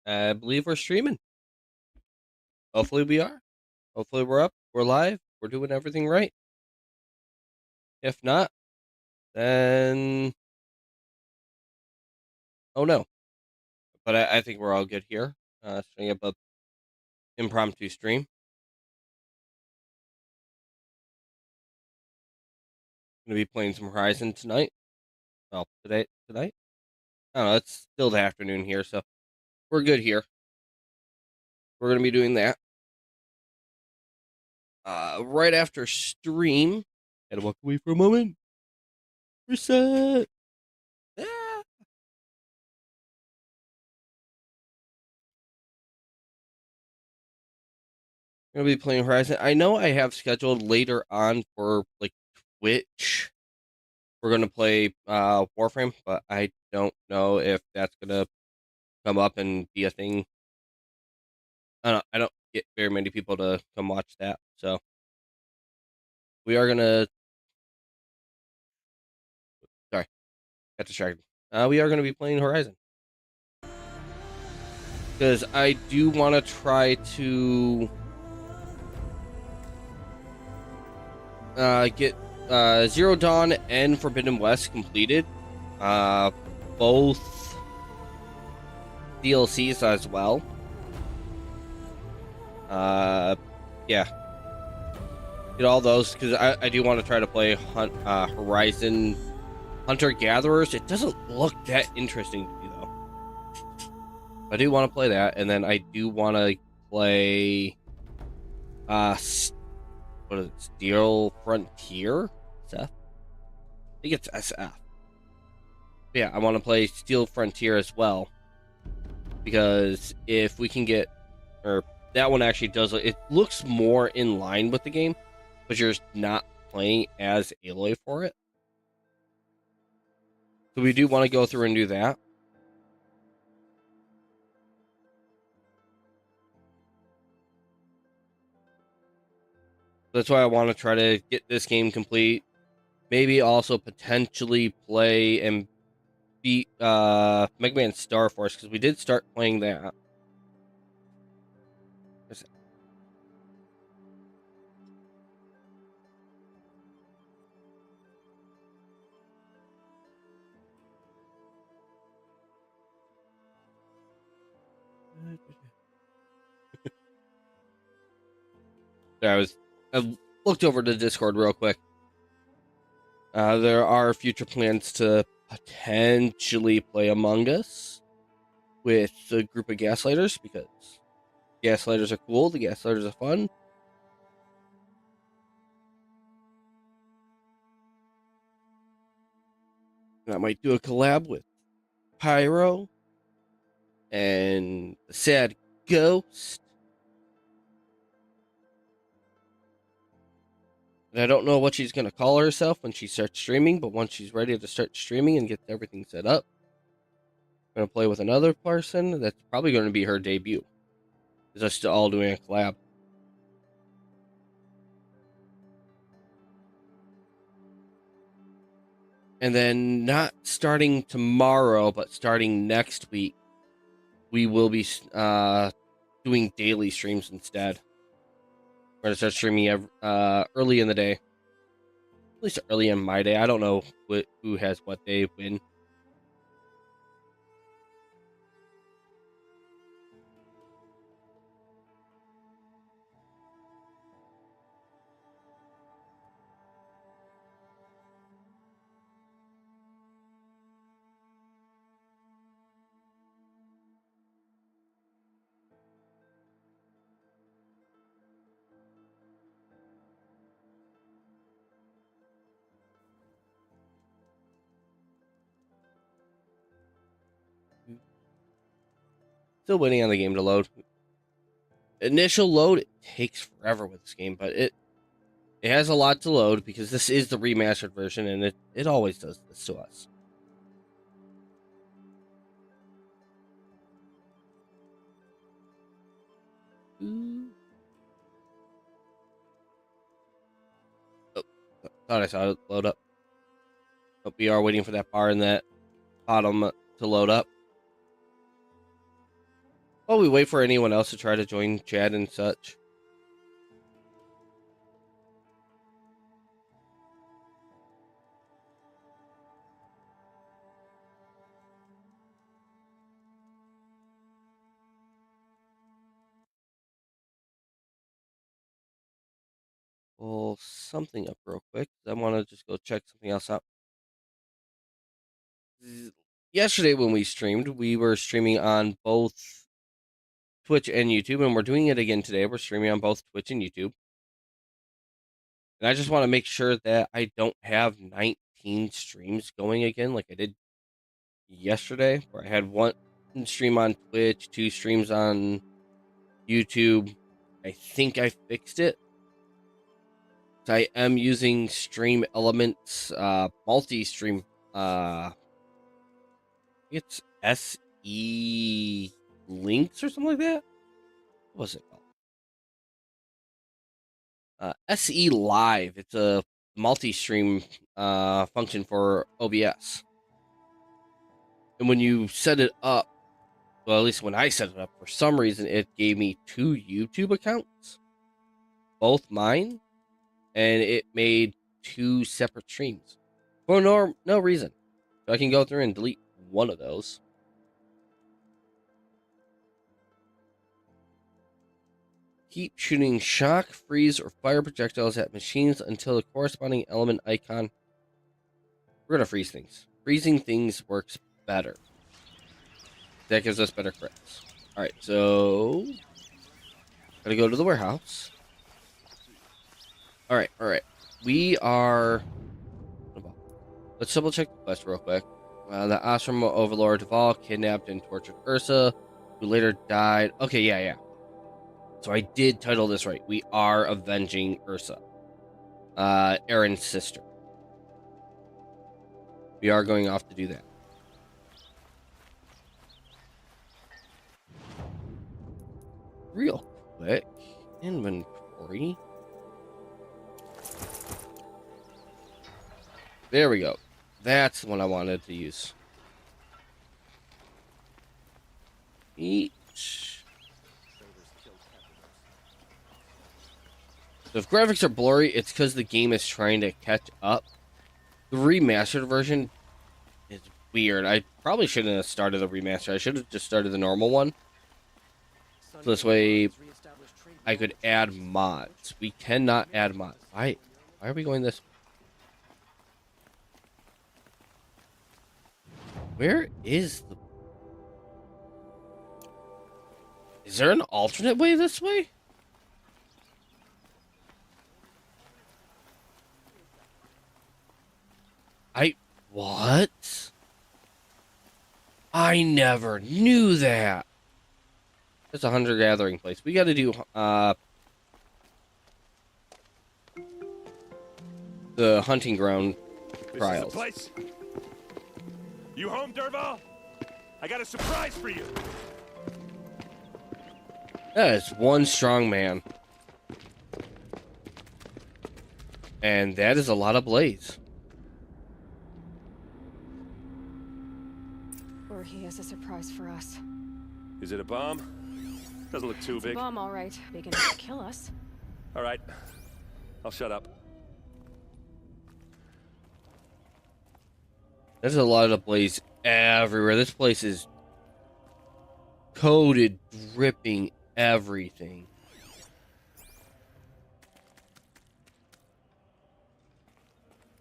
I believe we're streaming. Hopefully we are. Hopefully we're up. We're live. We're doing everything right. If not, then oh no. But I think we're all good here. Starting up a impromptu stream. Gonna be playing some Horizon tonight. Well, tonight. I don't know. It's still the afternoon here, so we're good here. We're gonna be doing that. Right after stream. Had to walk away for a moment. Reset. Ah. Gonna be playing Horizon. I know I have scheduled later on for like Twitch. We're gonna play Warframe, but I don't know if that's gonna come up and be a thing. I don't get very many people to come watch that, so we are gonna. Sorry, got distracted. We are gonna be playing Horizon because I do want to try to get Zero Dawn and Forbidden West completed. Both DLCs as well. Yeah, get all those because I do want to try to play Horizon Hunter Gatherers. It doesn't look that interesting to me though. I do want to play that, and then I do want to play what is it, Steel Frontier? Seth? I think it's SF. Yeah, I want to play Steel Frontier as well because if we can get, or that one actually does, it looks more in line with the game, but you're not playing as Aloy for it. So we do want to go through and do that. That's why I want to try to get this game complete. Maybe also potentially play and beat Mega Man Star Force because we did start playing that. I looked over the Discord real quick. There are future plans to potentially play Among Us with a group of Gaslighters because Gaslighters are cool, the Gaslighters are fun. And I might do a collab with Pyro and Sad Ghost. And I don't know what she's going to call herself when she starts streaming, but once she's ready to start streaming and get everything set up, I'm going to play with another person. That's probably going to be her debut. Because us all doing a collab. And then not starting tomorrow, but starting next week, we will be doing daily streams instead. We're going to start streaming early in the day. At least early in my day. I don't know who has what day when. Still waiting on the game to load. Initial load, it takes forever with this game, but it has a lot to load because this is the remastered version, and it always does this to us. Oh, thought I saw it load up. But we are waiting for that bar in that bottom to load up. While we wait for anyone else to try to join chat and such. Pull something up real quick. I want to just go check something else out. Yesterday when we streamed, we were streaming on both Twitch and YouTube, and we're doing it again today. We're streaming on both Twitch and YouTube. And I just want to make sure that I don't have 19 streams going again like I did yesterday, where I had one stream on Twitch, 2 streams on YouTube. I think I fixed it. I am using Stream Elements multi-stream. It's SE Links or something like that. What was it called? SE Live. It's a multi-stream function for OBS. And when you set it up, well, at least when I set it up, for some reason it gave me 2 YouTube accounts, both mine, and it made 2 separate streams for no reason. So I can go through and delete one of those. Keep shooting shock, freeze, or fire projectiles at machines until the corresponding element icon. We're gonna freeze things. Freezing things works better. That gives us better crits. Alright, so gotta go to the warehouse. Alright. We are. Let's double check the quest real quick. The Ashram Overlord Duval kidnapped and tortured Ursa, who later died. Okay, yeah. So I did title this right. We are avenging Ursa, Erand's sister. We are going off to do that. Real quick, inventory. There we go. That's the one I wanted to use. Each. So if graphics are blurry, it's because the game is trying to catch up. The remastered version is weird. I probably shouldn't have started the remaster. I should have just started the normal one. So this way I could add mods. We cannot add mods. Why are we going this way? Where is the... Is there an alternate way this way? What? I never knew that. It's a hunter-gathering place. We gotta do, the hunting ground trials. This is the place. You home, Derval? I got a surprise for you. That is one strong man. And that is a lot of blaze. Or he has a surprise for us. Is it a bomb? Doesn't look too It's big. a bomb, all right. Big enough to kill us. All right. I'll shut up. There's a lot of blaze everywhere. This place is coated, dripping everything.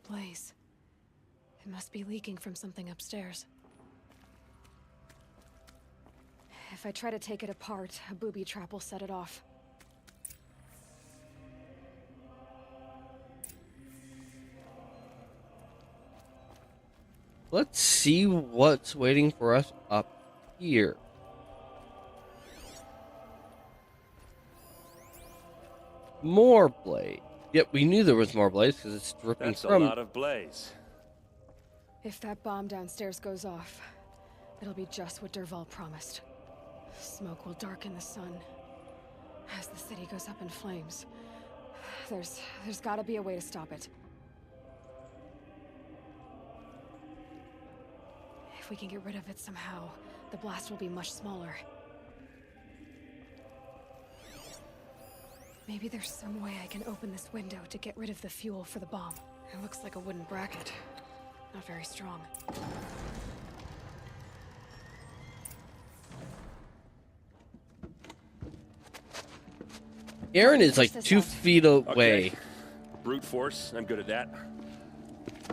Blaze. It must be leaking from something upstairs. If I try to take it apart, a booby trap will set it off. Let's see what's waiting for us up here. More blaze. Yep, we knew there was more blaze because it's dripping That's from... a lot of blaze. If that bomb downstairs goes off, it'll be just what Derval promised. Smoke will darken the sun. As the city goes up in flames, there's gotta be a way to stop it. If we can get rid of it somehow, the blast will be much smaller. Maybe there's some way I can open this window to get rid of the fuel for the bomb. It looks like a wooden bracket. Not very strong. Aaron is like Push this 2 out. feet away. Okay. Brute force, I'm good at that.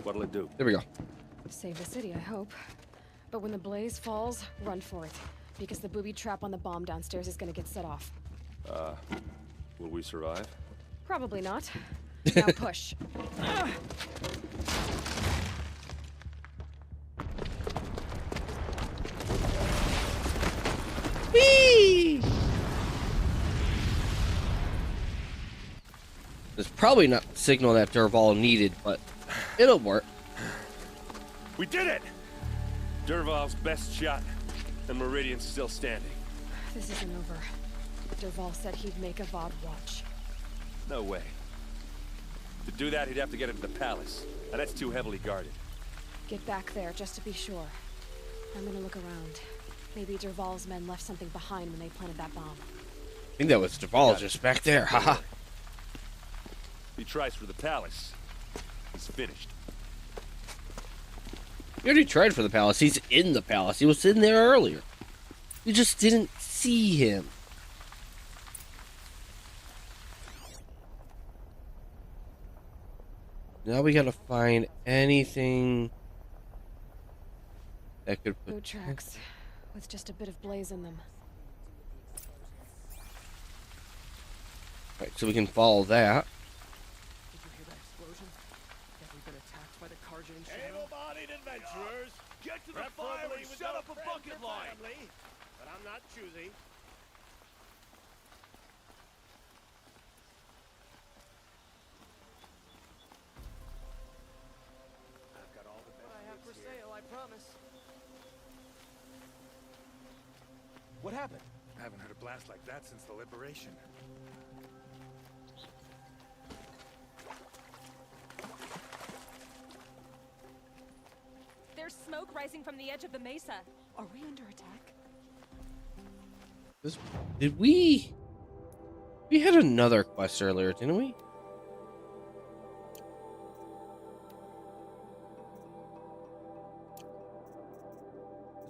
What'll it do? There we go. Save the city, I hope. But when the blaze falls, run for it. Because the booby trap on the bomb downstairs is gonna get set off. Will we survive? Probably not. Now push. Ugh. Whee! There's probably not the signal that Dervahl needed, but it'll work. We did it! Dervahl's best shot, and Meridian's still standing. This isn't over. Dervahl said he'd make a VOD watch. No way. To do that, he'd have to get into the palace, and that's too heavily guarded. Get back there, just to be sure. I'm gonna look around. Maybe Dervahl's men left something behind when they planted that bomb. I think that was Dervahl just back there. Haha. If he tries for the palace, he's finished. He already tried for the palace. He's in the palace. He was in there earlier. You just didn't see him. Now we gotta find anything that could put... Boot tracks, with just a bit of blaze in them. Right, so we can follow that. Did you hear that explosion? Have we been attacked by the Karjan channel? Able-bodied adventurers, get to the fire and shut up a bucket line. But I'm not choosy. I've got all the best What I have for goods here. sale, I promise. What happened? I haven't heard a blast like that since the liberation. There's smoke rising from the edge of the mesa. Are we under attack? Did we... We had another quest earlier, didn't we?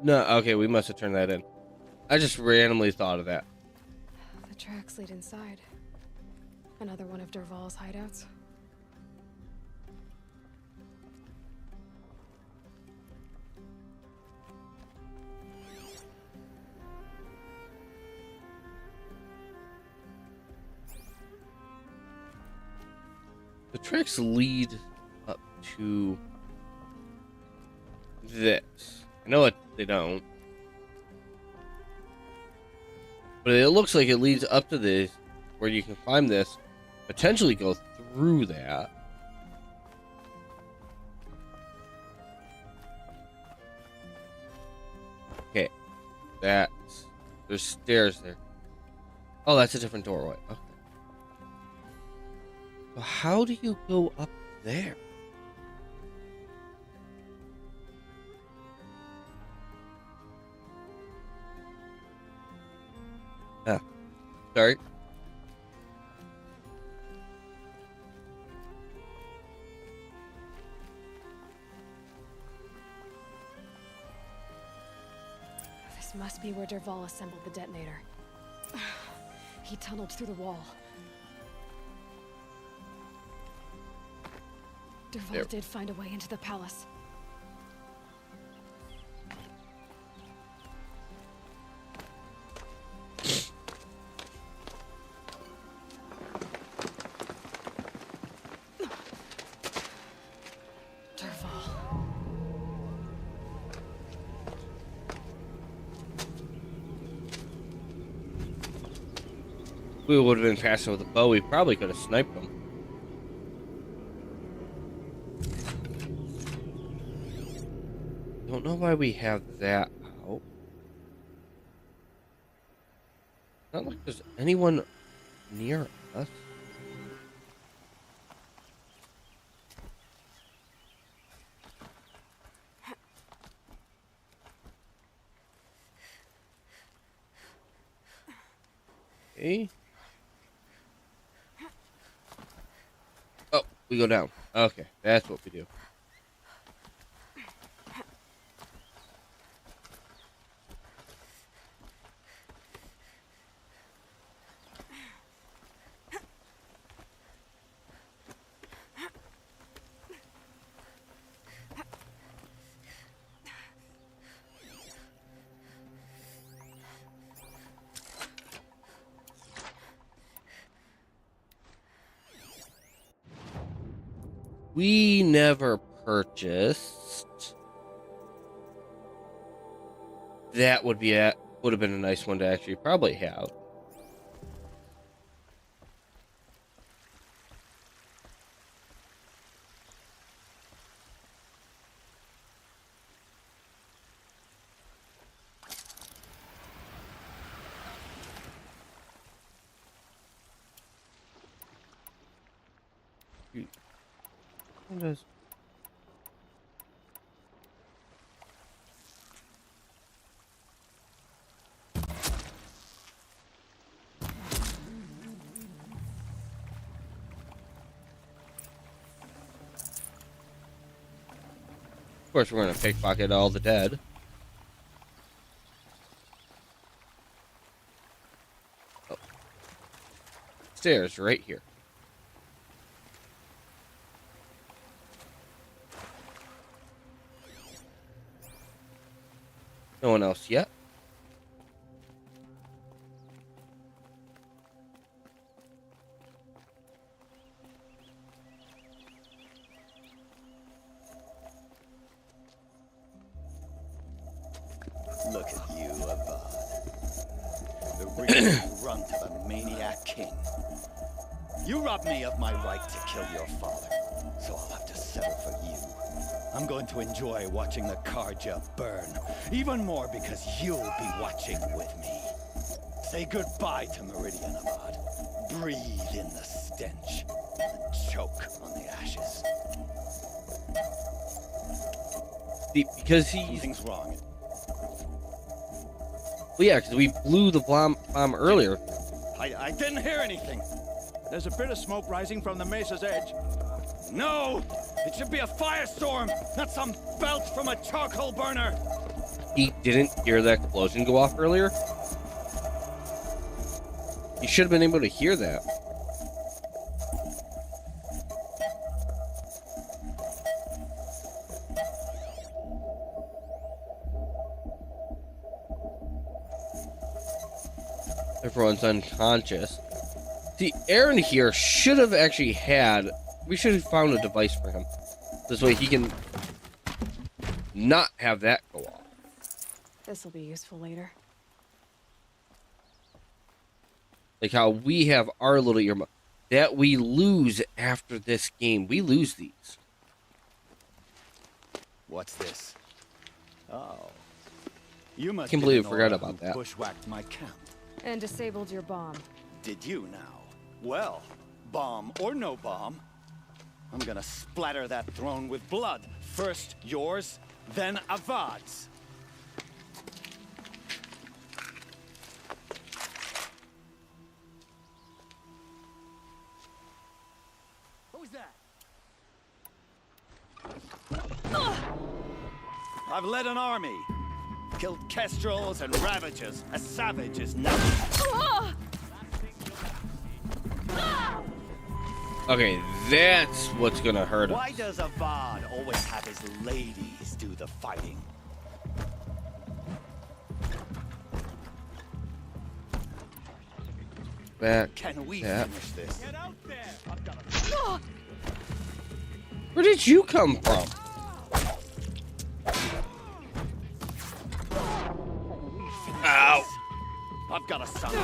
No, okay, we must have turned that in. I just randomly thought of that. The tracks lead inside. Another one of Dervahl's hideouts. The tracks lead up to this. I know they don't. But it looks like it leads up to this, where you can climb this, potentially go through that. Okay. There's stairs there. Oh, that's a different doorway. Okay. So how do you go up there? Ah, sorry. This must be where Dervahl assembled the detonator. He tunneled through the wall. Dervahl There. did find a way into the palace. Dervahl. If we would have been faster with a bow, we probably could have sniped them. Don't know why we have that out. Not like there's anyone near us. Okay. We go down. Okay, that's what we do. We never purchased. That would have been a nice one to actually probably have. What is- Of course, we're going to pickpocket all the dead. Oh. Stairs right here. No one else yet. Look at you, Avad. The real runt of a maniac king. You robbed me of my right to kill your father, so I'll have to settle for you. I'm going to enjoy watching the Karja burn, even more because you'll be watching with me. Say goodbye to Meridian, Avad. Breathe in the stench, and choke on the ashes. Because he's... Something's wrong. Well, yeah, because we blew the bomb earlier. I didn't hear anything. There's a bit of smoke rising from the mesa's edge. No! It should be a firestorm, not some belch from a charcoal burner! He didn't hear that explosion go off earlier. He should have been able to hear that. Everyone's unconscious. See, Erand here should have actually had... We should have found a device for him. This way he can not have that go off. This'll be useful later. Like how we have our little earmuff. That we lose after this game. We lose these. What's this? Oh. You must Can't be believe the I forgot Nora about who that. bushwhacked my camp. And disabled your bomb. Did you now? Well, bomb or no bomb, I'm gonna splatter that throne with blood. First yours, then Avad's. Who's that? I've led an army. Killed kestrels and ravagers. A savage is nothing. Okay, that's what's gonna hurt us. Why does Avad always have his ladies do the fighting? Back. Can we Yeah. finish this? Get out there! I've got a... Where did you come from? Ow! I've got a son.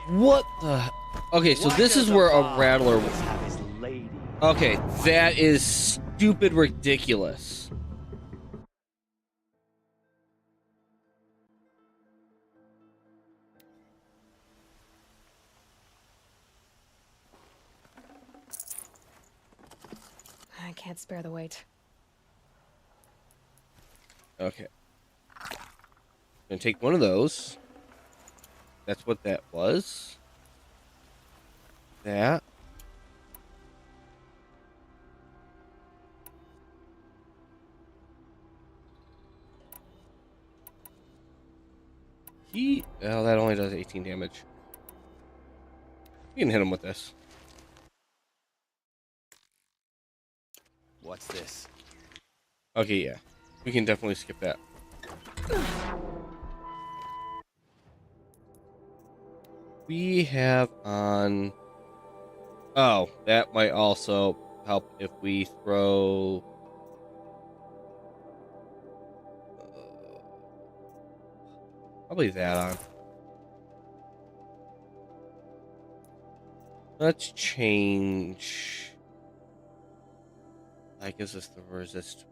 What the? Okay, so Why this does is where a Avad rattler. always have his ladies? Okay, that is stupid ridiculous. I can't spare the weight. Okay. Gonna take one of those. That's what that was. that. Oh, that only does 18 damage. You can hit him with this. What's this? Okay, yeah. We can definitely skip that. We have on... Oh, that might also help if we throw... Probably that on. Let's change... I guess it's the resist.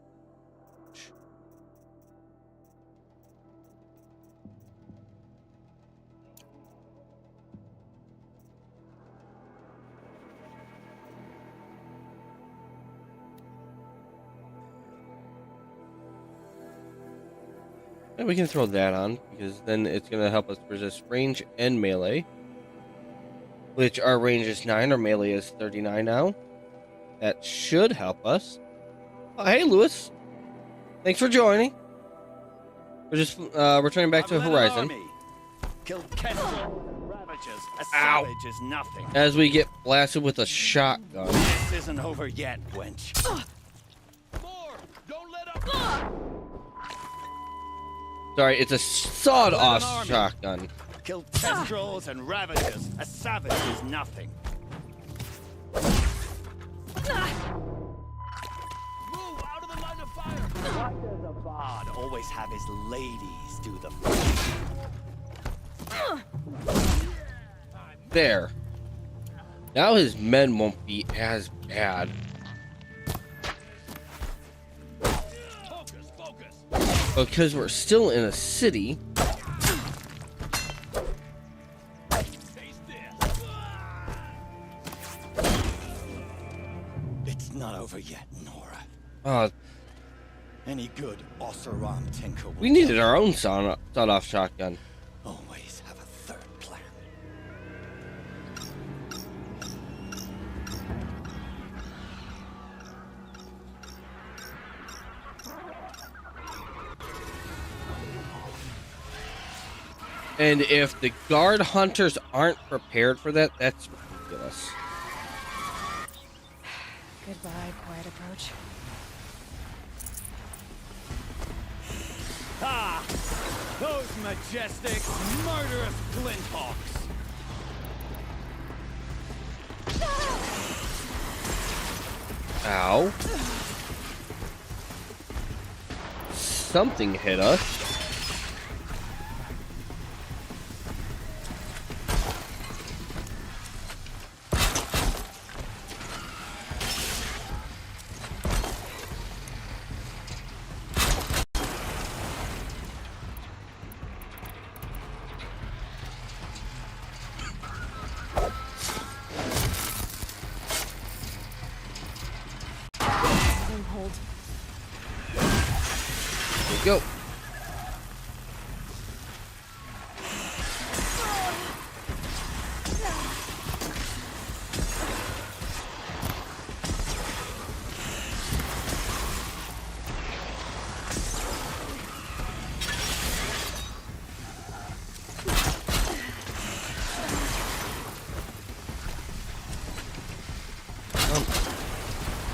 And we can throw that on, because then it's going to help us resist range and melee. Which our range is 9, our melee is 39 now. That should help us. Oh, hey, Lewis. Thanks for joining. We're just returning back to Horizon. Killed Kestrel and Ravagers. A Ow. savage is nothing. As we get blasted with a shotgun. This isn't over yet, wench. More! Don't let up! Sorry, it's a sawed-off army. shotgun. Killed Kestrels and Ravagers. A savage is nothing. Move out of the line of fire! Why does a bard always have his ladies do the fighting? There. Now his men won't be as bad. Focus, focus! Because we're still in a city. Taste this! It's not over yet, Nora. Uh, Any good Osseram tinker will we needed our own sawed-off shotgun. always have a third plan. And if the guard hunters aren't prepared for that, that's ridiculous. Goodbye, quiet approach. Ah! Those majestic, murderous flinthawks! Ow. Something hit us. Hold. Here we go.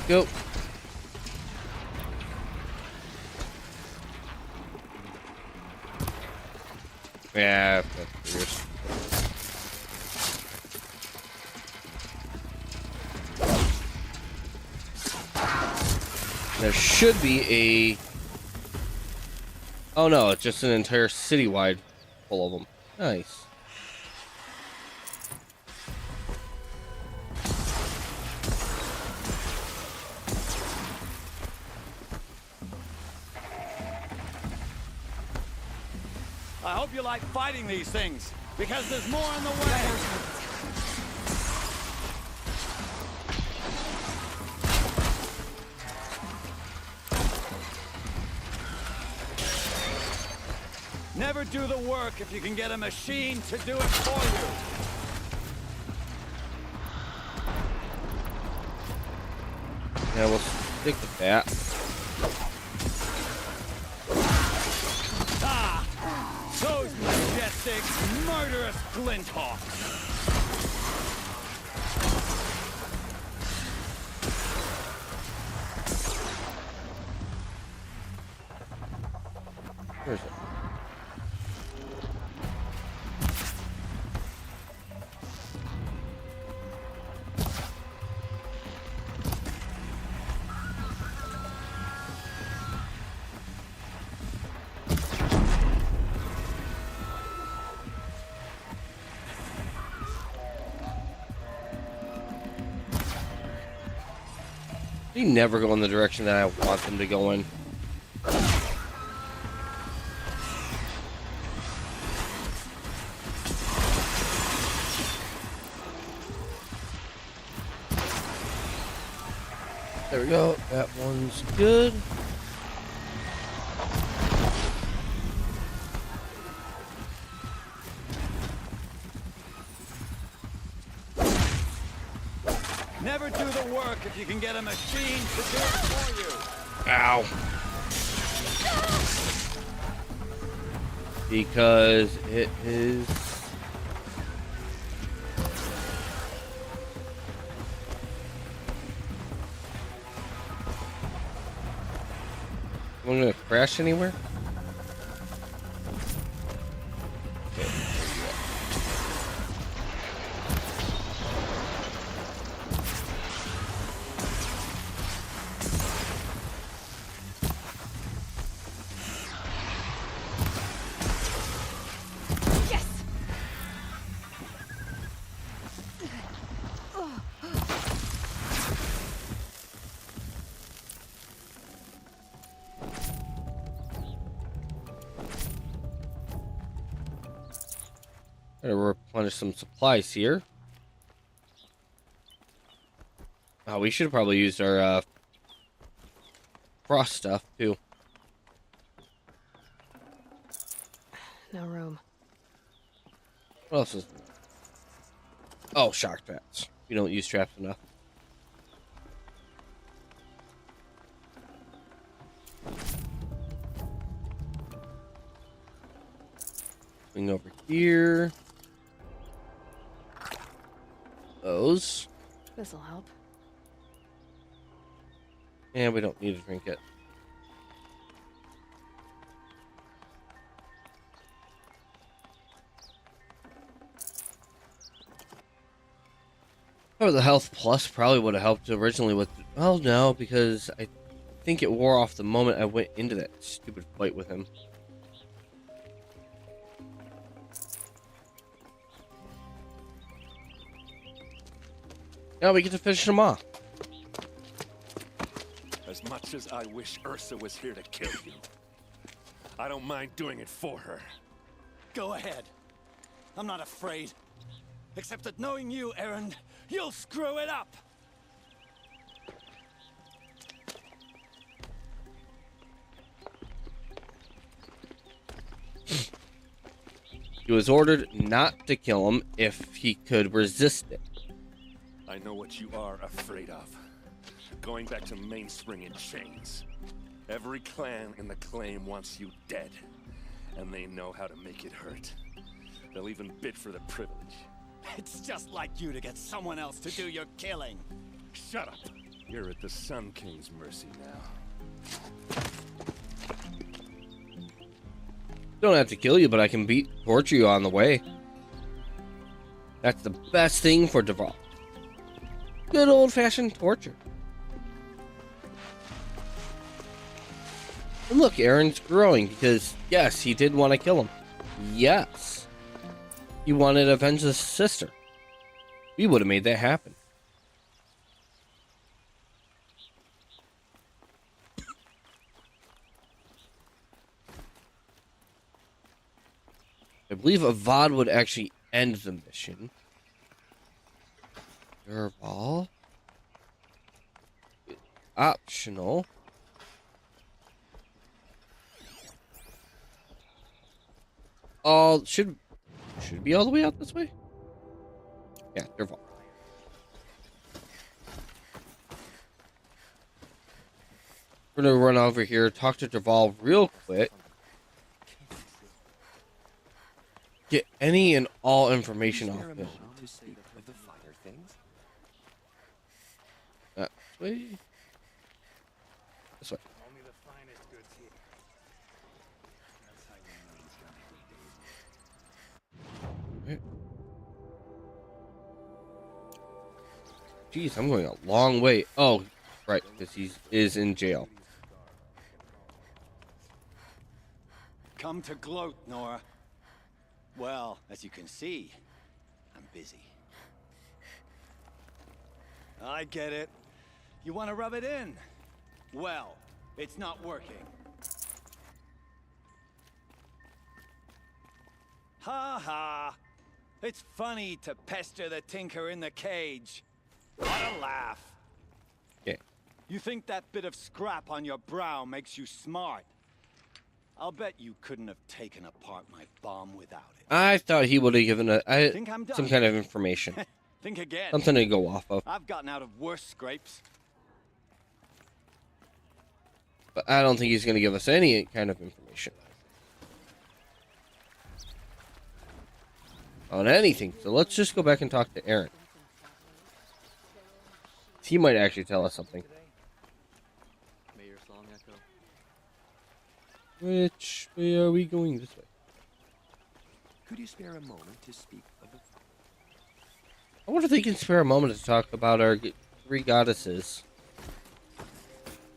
Go. Yeah, that's weird. There should be a... Oh no, it's just an entire citywide full of them. Nice. I hope you like fighting these things, because there's more on the way. Never do the work if you can get a machine to do it for you. Yeah, we'll stick with that. Ah! Those majestic, murderous flinthawks! Where is it? They never go in the direction that I want them to go in. There we go. That one's good. Never do the work if you can get a machine to do it for you. Ow. Because it is... I'm gonna crash anywhere? Yes! Gotta replenish some supplies here. Oh, we should have probably used our frost stuff too. No room. What else is there? Oh, shock traps. We don't use traps enough. Swing over here. Those. This'll help. And we don't need to drink it. Oh, the health plus probably would have helped originally with... Well, no, because I think it wore off the moment I went into that stupid fight with him. Now we get to finish him off. As much as I wish Ursa was here to kill you, I don't mind doing it for her. Go ahead. I'm not afraid. Except that knowing you, Erand, you'll screw it up. He was ordered not to kill him if he could resist it. I know what you are afraid of. Going back to Mainspring in chains. Every clan in the claim wants you dead. And they know how to make it hurt. They'll even bid for the privilege. It's just like you to get someone else to do your killing. Shut up! You're at the Sun King's mercy now. Don't have to kill you, but I can torture you on the way. That's the best thing for Dervahl. Good old-fashioned torture. And look, Erand's growing because, yes, he did want to kill him. Yes. He wanted to avenge his sister. We would have made that happen. I believe Avad would actually end the mission. Dervahl. Optional. All should be all the way out this way. Yeah, Dervahl. We're gonna run over here, talk to Derval real quick. Get any and all information off him. To speak of the finer things. That way. This way. Only the finest goods here. That's how you know he's gonna be Right. daisy. Jeez, I'm going a long way. Oh, right, because he is in jail. Come to gloat, Nora. Well, as you can see, I'm busy. I get it. You want to rub it in? Well, it's not working. Ha ha! It's funny to pester the tinker in the cage. What a laugh. Okay. You think that bit of scrap on your brow makes you smart? I'll bet you couldn't have taken apart my bomb without it. I thought he would have given Think I'm done? some kind of information. Think again. Something to go off of. I've gotten out of worse scrapes. But I don't think he's going to give us any kind of information on anything. So let's just go back and talk to Erand. He might actually tell us something. May your song echo. Which way are we going? This way. Could you spare a moment to speak of the... I wonder if they can spare a moment to talk about our three goddesses.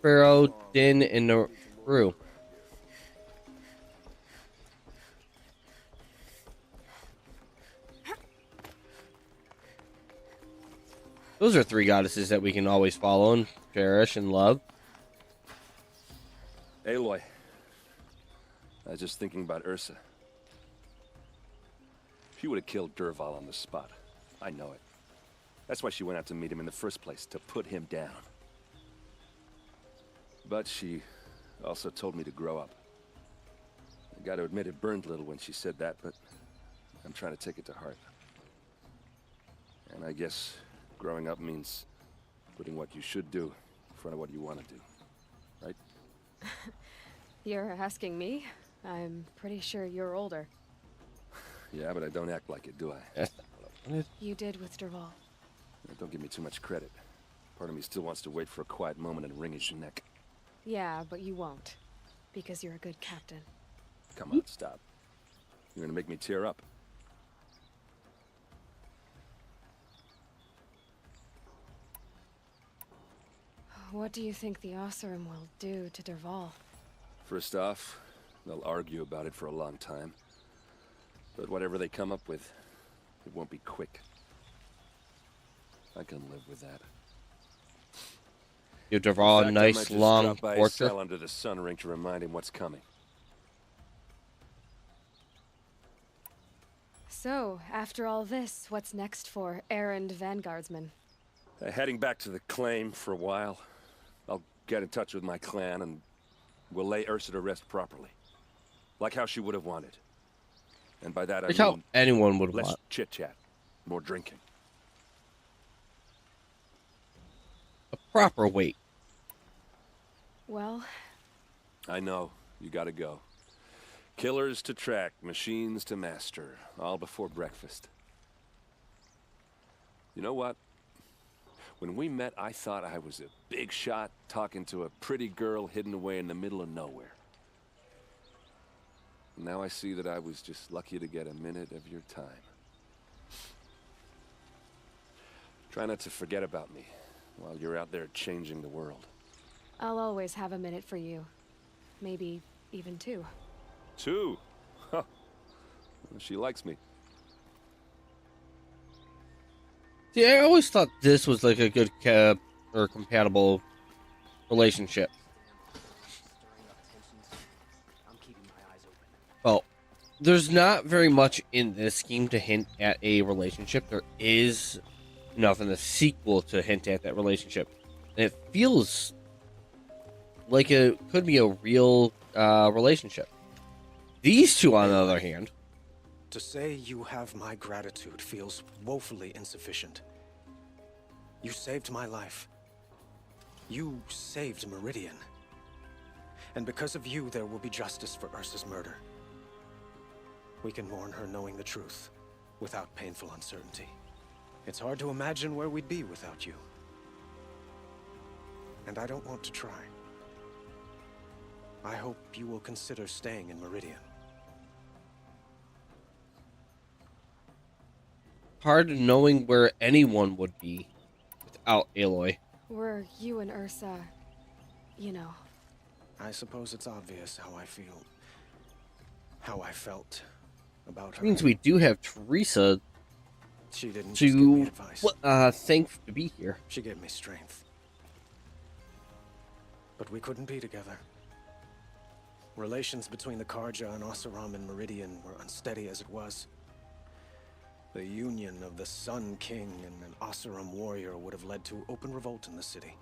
Pharaoh, Din, and Naru. Those are three goddesses that we can always follow and cherish and love. Aloy. I was just thinking about Ursa. She would have killed Derval on the spot. I know it. That's why she went out to meet him in the first place, to put him down. But she also told me to grow up. I gotta admit it burned a little when she said that, but I'm trying to take it to heart. And I guess growing up means putting what you should do in front of what you want to do. Right? You're asking me? I'm pretty sure you're older. Yeah, but I don't act like it, do I? You did with Derval. Don't give me too much credit. Part of me still wants to wait for a quiet moment and wring his neck. Yeah, but you won't. Because you're a good captain. Come on, stop. You're gonna make me tear up. What do you think the Oseram will do to Derval? First off, they'll argue about it for a long time. But whatever they come up with, it won't be quick. I can live with that. Give Derval a In fact, I might nice just long drop by his torture. cell under the sun ring to remind him what's coming. So, after all this, what's next for Erand Vanguardsman? Heading back to the claim for a while. I'll get in touch with my clan and we'll lay Ursa to rest properly. Like how she would have wanted. And by that I Like how mean anyone would less want. chit-chat, more drinking. A proper wait. Well, I know, you gotta go. Killers to track, machines to master, all before breakfast. You know what? When we met, I thought I was a big shot talking to a pretty girl hidden away in the middle of nowhere. Now I see that I was just lucky to get a minute of your time. Try not to forget about me while you're out there changing the world. I'll always have a minute for you. Maybe even two. Two? Huh. She likes me. See, I always thought this was like a good or compatible relationship. I'm keeping my eyes open. Well, there's not very much in this scheme to hint at a relationship. There is enough in the sequel to hint at that relationship. And it feels like it could be a real relationship. These two, on the other hand, To say you have my gratitude feels woefully insufficient. You saved my life. You saved Meridian. And because of you, there will be justice for Ursa's murder. We can mourn her knowing the truth, without painful uncertainty. It's hard to imagine where we'd be without you. And I don't want to try. I hope you will consider staying in Meridian. Hard knowing where anyone would be without Aloy. Were you and Ursa, you know. I suppose it's obvious how I feel. How I felt about her. Means we do have Teresa She didn't just give me to advice. thank to be here. She gave me strength. But we couldn't be together. Relations between the Karja and Oseram and Meridian were unsteady as it was. The union of the Sun King and an Oseram warrior would have led to open revolt in the city.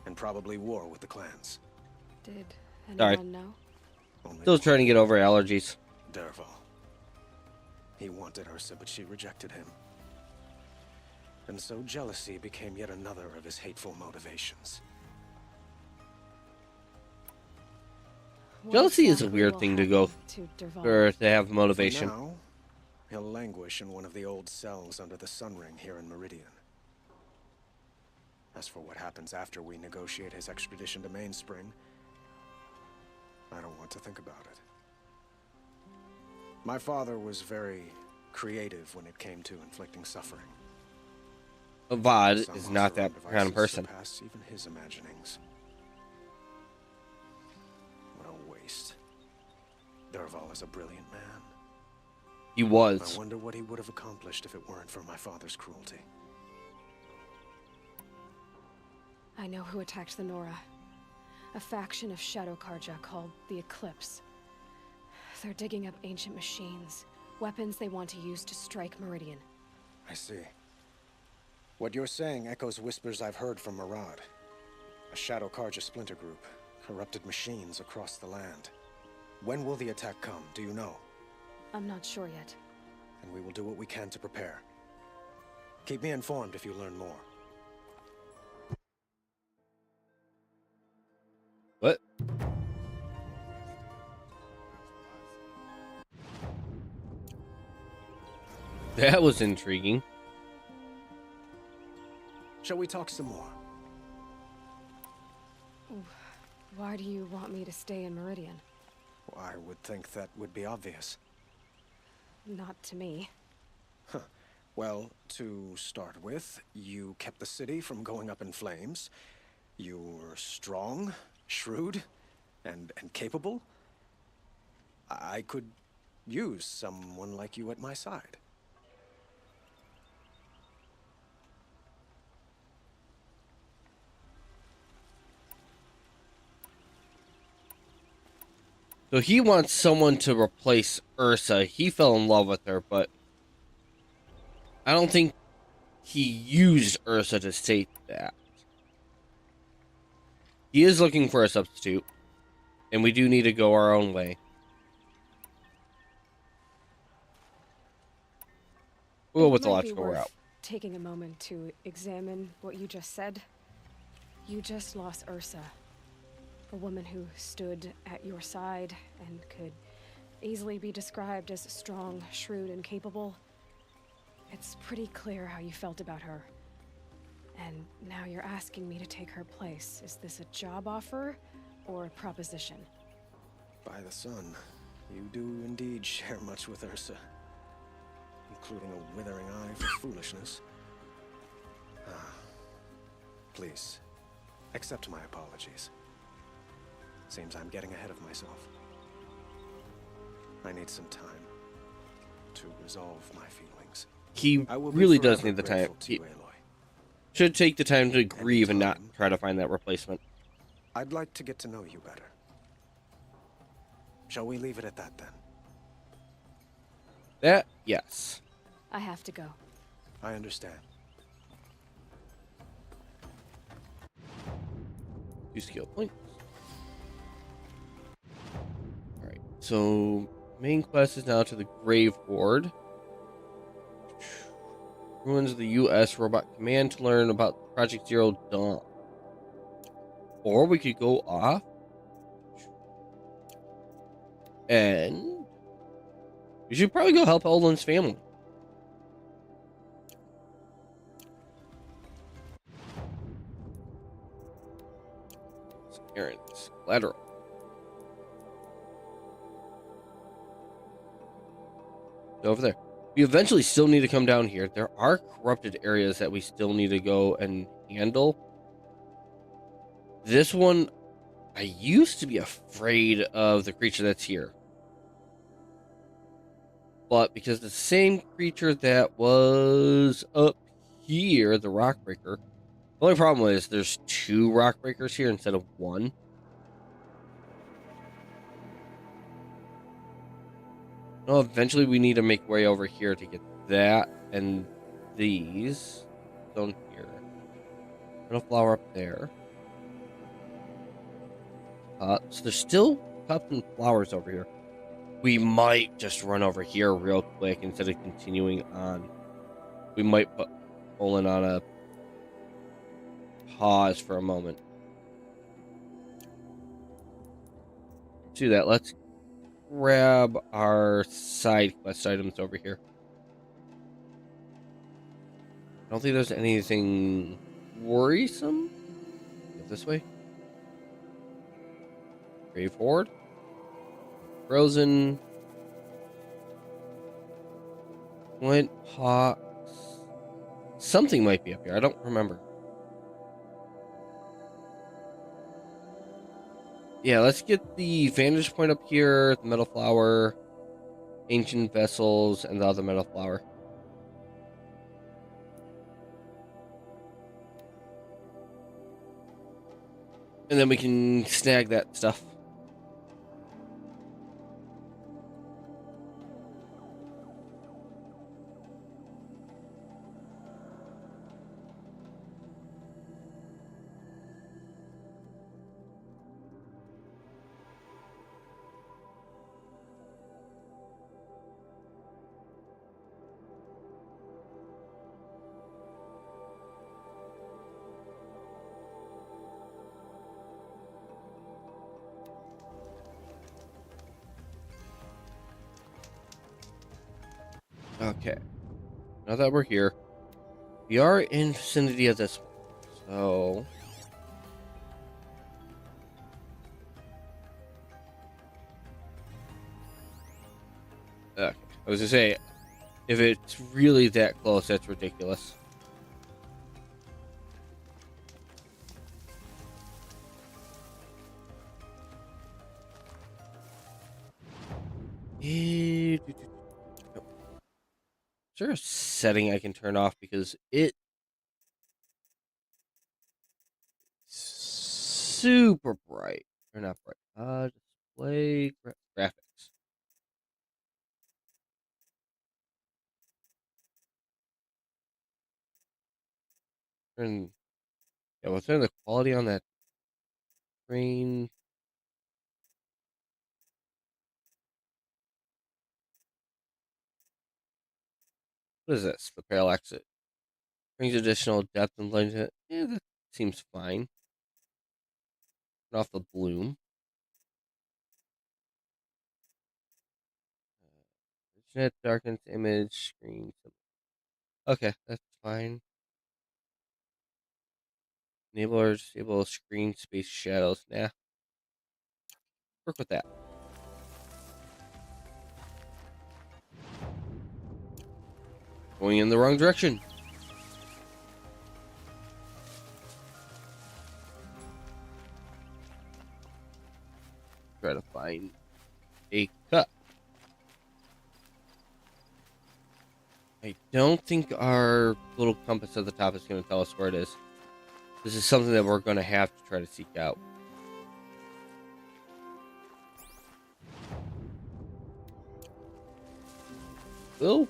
And probably war with the clans. Did Sorry. anyone know? Only Still one, trying to get over allergies. Dervahl. He wanted Ursa, but she rejected him. And so jealousy became yet another of his hateful motivations. What Jealousy is a exactly weird will thing to go happen to Dervahl? or to have For motivation. now, he'll languish in one of the old cells under the Sun Ring here in Meridian. As for what happens after we negotiate his extradition to Mainspring, I don't want to think about it. My father was very creative when it came to inflicting suffering. Avad Some is not Oseram that kind of devices person. surpass even his imaginings. What a waste. Dervahl is a brilliant man. He I was. wonder what he would have accomplished if it weren't for my father's cruelty. I know who attacked the Nora. A faction of Shadow Karja called the Eclipse. They're digging up ancient machines, weapons they want to use to strike Meridian. I see. What you're saying echoes whispers I've heard from Erand. A Shadow Karja splinter group, corrupted machines across the land. When will the attack come, do you know? I'm not sure yet. And we will do what we can to prepare. Keep me informed if you learn more. What? That was intriguing. Shall we talk some more? Why do you want me to stay in Meridian? I would think that would be obvious. Not to me. Well, to start with, you kept the city from going up in flames. You were strong, shrewd, and capable. I could use someone like you at my side. So he wants someone to replace Ursa. He fell in love with her, but I don't think he used Ursa to state that. He is looking for a substitute, and we do need to go our own way. We'll go with the It might be logical worth route. taking a moment to examine what you just said. You just lost Ursa. A woman who stood at your side and could easily be described as strong, shrewd, and capable. It's pretty clear how you felt about her. And now you're asking me to take her place. Is this a job offer or a proposition? By the sun, you do indeed share much with Ursa, including a withering eye for foolishness. Please, accept my apologies. Seems I'm getting ahead of myself. I need some time to resolve my feelings. He I will be really does forever need the time. grateful to He you, Aloy. should take the time to grieve and not time. try to find that replacement. I'd like to get to know you better. Shall we leave it at that then? That, yes. I have to go. I understand. 2 skill points. Alright, so main quest is now to the Grave Ward. Ruins of the U.S. Robot Command to learn about Project Zero Dawn. Or we could go off And we should probably go help Olden's family. Erand's collateral. Go over there. We eventually still need to come down here. There are corrupted areas that we still need to go and handle. This one, I used to be afraid of the creature that's here. But because the same creature that was up here, the Rockbreaker, the only problem is there's 2 Rockbreakers here instead of 1. Well, eventually we need to make way over here to get that and these. Down here. Little flower up there. So there's still cups and flowers over here. We might just run over here real quick instead of continuing on. We might put Olin on a pause for a moment. Let's do that. Let's grab our side quest items over here. I don't think there's anything worrisome. Go this way. Grave Horde. Frozen. Flint Pox. Something might be up here. I don't remember. Yeah, let's get the vantage point up here, the metal flower, ancient vessels, and the other metal flower. And then we can snag that stuff. Okay. Now that we're here, we are in vicinity of this one. So okay. I was gonna say, if it's really that close, that's ridiculous. Is there a setting I can turn off because it's super bright or not bright? Display graphics. Turn, yeah, we'll turn the quality on that screen. What is this? The parallax. It brings additional depth and light. Yeah, that seems fine. Turn off the bloom. Net darkens image screen. Okay, that's fine. Enable or disable screen space shadows. Nah. Work with that. Going in the wrong direction. Try to find a cup. I don't think our little compass at the top is going to tell us where it is. This is something that we're going to have to try to seek out. Will?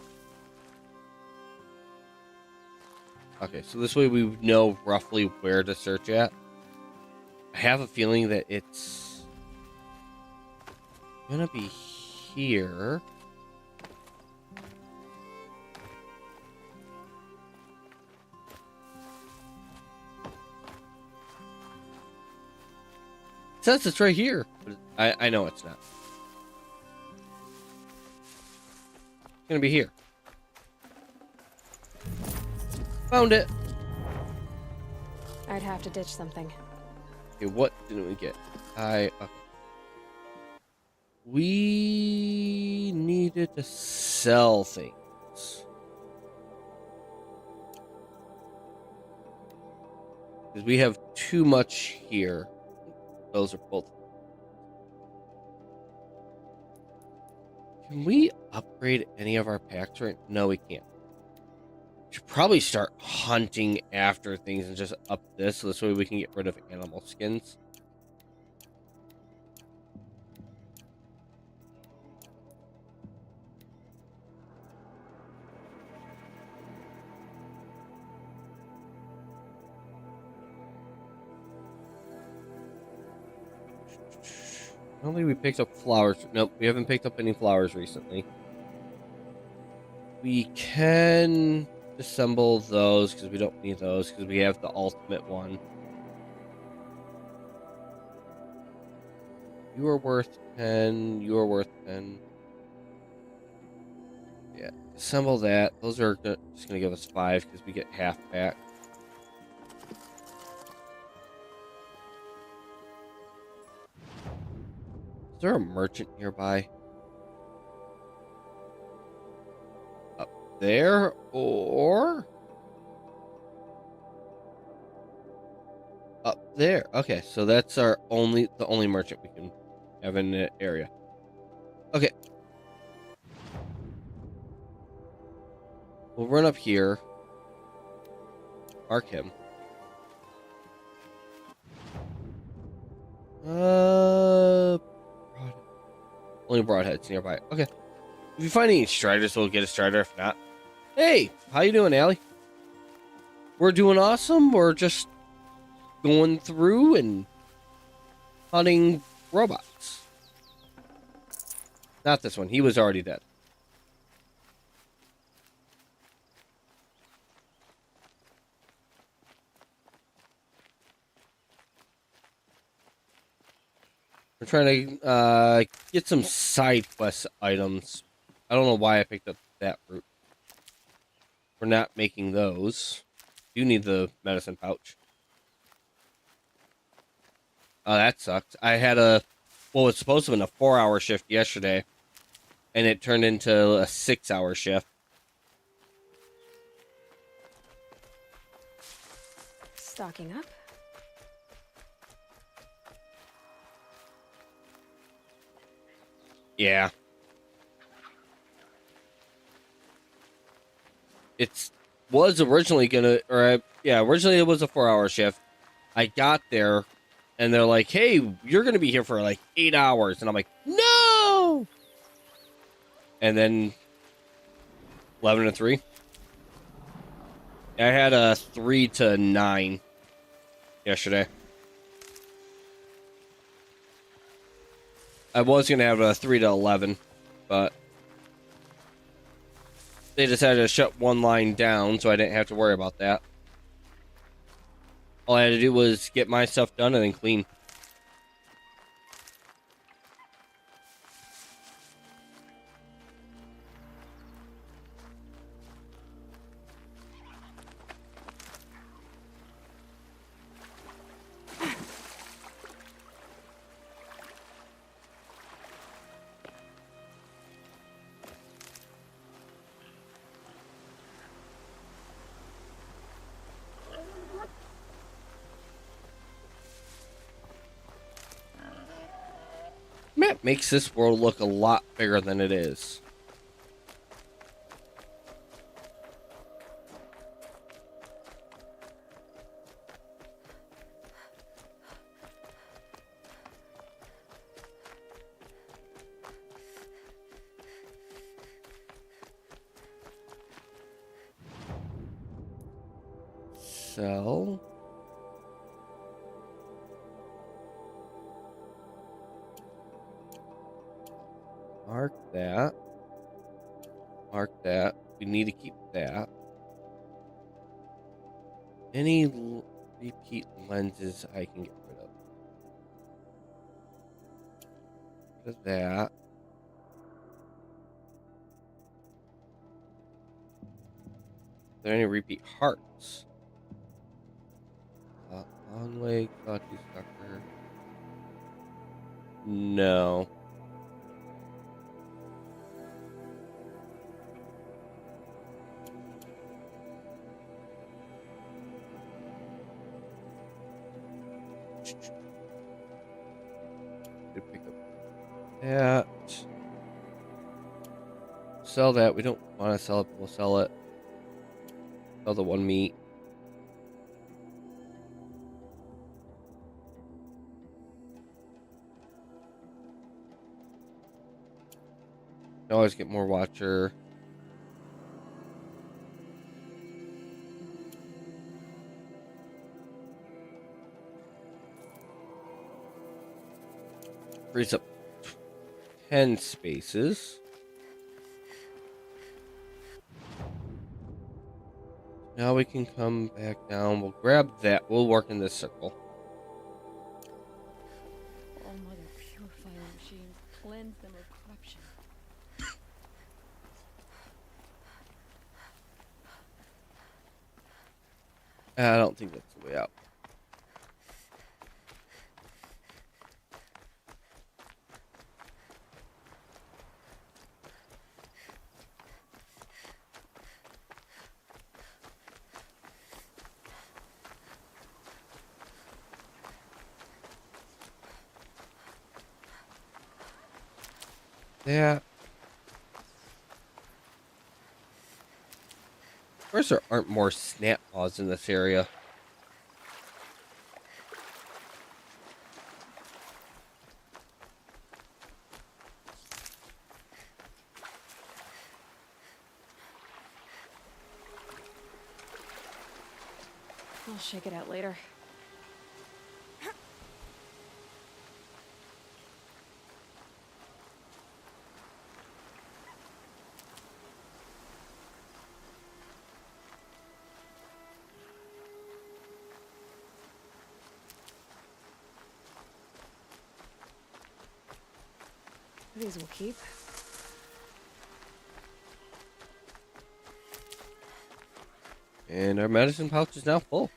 Okay, so this way we know roughly where to search at. I have a feeling that it's gonna be here. It says it's right here, but I know it's not. gonna be here. Found it. I'd have to ditch something. Okay, what didn't we get? Okay. We needed to sell things. Because we have too much here. Those are both. Can we upgrade any of our packs right? No, we can't. We should probably start hunting after things and just up this so this way we can get rid of animal skins. I don't think we picked up flowers. Nope, we haven't picked up any flowers recently. We can assemble those because we don't need those because we have the ultimate one. You are worth 10. You are worth 10. Yeah, assemble that. Those are just going to give us 5 because we get half back. Is there a merchant nearby? Up there or up there? Okay, so that's the only merchant we can have in the area. Okay. We'll run up here. Mark him. Only broadheads nearby. Okay. If you find any striders, we'll get a strider. If not, hey, how you doing, Allie? We're doing awesome. We're just going through and hunting robots. Not this one. He was already dead. We're trying to get some side quest items. I don't know why I picked up that route. We're not making those. You need the medicine pouch. Oh, that sucked. I had it was supposed to have been a 4-hour shift yesterday, and it turned into a 6-hour shift. Stocking up. Yeah. Was originally originally it was a 4-hour shift. I got there and they're like, hey, you're gonna be here for like 8 hours. And I'm like, no. And then 11 to 3. I had a 3 to 9 yesterday. I was gonna have a 3 to 11, but they decided to shut one line down, so I didn't have to worry about that. All I had to do was get my stuff done and then clean. Map makes this world look a lot bigger than it is. So mark that. Mark that. We need to keep that. Any repeat lenses I can get rid of. Rid of that. there any repeat hearts? Long leg, sawtooth sucker. No. Could pick up that. Sell that. We don't want to sell it, but we'll sell it. Sell the one meat. Can always get more watcher. Frees up 10 spaces. Now we can come back down. We'll grab that. We'll work in this circle. All mother purifying machines, cleanse them of corruption. I don't think that's the way out. That. Of course, there aren't more snap paws in this area. I'll shake it out later. These will keep. And our medicine pouch is now full.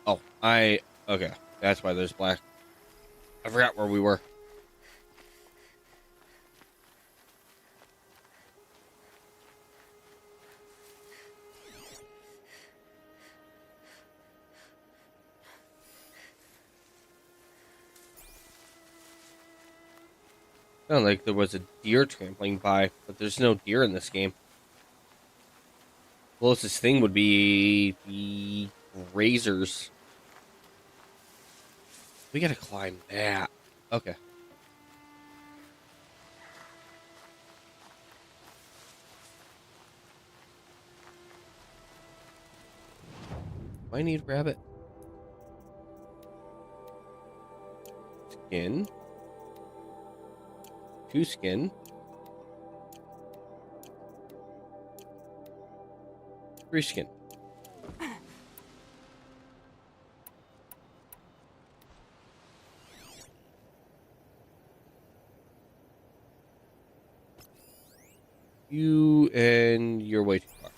Oh, okay. That's why there's black. I forgot where we were. Sounded like there was a deer trampling by, but there's no deer in this game. Closest thing would be the razors. We gotta climb that. Okay. I need rabbit. Skin. 2 skin. 3 skin. You and you're way too far.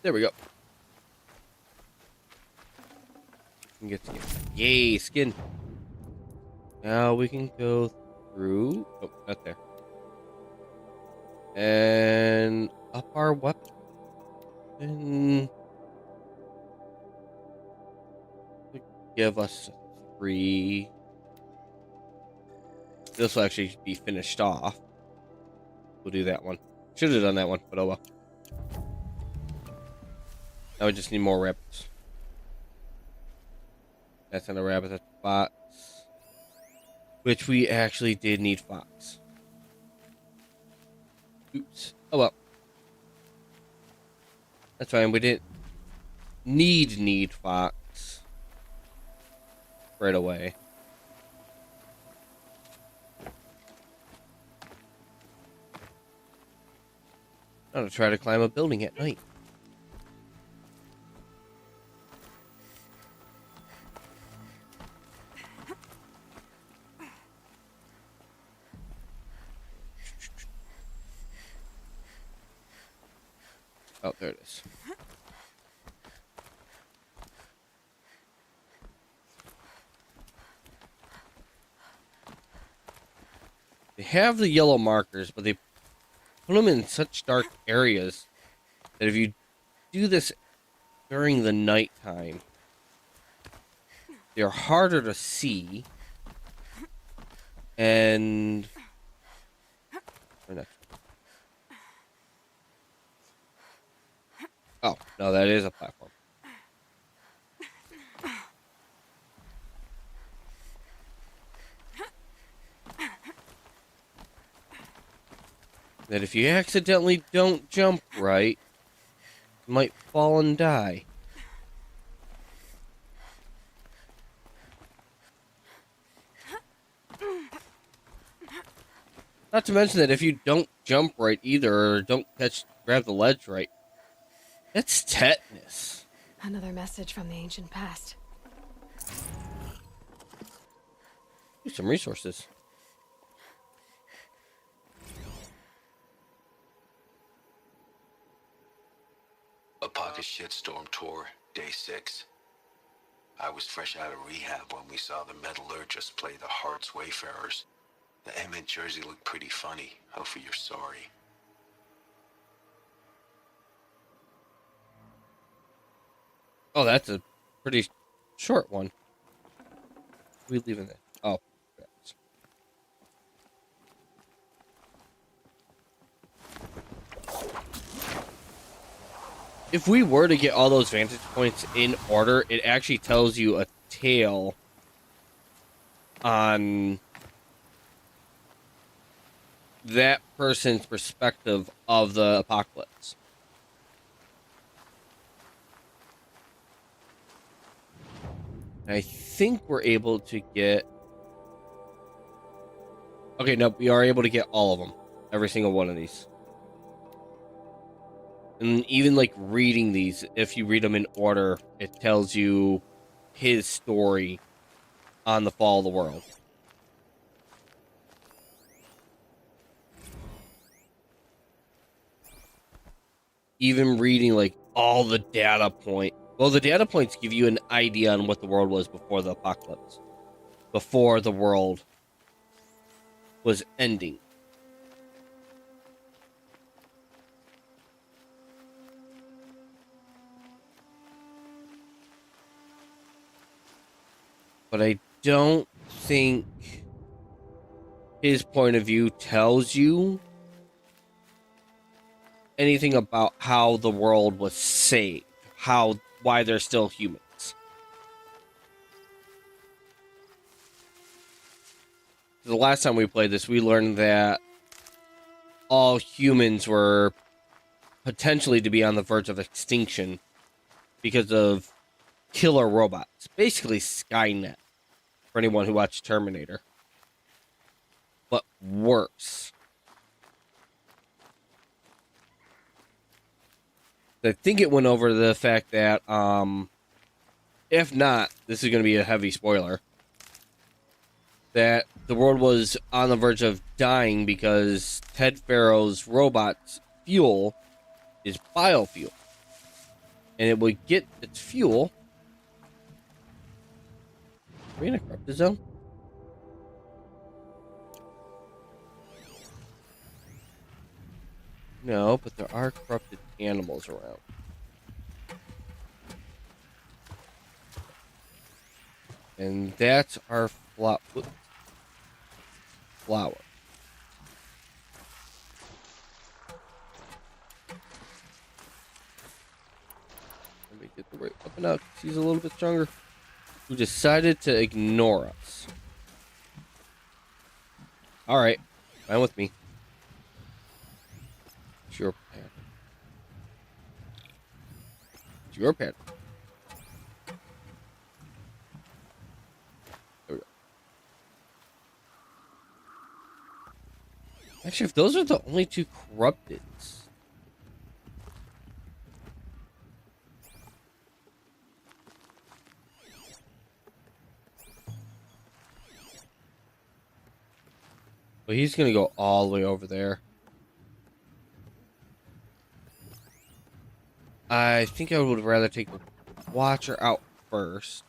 There we go. We can get skin. Yay, skin. Now we can go through. Oh, not there. And up our weapon. Give us 3. This will actually be finished off. We'll do that one. Should have done that one, but oh well. Now we just need more rabbits. That's not a rabbit, that's a fox. Which we actually did need fox. Oops. Oh well. That's fine, we didn't need fox right away. I'm gonna try to climb a building at night. Oh, there it is. They have the yellow markers, but they put them in such dark areas that if you do this during the nighttime, they're harder to see. And oh, no, that is a platform. That if you accidentally don't jump right, you might fall and die. Not to mention that if you don't jump right either, or don't grab the ledge right, that's tetanus. Another message from the ancient past. Some resources. A pocket shitstorm tour, day 6. I was fresh out of rehab when we saw the metallurgists play the Hearts Wayfarers. The Emmett jersey looked pretty funny. Hopefully you're sorry. Oh, that's a pretty short one. We leaving it. Oh. If we were to get all those vantage points in order, it actually tells you a tale on that person's perspective of the apocalypse. I think we're able to get... Okay, no, we are able to get all of them. Every single one of these. And even, like, reading these, if you read them in order, it tells you his story on the fall of the world. Even reading, like, all the data points. Well, the data points give you an idea on what the world was before the apocalypse. Before the world was ending. But I don't think his point of view tells you anything about how the world was saved. Why they're still humans. The last time we played this, we learned that all humans were potentially to be on the verge of extinction because of killer robots. Basically Skynet, for anyone who watched Terminator. But worse. I think it went over the fact that, if not, this is going to be a heavy spoiler, that the world was on the verge of dying because Ted Farrow's robot's fuel is biofuel. And it would get its fuel... Are we in a corrupted zone? No, but there are corrupted animals around. And that's our flower. Let me get the right weapon out because he's a little bit stronger. Who decided to ignore us. Alright, fine with me. It's your pad. It's your pad. There we go. Actually, if those are the only two corrupteds. Well, he's gonna go all the way over there. I think I would rather take the Watcher out first.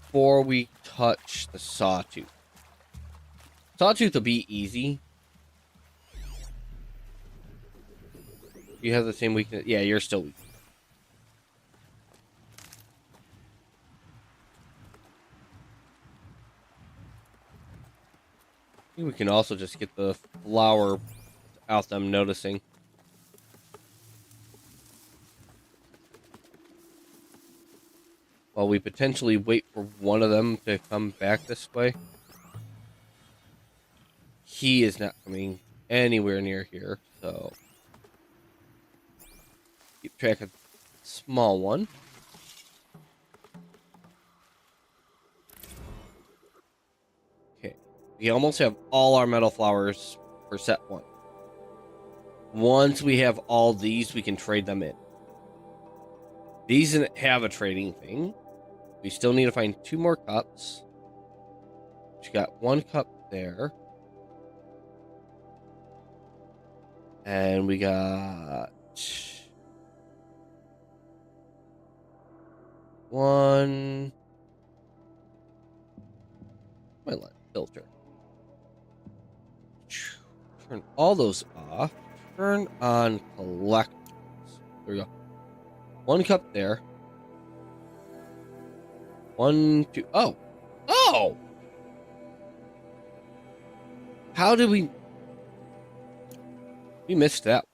Before we touch the Sawtooth. Sawtooth will be easy. You have the same weakness. Yeah, you're still weak. I think we can also just get the flower without them noticing. While we potentially wait for one of them to come back this way. He is not coming anywhere near here, so keep track of the small one. Okay, we almost have all our metal flowers for set 1. Once we have all these, we can trade them in. These didn't have a trading thing. We still need to find 2 more cups. We got 1 cup there. And we got 1. My light filter. Turn all those off. Turn on collectibles. There we go. 1 cup there. 1, 2. Oh! Oh! How did we... We missed that.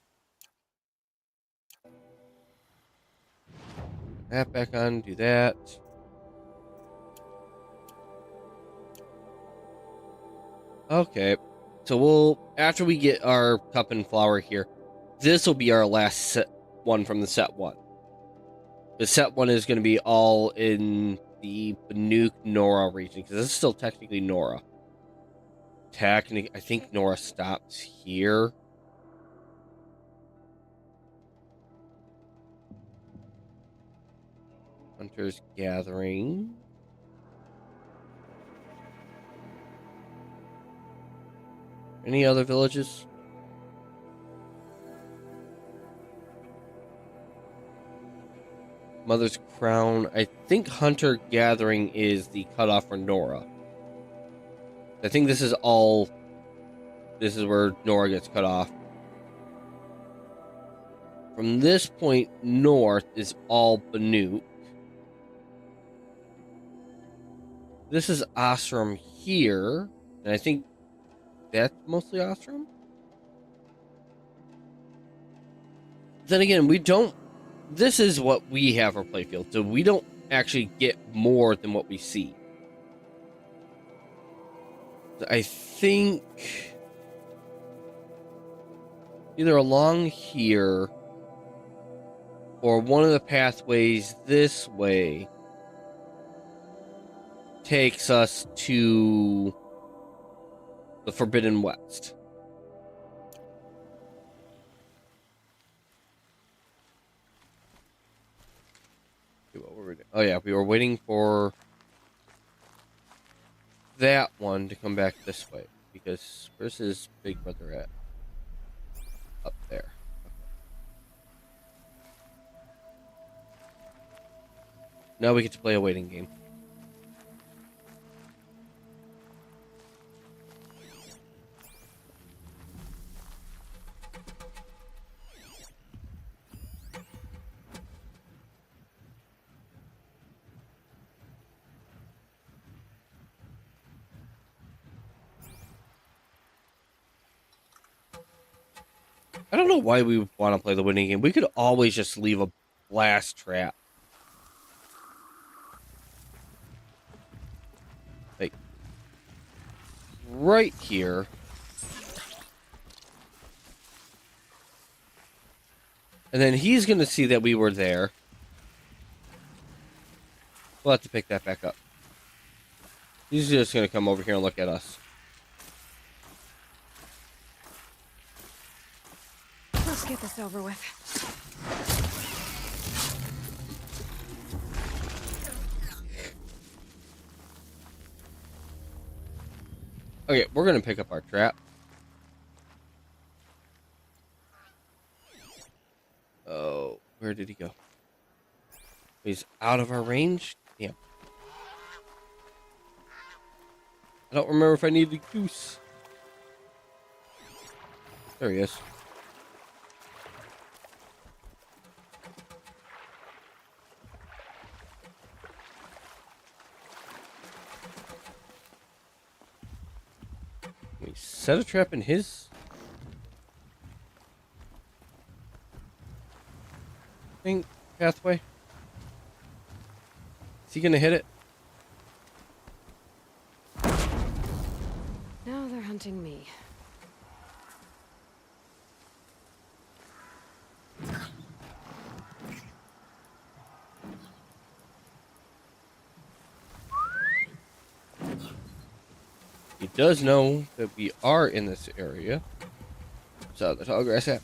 That back on, do that. Okay. So we'll, after we get our cup and flower here, this will be our last set 1 from the set 1. The set 1 is going to be all in the Banuk Nora region, because this is still technically Nora. Technically, I think Nora stops here. Hunter's Gathering. Any other villages? Mother's Crown. I think Hunter Gathering is the cutoff for Nora. I think this is all... This is where Nora gets cut off. From this point north is all Banuk. This is Osram here. And I think that's mostly Osram. Then again, we don't... This is what we have for playfield, so we don't actually get more than what we see. I think... Either along here... or one of the pathways this way... takes us to... the Forbidden West. Oh yeah, we were waiting for that one to come back this way. Because where's his big brother at? Up there. Now we get to play a waiting game. I don't know why we want to play the winning game. We could always just leave a blast trap. Like, right here. And then he's going to see that we were there. We'll have to pick that back up. He's just going to come over here and look at us. Let's get this over with. Okay, we're going to pick up our trap. Where did he go? He's out of our range? Damn. I don't remember if I needed a goose. There he is. We set a trap in his thing pathway. Is he gonna hit it? Now they're hunting me. He does know that we are in this area. So the tall grass hat.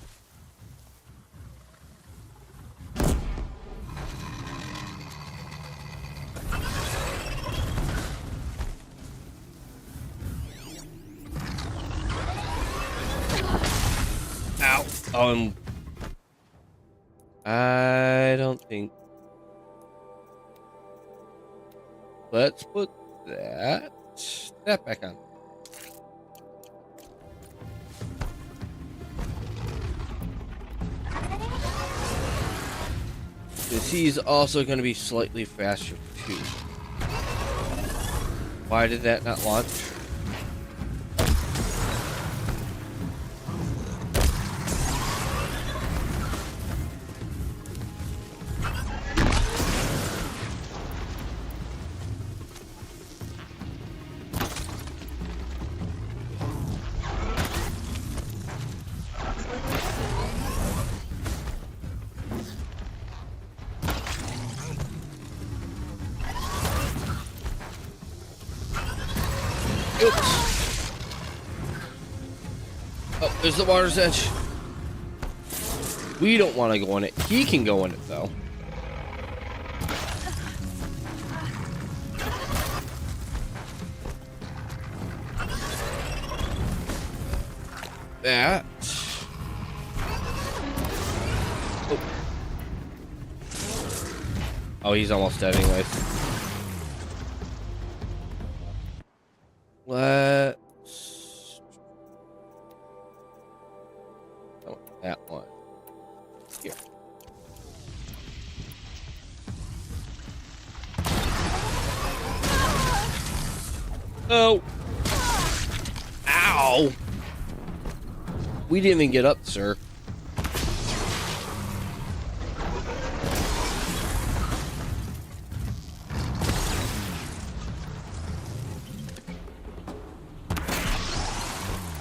Ow. I don't think. Let's put that back on. Because he's also going to be slightly faster too. Why did that not launch? Oops. Oh, there's the water's edge. We don't want to go in it. He can go in it, though. That. Oh, he's almost dead anyways. Let's... Oh, that one. Here. Oh! Ow! We didn't even get up, sir.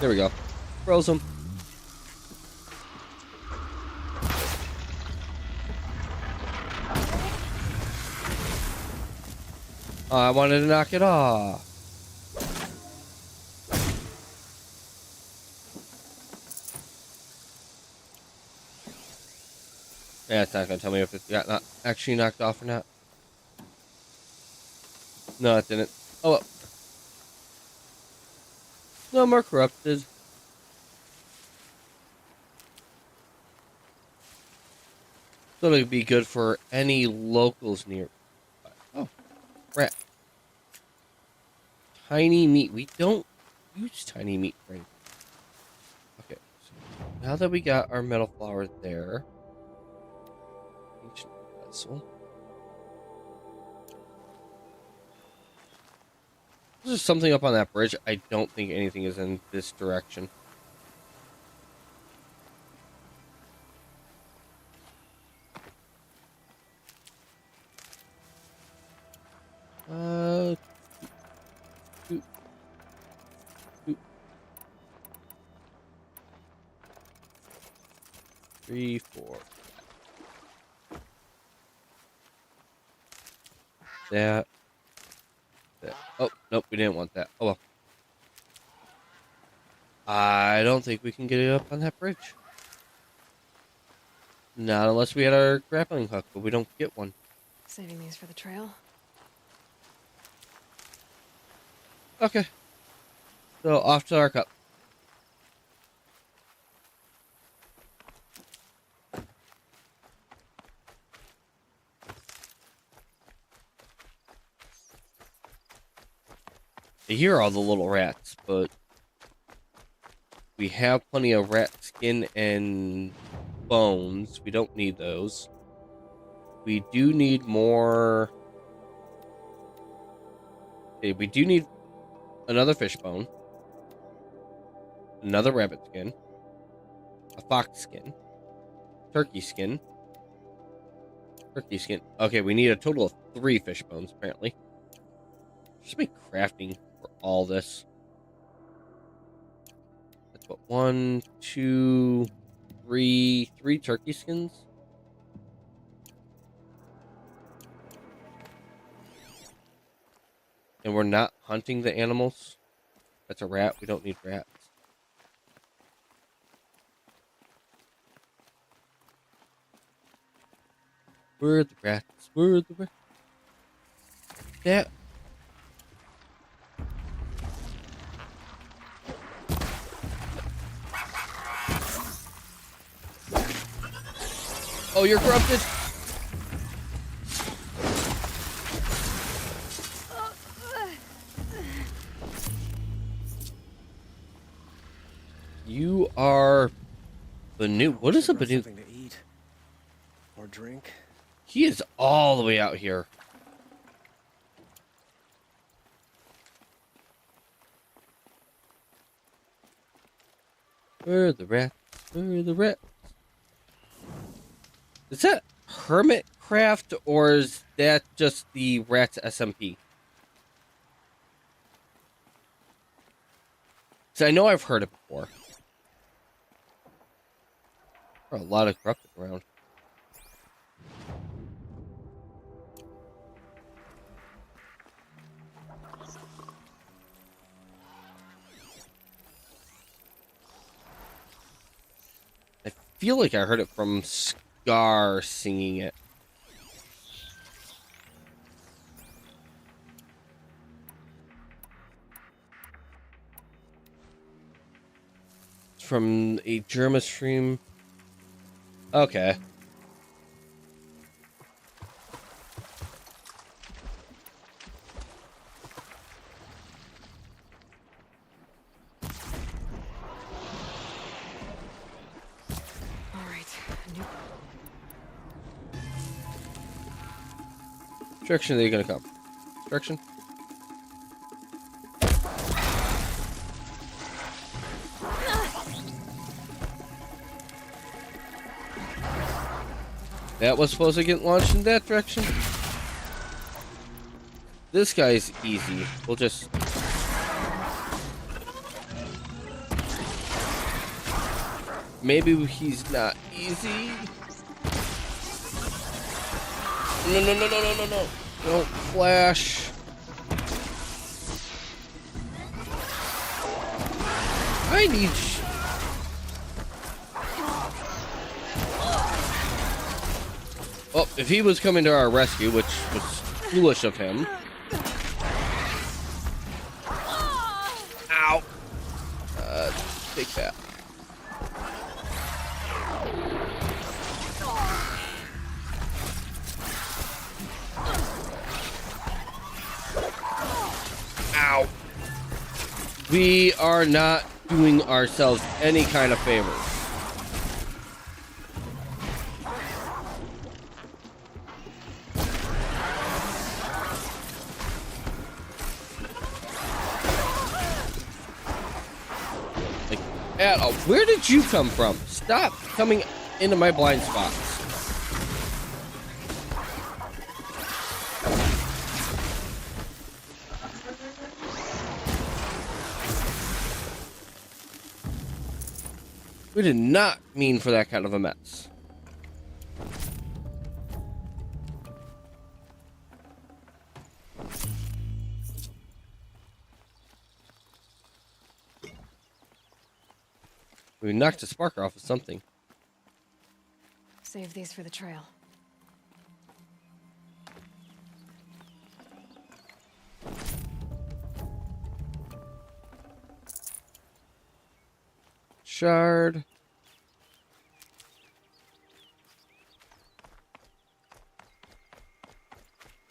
There we go. Froze him. Oh, I wanted to knock it off. Yeah, it's not going to tell me if it got not actually knocked off or not. No, it didn't. Oh, well. No more corrupted. So it'll be good for any locals near. Oh, rat. Tiny meat. We don't use tiny meat for anything. Okay. So now that we got our metal flower there. Ancient vessel. There's something up on that bridge. I don't think anything is in this direction. Two, 3, 4. That. Oh, nope, we didn't want that. Oh well. I don't think we can get it up on that bridge. Not unless we had our grappling hook, but we don't get one. Saving these for the trail. Okay. So off to our cup. I hear all the little rats, but we have plenty of rat skin and bones. We don't need those. We do need more. Okay, we do need another fish bone, another rabbit skin, a fox skin, turkey skin, turkey skin. Okay, we need a total of 3 fish bones, apparently. Just make crafting for all this. That's what, 1, 2, 3 turkey skins. And we're not hunting the animals. That's a rat. We don't need rats. Where are the rats? Where are the rats? That. Oh, you're corrupted. You are Banu. What is a Banu? Something to eat or drink. He is all the way out here. Where are the rats? Where are the rats? Is that hermit craft or is that just the rats SMP? So I know I've heard it before. There are a lot of corrupted around. I feel like I heard it from Scar singing it. It's from a Germa stream. Okay. Direction are they gonna come? Direction? That was supposed to get launched in that direction. This guy's easy. We'll just... Maybe he's not easy. No. Don't flash. I need... Oh, if he was coming to our rescue, which was foolish of him. Ow. Take that. Ow. We are not doing ourselves any kind of favors. Like, at all. Where did you come from? Stop coming into my blind spots. We did not mean for that kind of a mess. We knocked a sparker off of something. Save these for the trail. Shard.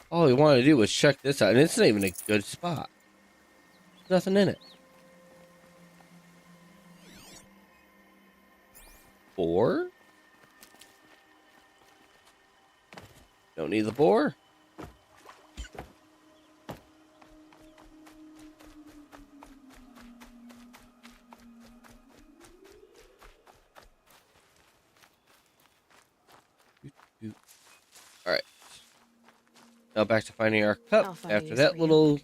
All we wanted to do was check this out, and it's not even a good spot. Nothing in it. 4. Don't need the boar. All right. Now back to finding our I'll cup. find a After use that for you. little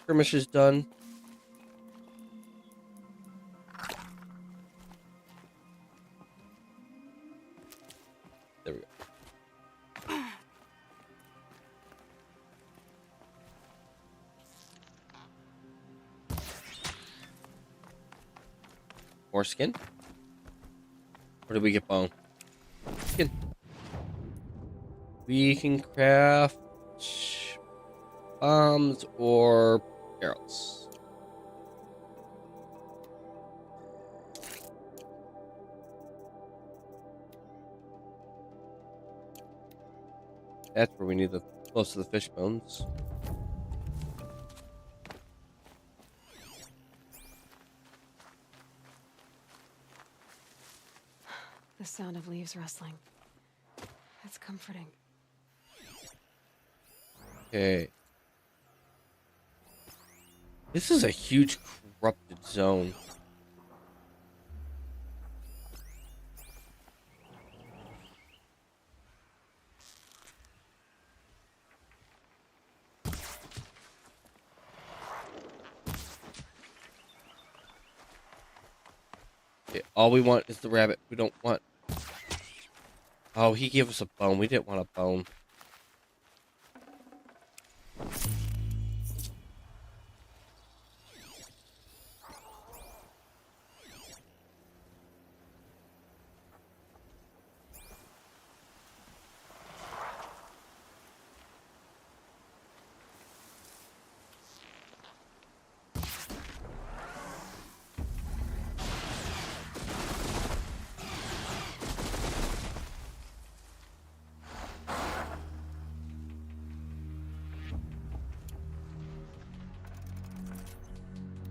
skirmish is done. There we go. More skin? Or did we get bone? Skin. We can craft bombs or barrels. That's where we need the most of the fish bones. The sound of leaves rustling. That's comforting. Okay. This is a huge corrupted zone. Okay, all we want is the rabbit. We don't want... Oh, he gave us a bone. We didn't want a bone.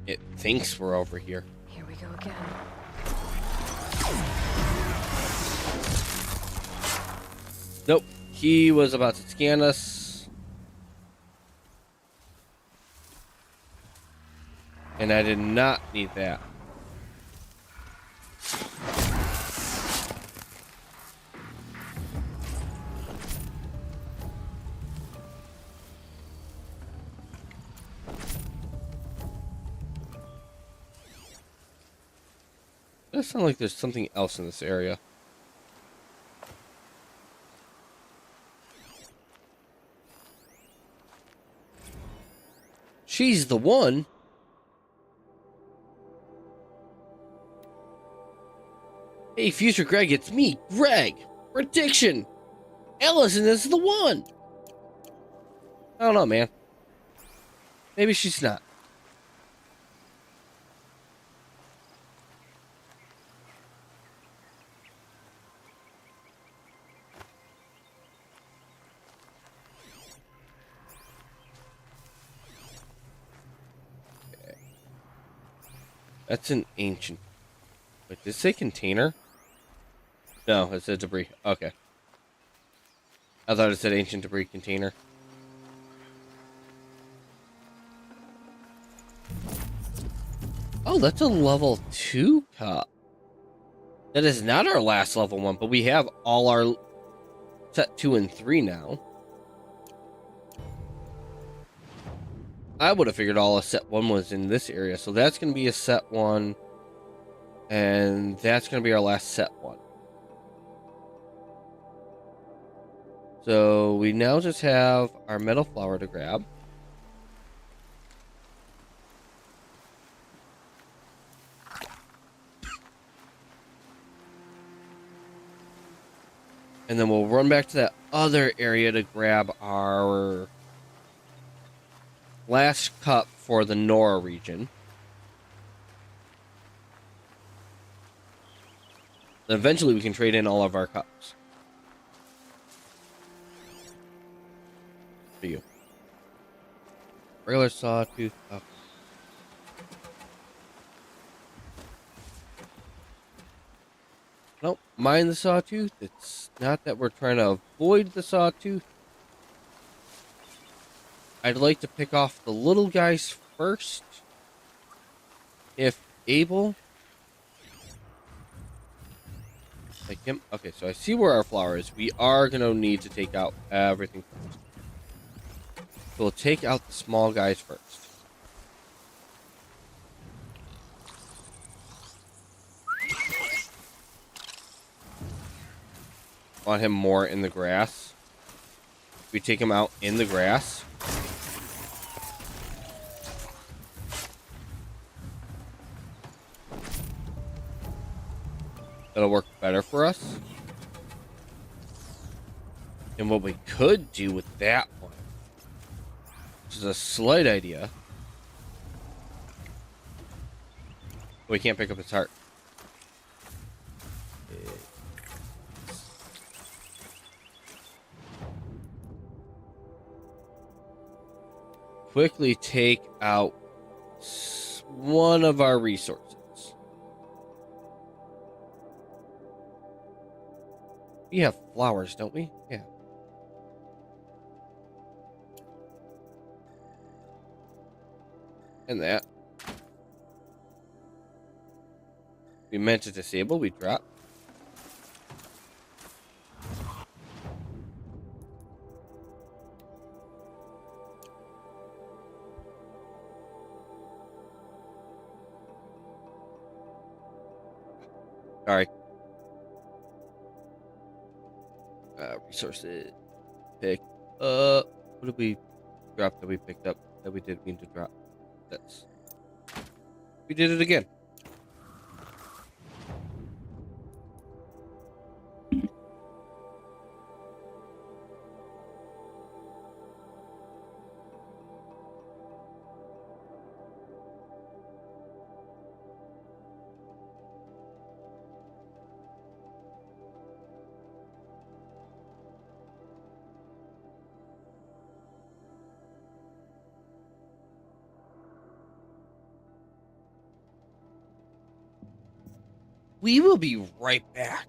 It thinks we're over here. Here we go again. Nope. He was about to scan us. And I did not need that. It does sound like there's something else in this area. She's the one. Hey, future Greg, it's me, Greg. Prediction. Ellison is the one. I don't know, man. Maybe she's not. Okay. That's an ancient... Wait, did it say container? No, it said debris. Okay. I thought it said ancient debris container. Oh, that's a level 2 cup. That is not our last level 1, but we have all our set 2 and 3 now. I would have figured all a set 1 was in this area, so that's going to be a set 1, and that's going to be our last set 1. So we now just have our metal flower to grab. And then we'll run back to that other area to grab our last cup for the Nora region. Then eventually we can trade in all of our cups. For you. Regular sawtooth cup. don't mind the sawtooth. It's not that we're trying to avoid the sawtooth. I'd like to pick off the little guys first, if able. Like him. Okay, so I see where our flower is. We are going to need to take out everything first. So we'll take out the small guys first. Want him more in the grass. We take him out in the grass. That'll work better for us. And what we could do with that one, which is a slight idea. We can't pick up his heart. Quickly take out one of our resources. We have flowers, don't we? Yeah. And that. We meant to disable, we drop. Sorry. Resources. Pick up. What did we drop that we picked up that we didn't mean to drop? That's. We did it again. We will be right back.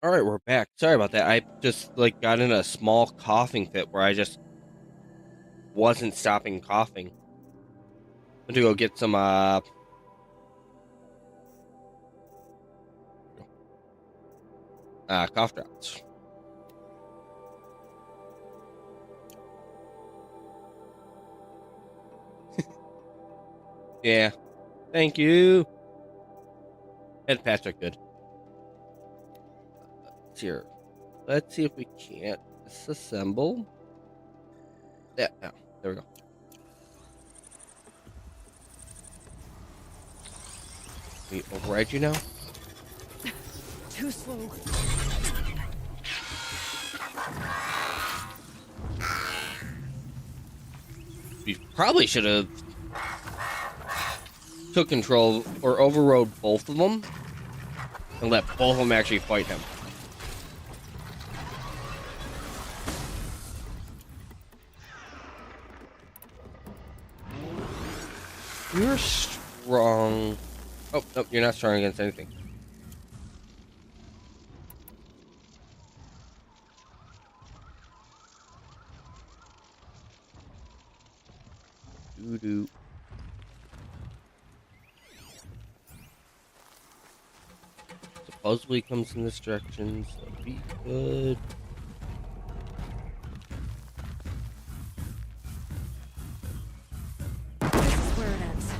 All right, we're back. Sorry about that. I just got in a small coughing fit where I just wasn't stopping coughing. I'm going to go get some cough drops. Yeah. Thank you. Head pats are good. Here. Let's see if we can't disassemble. Yeah, no, there we go. Can we override you now? Too slow. We probably should have took control or overrode both of them and let both of them actually fight him. You're strong. Oh, nope, you're not strong against anything. Doo-doo. Supposedly comes in this direction, so be good. This is where it ends.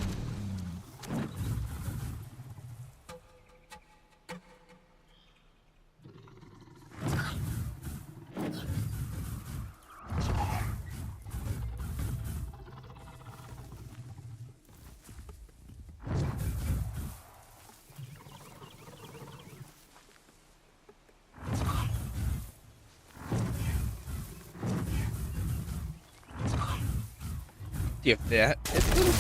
If that hits them.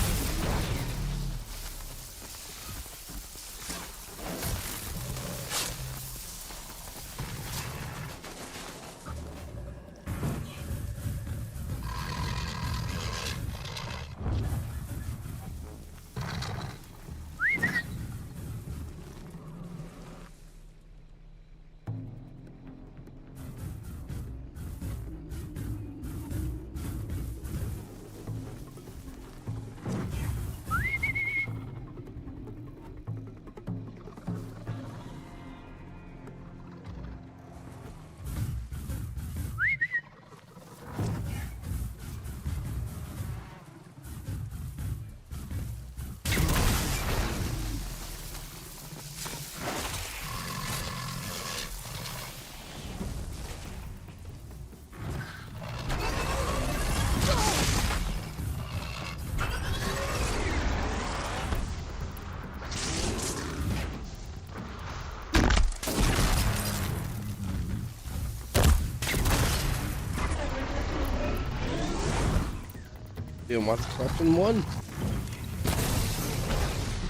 Didn't want the question one.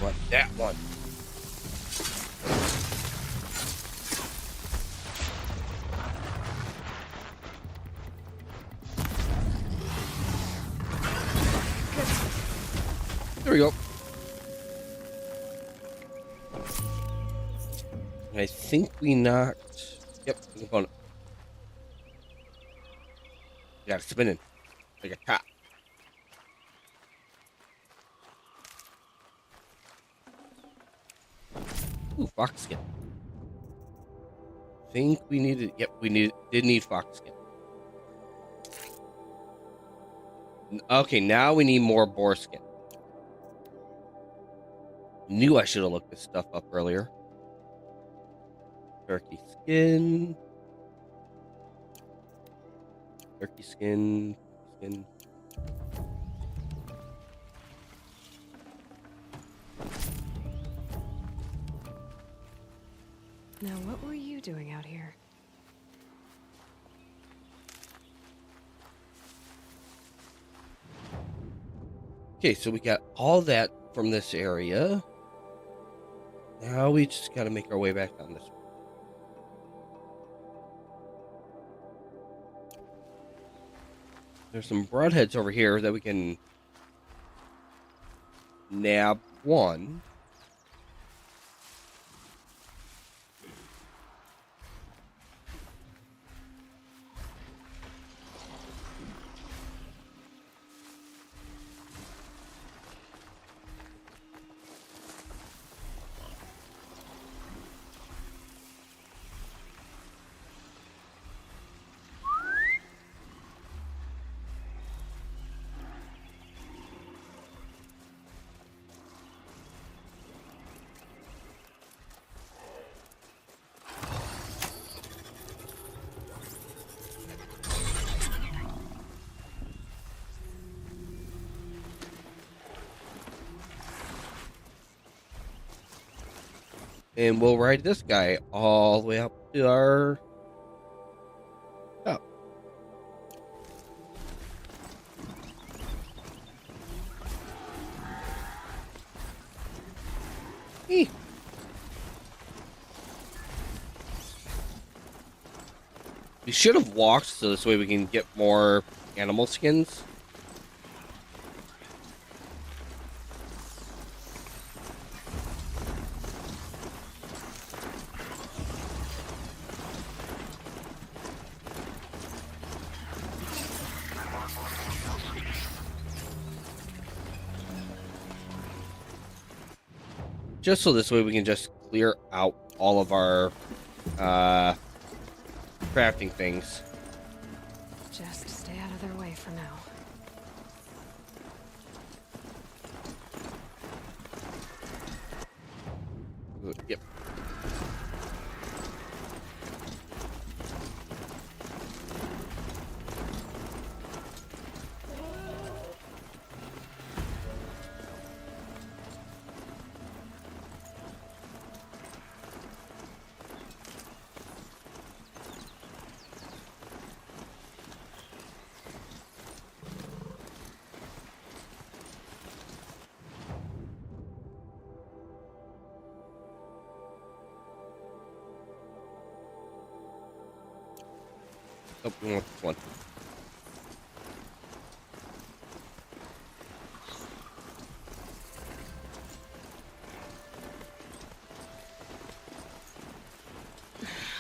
Want that one. There we go. And I think we knocked. Yep, component. Got it spinning like a top. Ooh, fox skin. Think we needed. Yep, did need fox skin. Okay, now we need more boar skin. Knew I should have looked this stuff up earlier. Turkey skin. Turkey skin. Skin. Now, what were you doing out here? Okay, so we got all that from this area. Now we just got to make our way back down this way. There's some broadheads over here that we can nab one. And we'll ride this guy all the way up to our... Oh. Eeh. We should have walked so this way we can get more animal skins. just so this way we can just clear out all of our crafting things. Just stay out of their way for now. Yep. Oh, we want this one.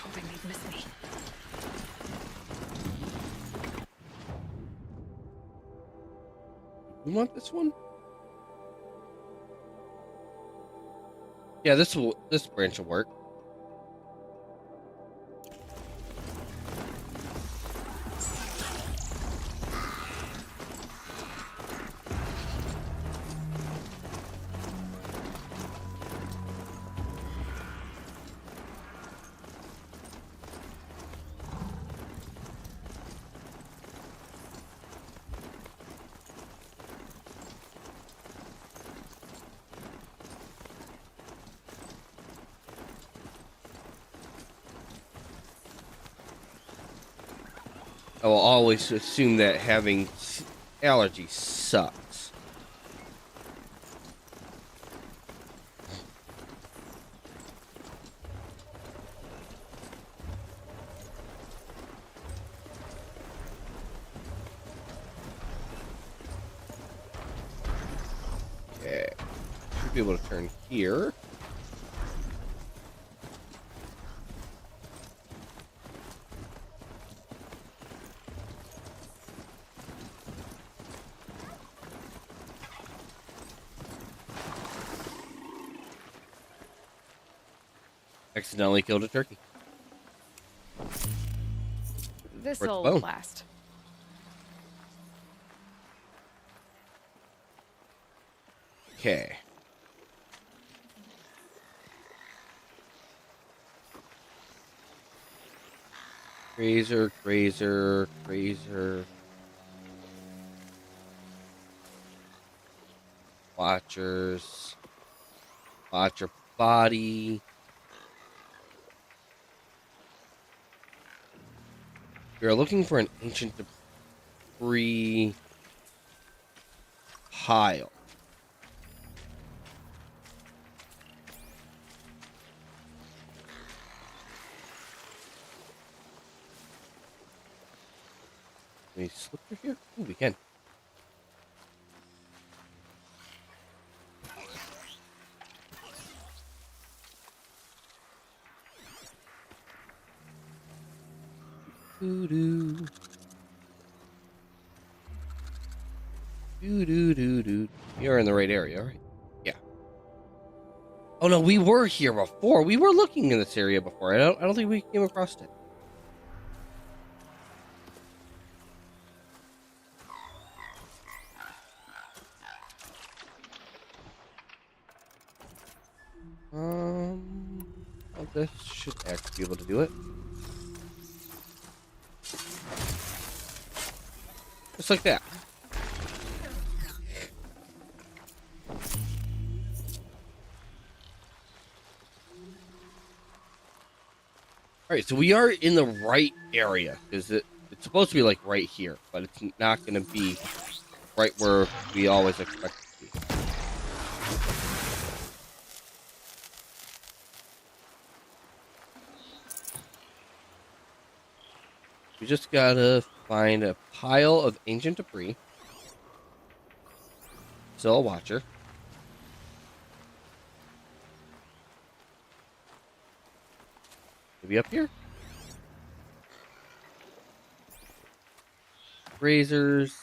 Hoping they'd miss me. We want this one? Yeah, this branch will work. I will always assume that having allergies sucks. Okay. Should be able to turn here. Accidentally killed a turkey. This'll bone. last. Okay. Grazer. Watchers. Watcher body. We are looking for an ancient debris pile. Can we slip through here? Ooh, we can. Doo-doo. Doo-doo-doo-doo. You're in the right area, right? Yeah. Oh no, we were here before. We were looking in this area before. I don't think we came across it. Well, this should actually be able to do it. Just like that. Alright, so we are in the right area, because it's supposed to be like right here, but it's not going to be right where we always expect it to be. We just gotta find a pile of ancient debris. Still a watcher. Maybe up here? Razors.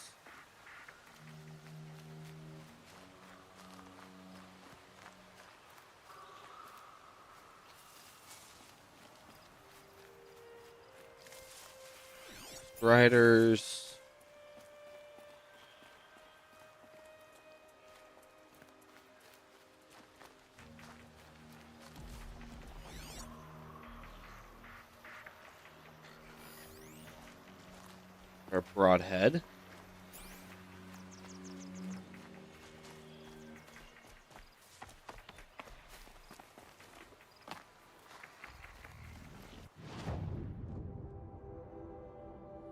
riders. Our broadhead.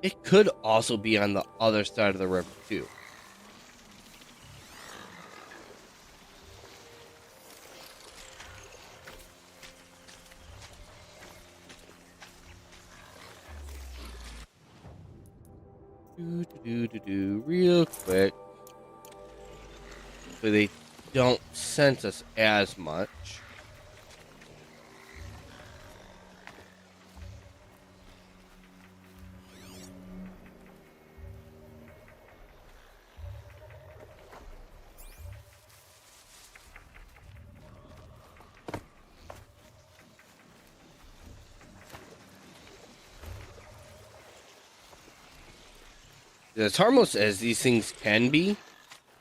It could also be on the other side of the river, too. Real quick. So they don't sense us as much. As harmless as these things can be,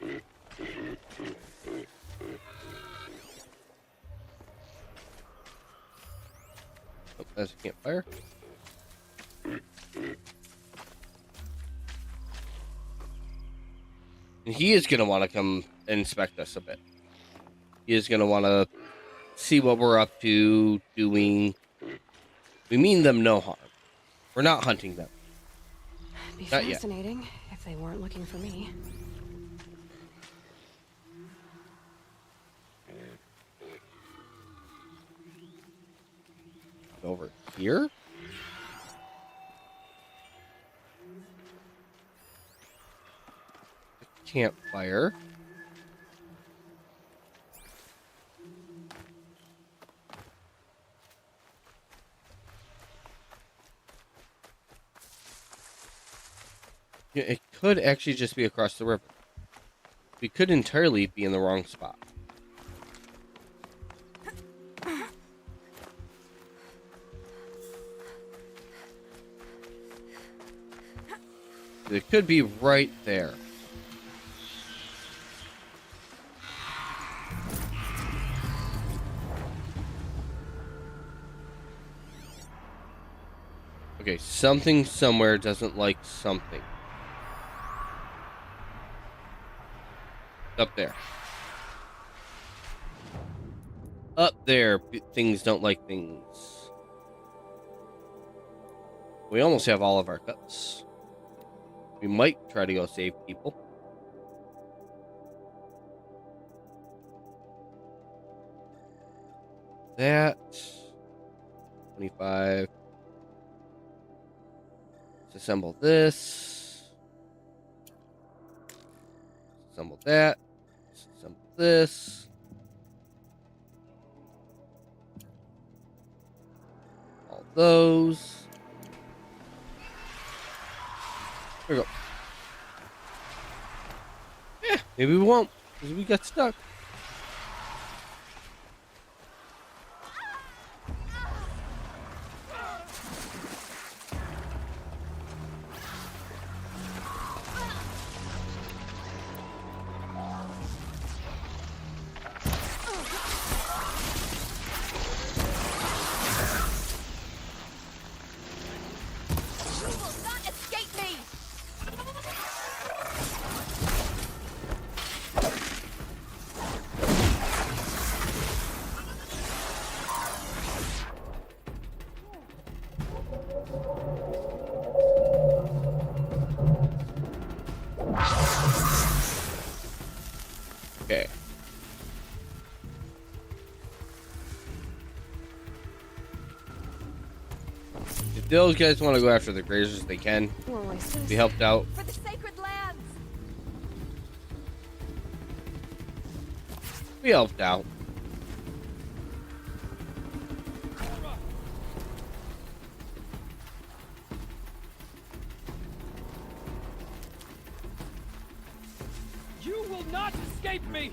oh, that's a campfire. And he is going to want to come inspect us a bit. He is going to want to see what we're up to, doing. We mean them no harm. We're not hunting them. Be Not yet. fascinating if they weren't looking for me. Over here? Campfire. Yeah, it could actually just be across the river. We could entirely be in the wrong spot. It could be right there. Okay, something somewhere doesn't like something. Up there. Up there, things don't like things. We almost have all of our cuts. We might try to go save people. That. 25. Let's assemble this. Assemble that. Assemble this. All those. There we go. Yeah, maybe we won't, because we got stuck. Okay. If those guys want to go after the grazers, they can. Be helped out. For the sacred lands. Be helped out. You will not escape me!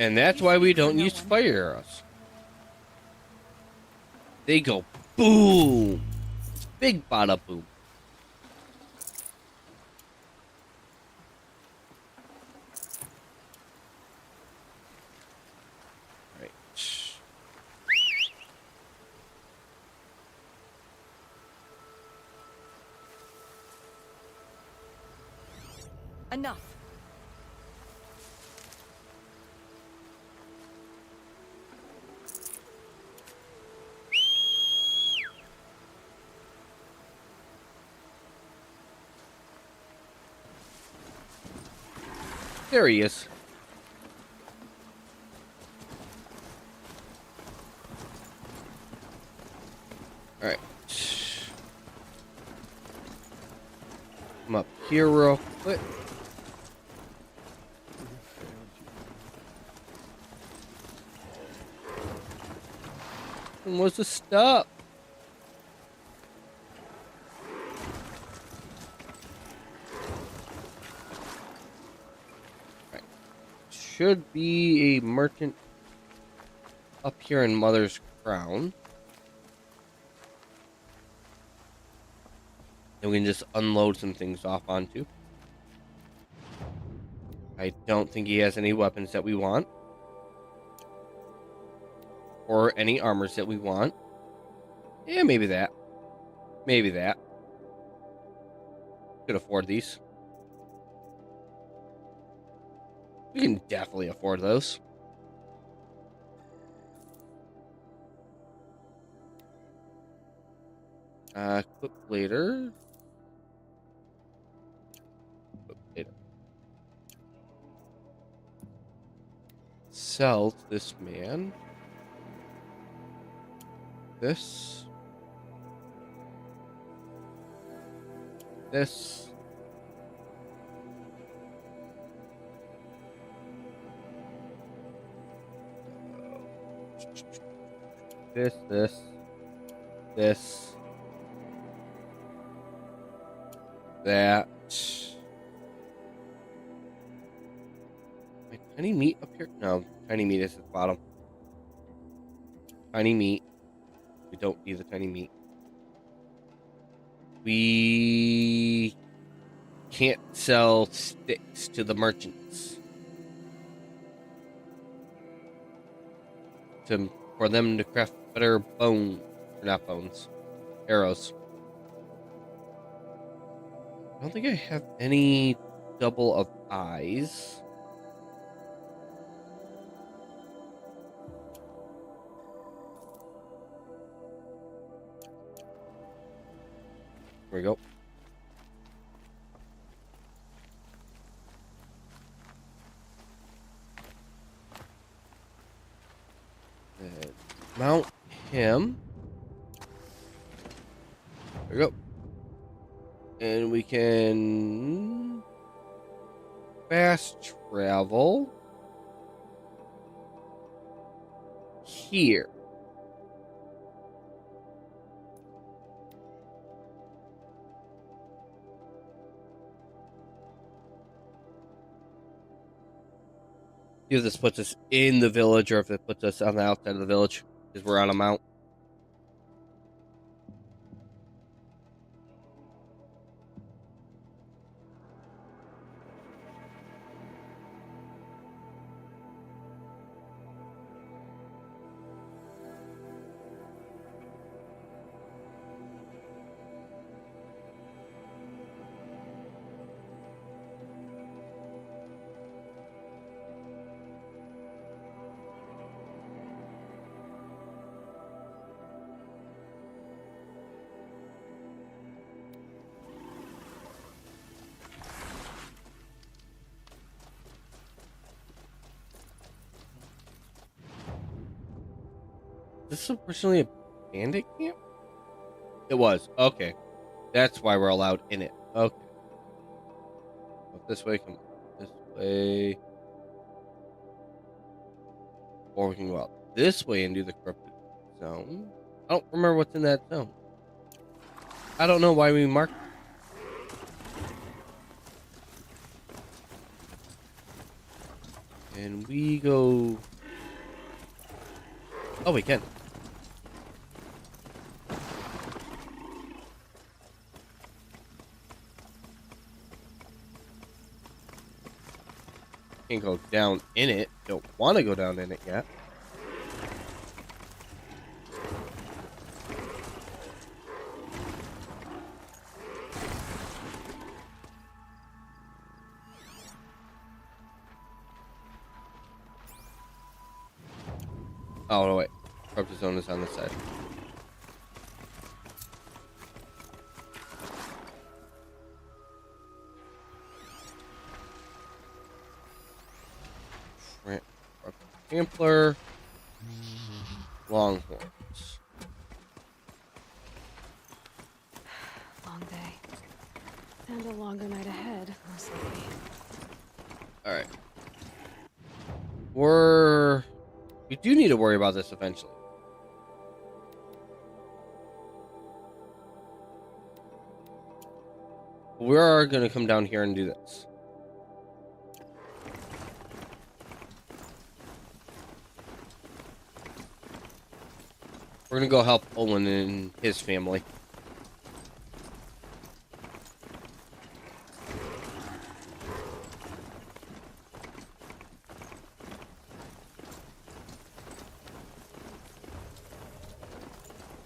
And that's why we don't use fire arrows. They go boom. Big bada boom. Right. Enough. There he is. Alright. Come up here real quick. And what's the stop? Should be a merchant up here in Mother's Crown. And we can just unload some things off onto. I don't think he has any weapons that we want. Or any armors that we want. Yeah, maybe that. Maybe that. Could afford these. We can definitely afford those. Equip later. Equip later. Sell to this man. This. This. This. That. Wait, tiny meat up here? No, tiny meat is at the bottom. Tiny meat. We don't need the tiny meat. We can't sell sticks to the merchants. For them to craft better bone, or not bones, arrows. I don't think I have any double of eyes. There we go. And mount him. There we go. And we can fast travel here. See if this puts us in the village or if it puts us on the outside of the village because we're on a mount. Is this originally a bandit camp? It was. Okay. That's why we're allowed in it. Okay. Up this way, come on. This way. Or we can go out this way and do the corrupted zone. I don't remember what's in that zone. I don't know why we marked. And we go... Oh, we can. Can't go down in it. Don't want to go down in it yet. Oh, no, wait. Corrupted zone is on this side. Trampler. Longhorns. Long day. And a longer night ahead, most likely. Alright. We do need to worry about this eventually. We are going to come down here and do this. We're going to go help Olin and his family.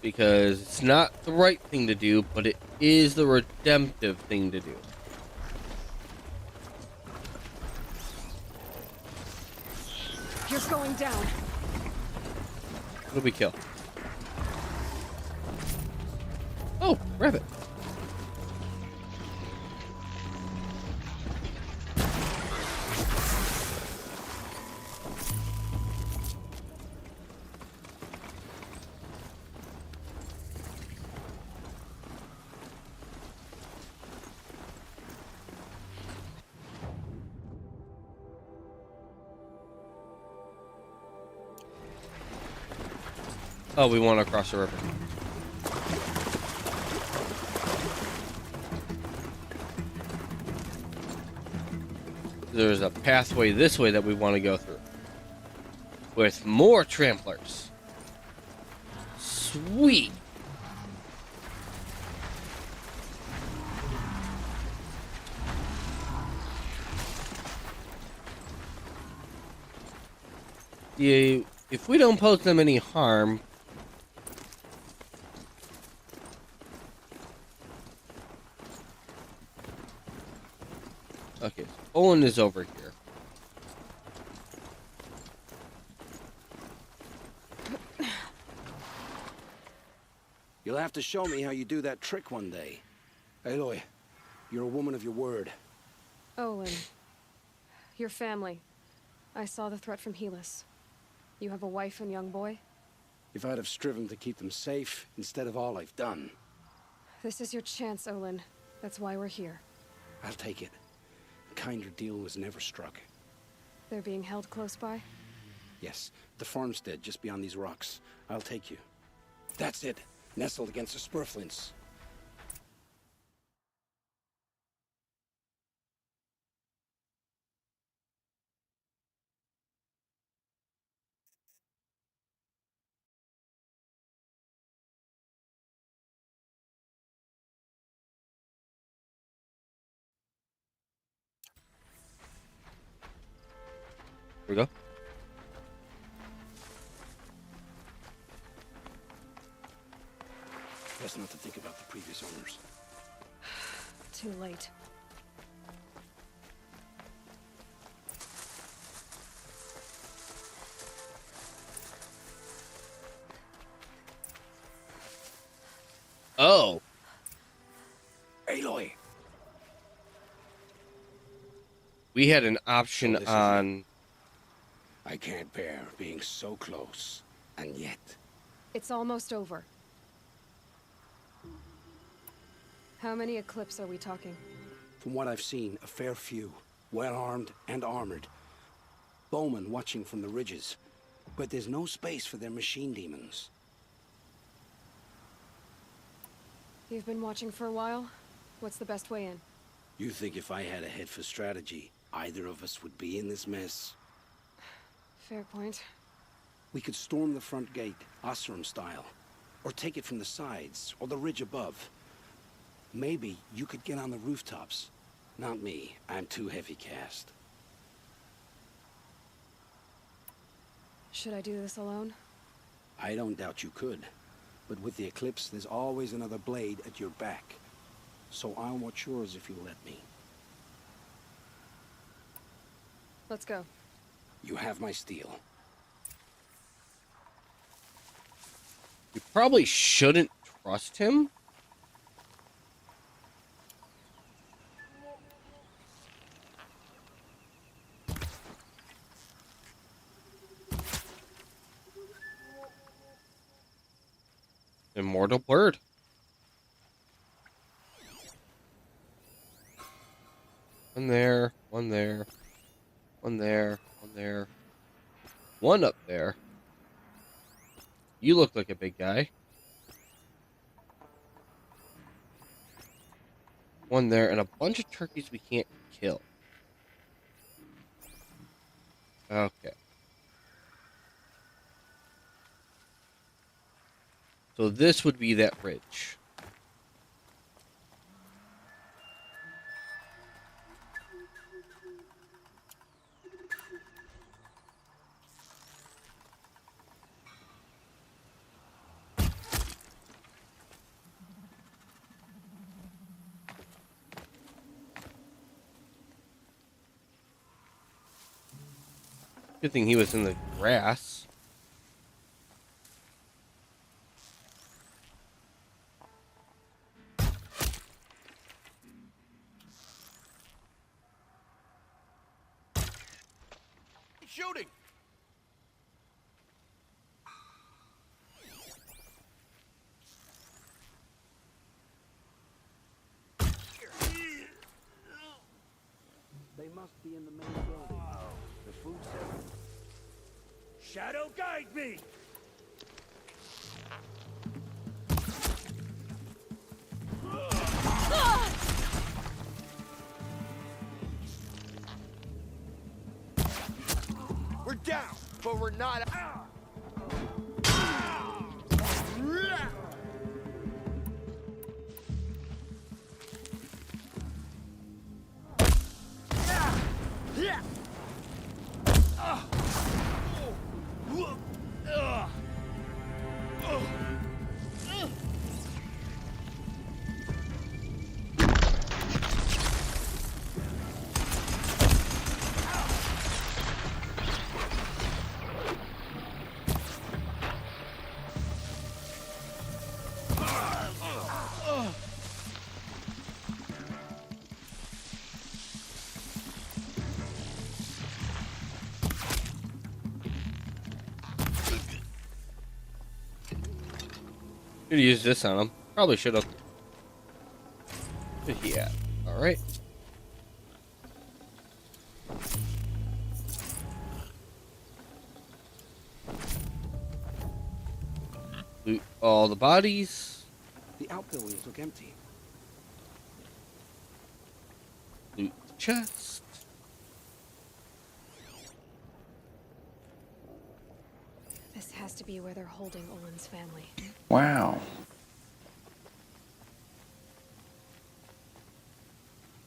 Because it's not the right thing to do, but it is the redemptive thing to do. You're going down. What did we kill? Oh, rabbit. Oh, we want to cross the river. There's a pathway this way that we want to go through. With more tramplers. Sweet. Yeah, if we don't pose them any harm... Okay, so Olin is over here. You'll have to show me how you do that trick one day. Aloy, you're a woman of your word. Olin. Your family. I saw the threat from Helis. You have a wife and young boy? If I'd have striven to keep them safe instead of all I've done. This is your chance, Olin. That's why we're here. I'll take it. A kinder deal was never struck. They're being held close by? Yes, the farmstead just beyond these rocks. I'll take you. That's it. Nestled against the spurflints. Here we go. Best not to think about the previous owners. Too late. Oh. Aloy! We had an option So this is on... I can't bear being so close, and yet... It's almost over. How many Eclipse are we talking? From what I've seen, a fair few. Well-armed and armored. Bowmen watching from the ridges. But there's no space for their machine demons. You've been watching for a while? What's the best way in? You think if I had a head for strategy, either of us would be in this mess? Fair point. We could storm the front gate, Osram style. Or take it from the sides, or the ridge above. Maybe you could get on the rooftops. Not me. I'm too heavy cast. Should I do this alone? I don't doubt you could. But with the eclipse, there's always another blade at your back. So I'll watch yours if you'll let me. Let's go. You have my steel. You probably shouldn't trust him. Immortal bird. One there, one there, one there, one there, one up there. You look like a big guy. One there, and a bunch of turkeys we can't kill. Okay. So this would be that ridge. Good thing he was in the grass. Shooting! They must be in the main building. The food center. Shadow guide me! We're down, but we're not out. Could use this on him. Probably should have. But yeah. Alright. Loot all the bodies. The outbuildings look empty. Loot the chest. This has to be where they're holding Olin's family. Wow.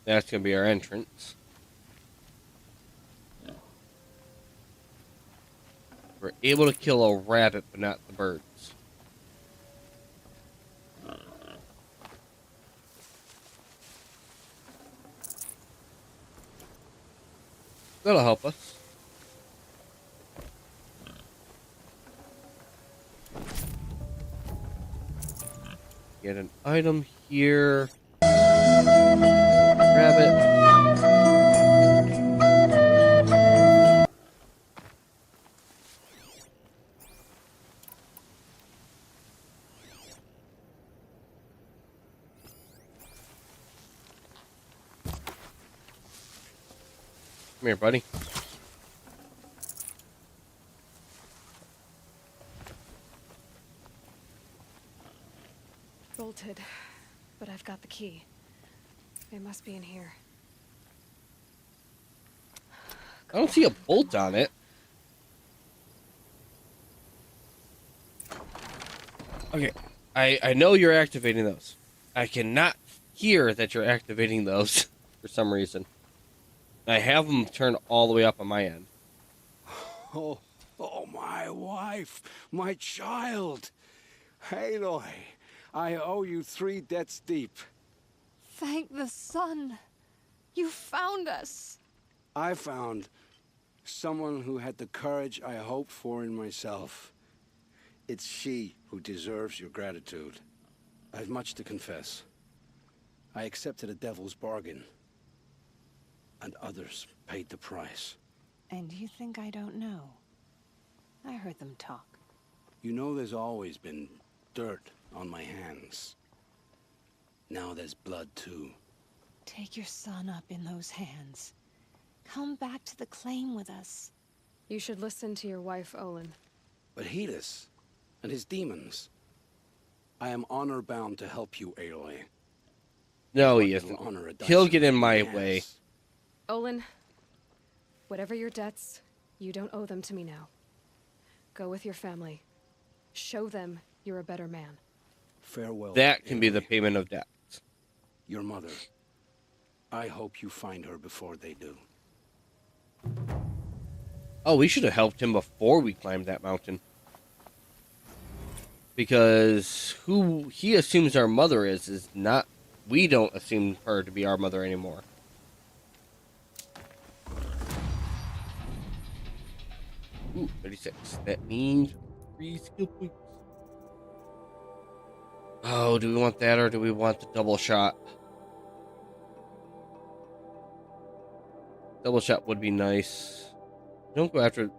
That's gonna be our entrance. We're able to kill a rabbit, but not the birds. That'll help us. Get an item here. Rabbit. Come here, buddy. Bolted, but I've got the key. They must be in here. I don't see a bolt on it. Okay, I know you're activating those. I cannot hear that you're activating those for some reason. I have them turned all the way up on my end. Oh, oh, my wife, my child. Aloy, I owe you 3 debts deep. Thank the sun. You found us. I found someone who had the courage I hoped for in myself. It's she who deserves your gratitude. I've much to confess. I accepted a devil's bargain, and others paid the price. And you think I don't know? I heard them talk. You know there's always been dirt on my hands. Now there's blood too. Take your son up in those hands. Come back to the claim with us. You should listen to your wife, Olin. But Hedis and his demons. I am honor-bound to help you, Aloy. No, he isn't. He'll get in my way. Olin, whatever your debts, you don't owe them to me now. Go with your family. Show them you're a better man. Farewell. That can be the payment of debts. Your mother. I hope you find her before they do. Oh, we should have helped him before we climbed that mountain. Because who he assumes our mother is not... We don't assume her to be our mother anymore. Ooh, 36. That means 3 skill points. Oh, do we want that or do we want the double shot? Double shot would be nice. Don't go after...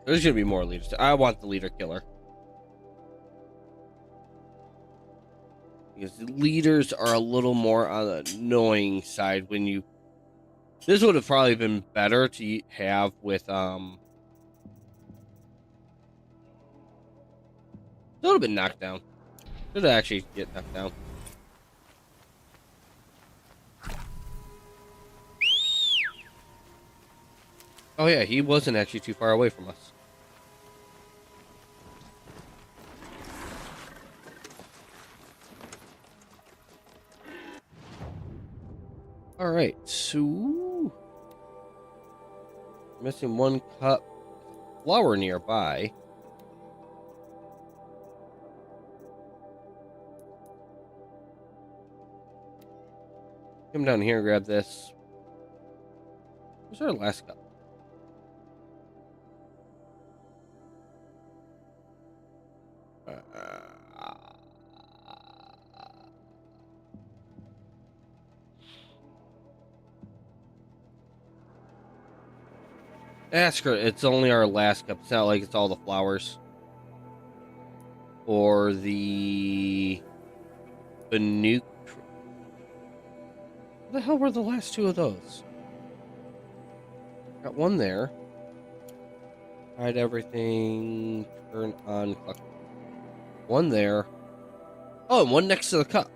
There's going to be more leaders. I want the leader killer. Because the leaders are a little more on the annoying side when you... This would have probably been better to have with... A little bit knocked down. Should actually get knocked down. Oh yeah, he wasn't actually too far away from us. Alright, so... Missing 1 cup. Flower nearby. Come down here and grab this. Where's our last cup? Ask her. It's only our last cup. It's not like it's all the flowers. Or the... Banuke. What the hell were the last 2 of those? Got 1 there. Hide everything. Turn on clock. 1 there. Oh, and 1 next to the cup.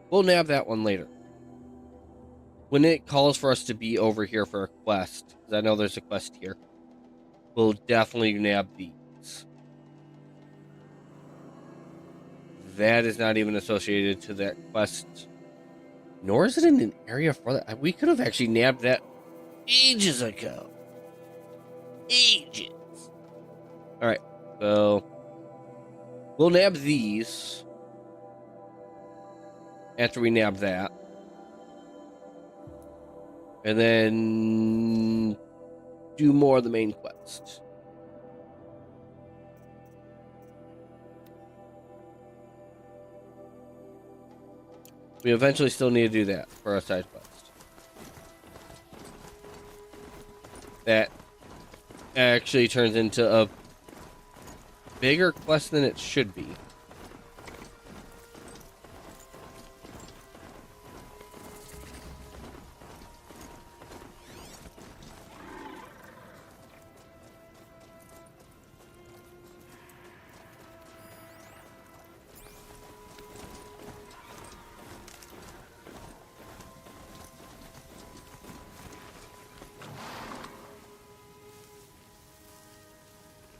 We'll nab that one later. When it calls for us to be over here for a quest, because I know there's a quest here, we'll definitely nab these. That is not even associated to that quest. Nor is it in an area for that. We could have actually nabbed that ages ago. Ages. Alright, so... We'll nab these. After we nab that. And then... do more of the main quest. We eventually still need to do that for our side quest. That actually turns into a bigger quest than it should be.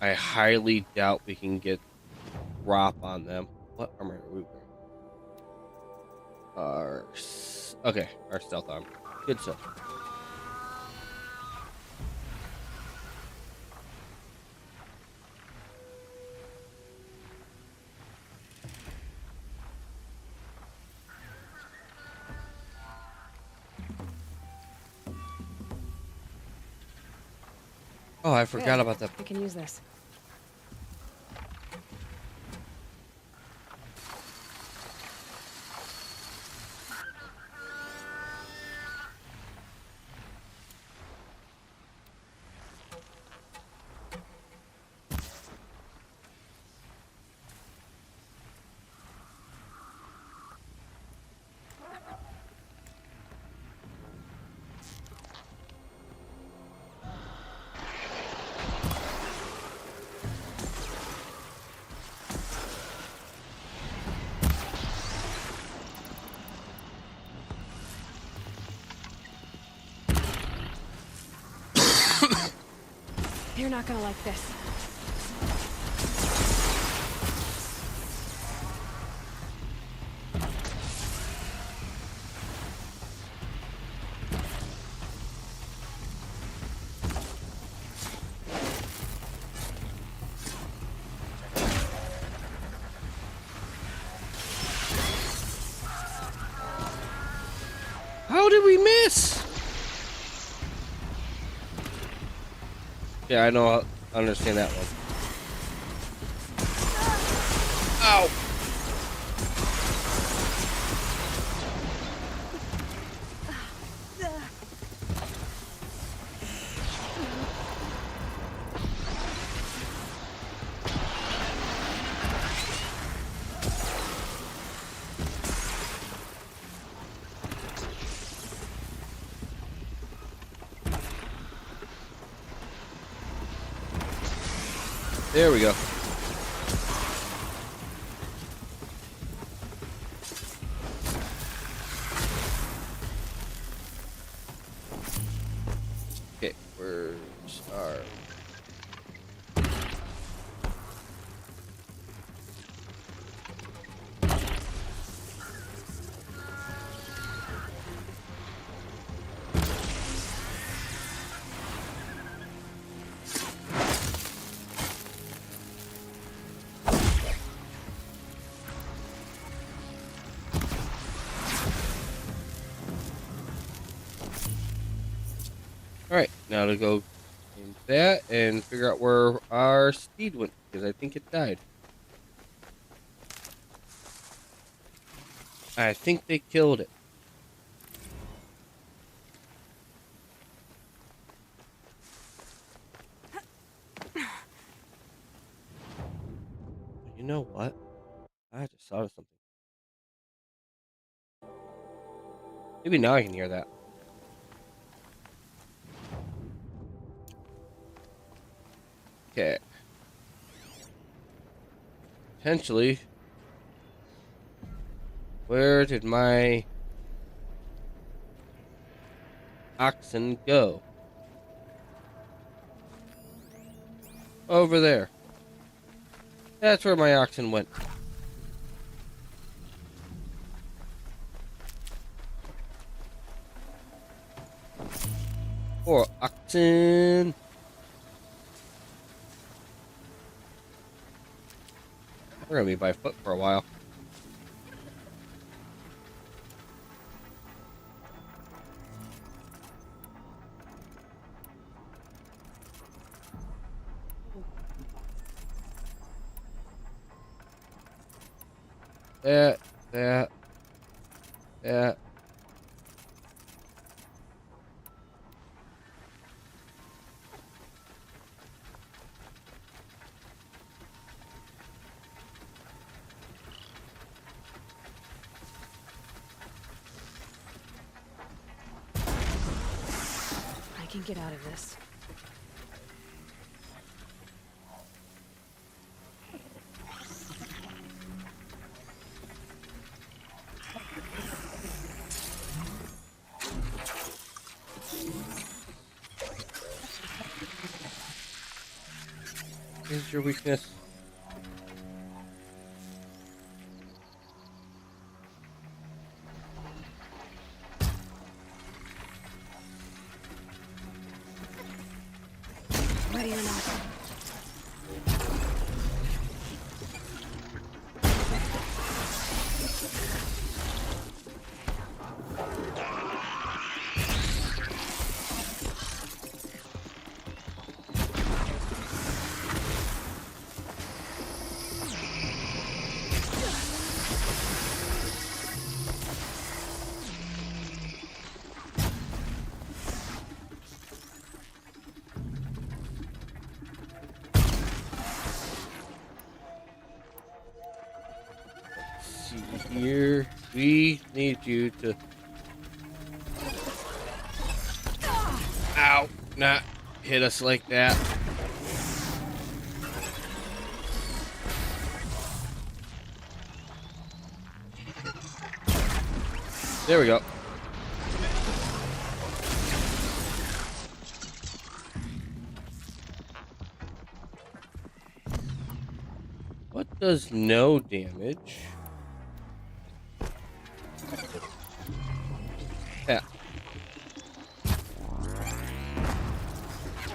I highly doubt we can get drop on them. What armor are we wearing? Okay, our stealth armor. Good stuff. Oh, I forgot Good. about that. I can use this. You're not gonna like this. How did we miss? Yeah, I know. I understand that one. Ow! There we go. Okay, where's our... Alright, now to go in that and figure out where our steed went, because I think it died. I think they killed it. You know what? I just thought of something. Maybe now I can hear that. Okay. Potentially. Where did my oxen go? Over there. That's where my oxen went. Poor oxen. We're gonna be by foot for a while. That. I can get out of this. is your weakness? Ready or not. See here. We need you to. Ow! Not hit us like that. There we go. What does no damage? Yeah.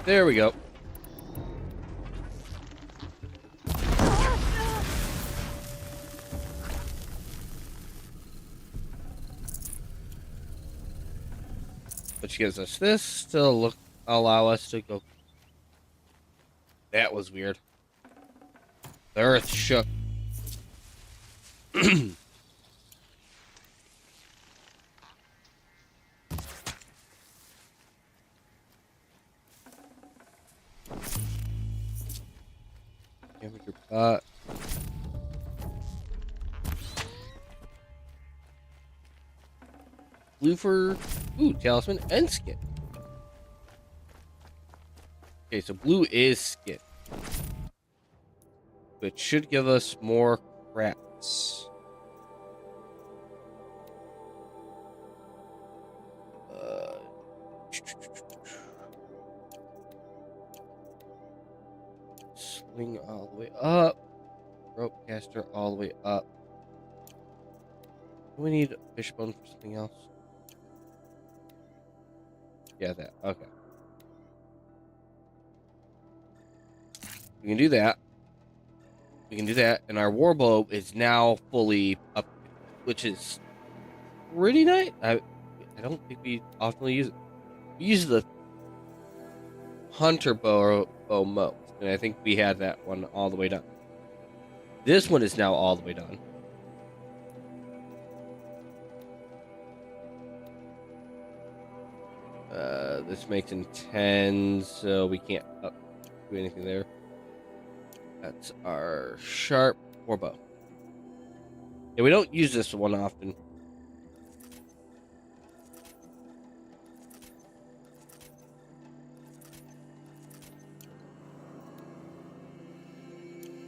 There we go. Which gives us this to look allow us to go. That was weird. The earth shook. Damage your butt. Blue for talisman and skin. Okay, so blue is skin, which should give us more crafts. Swing all the way up. Rope caster all the way up. Do we need a fishbone for something else? Yeah, that. Okay. We can do that. We can do that. And our warbow is now fully up, which is pretty nice. I don't think we often use it. We use the hunter bow most. And I think we had that one all the way done. This one is now all the way done. This makes it 10, so we can't do anything there. That's our sharp warbow. Yeah, we don't use this one often.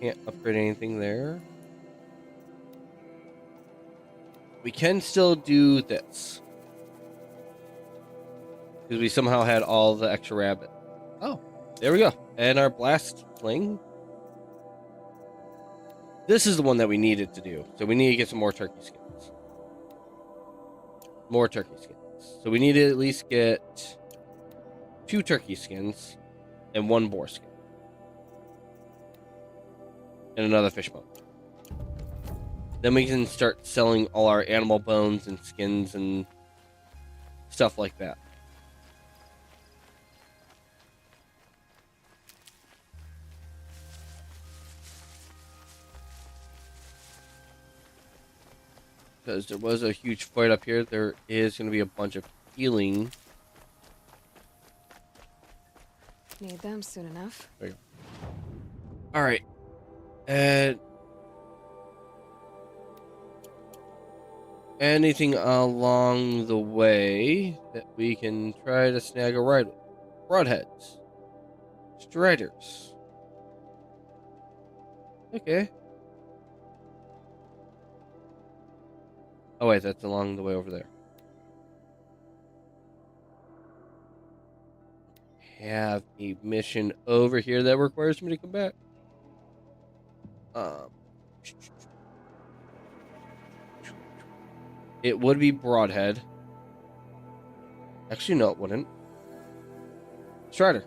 Can't upgrade anything there. We can still do this. Because we somehow had all the extra rabbit. Oh, there we go. And our blast fling. This is the one that we needed to do. So we need to get some more turkey skins. More turkey skins. So we need to at least get 2 turkey skins and 1 boar skin. And another fish bone. Then we can start selling all our animal bones and skins and stuff like that. Because there was a huge fight up here. There is going to be a bunch of healing. Need them soon enough. There you go. Alright. And anything along the way that we can try to snag a ride with. Broadheads. Striders. Okay. Oh wait, that's along the way over there. Have a mission over here that requires me to come back. Um, it would be Broadhead. Actually, no, it wouldn't. Strider.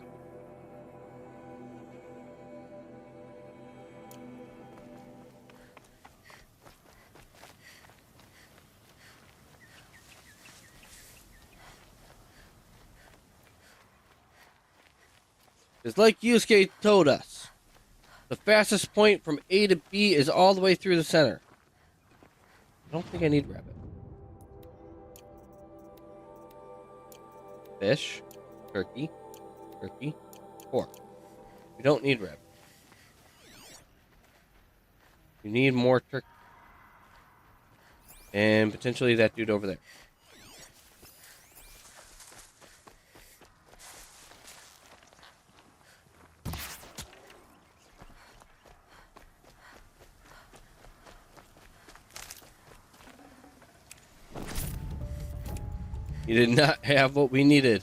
It's like Yusuke told us. The fastest point from A to B is all the way through the center. I don't think I need rabbit. Fish, turkey, turkey, pork. We don't need rabbit. We need more turkey. And potentially that dude over there. You did not have what we needed.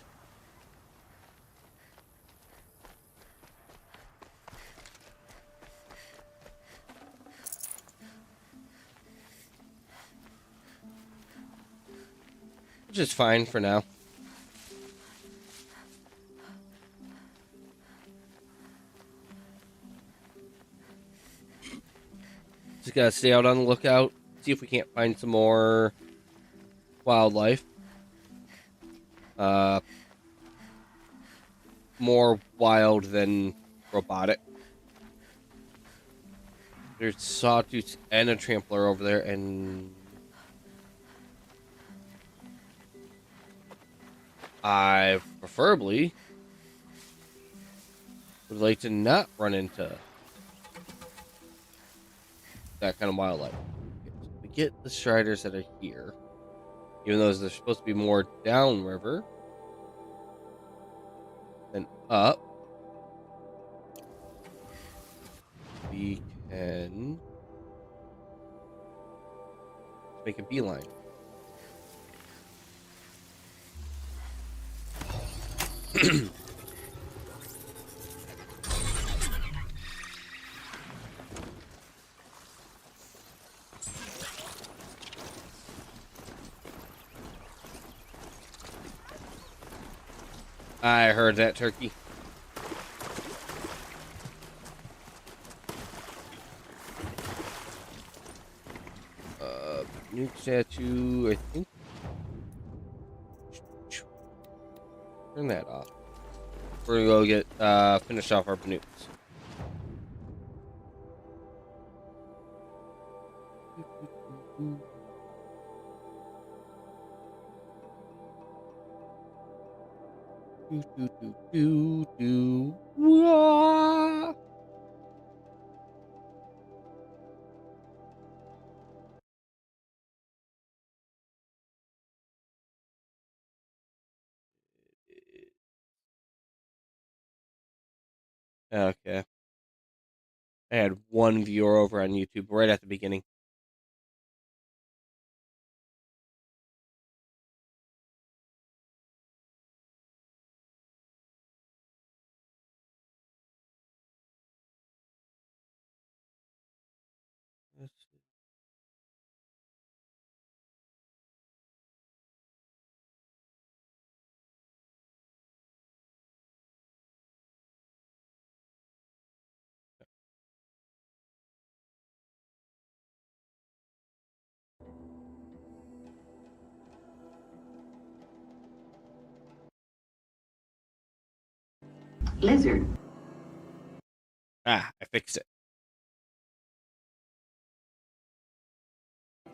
Which is fine for now. Just gotta stay out on the lookout. See if we can't find some more wildlife. More wild than robotic. There's sawtooths and a trampler over there, and I preferably would like to not run into that kind of wildlife. We get the striders that are here, even though they're supposed to be more downriver than up. We can make a beeline. I heard that, turkey. Nuke statue, I think. Turn that off. We're gonna go get finish off our nukes. Wah! Okay. I had one viewer over on YouTube right at the beginning. Lizard. Ah, I fixed it.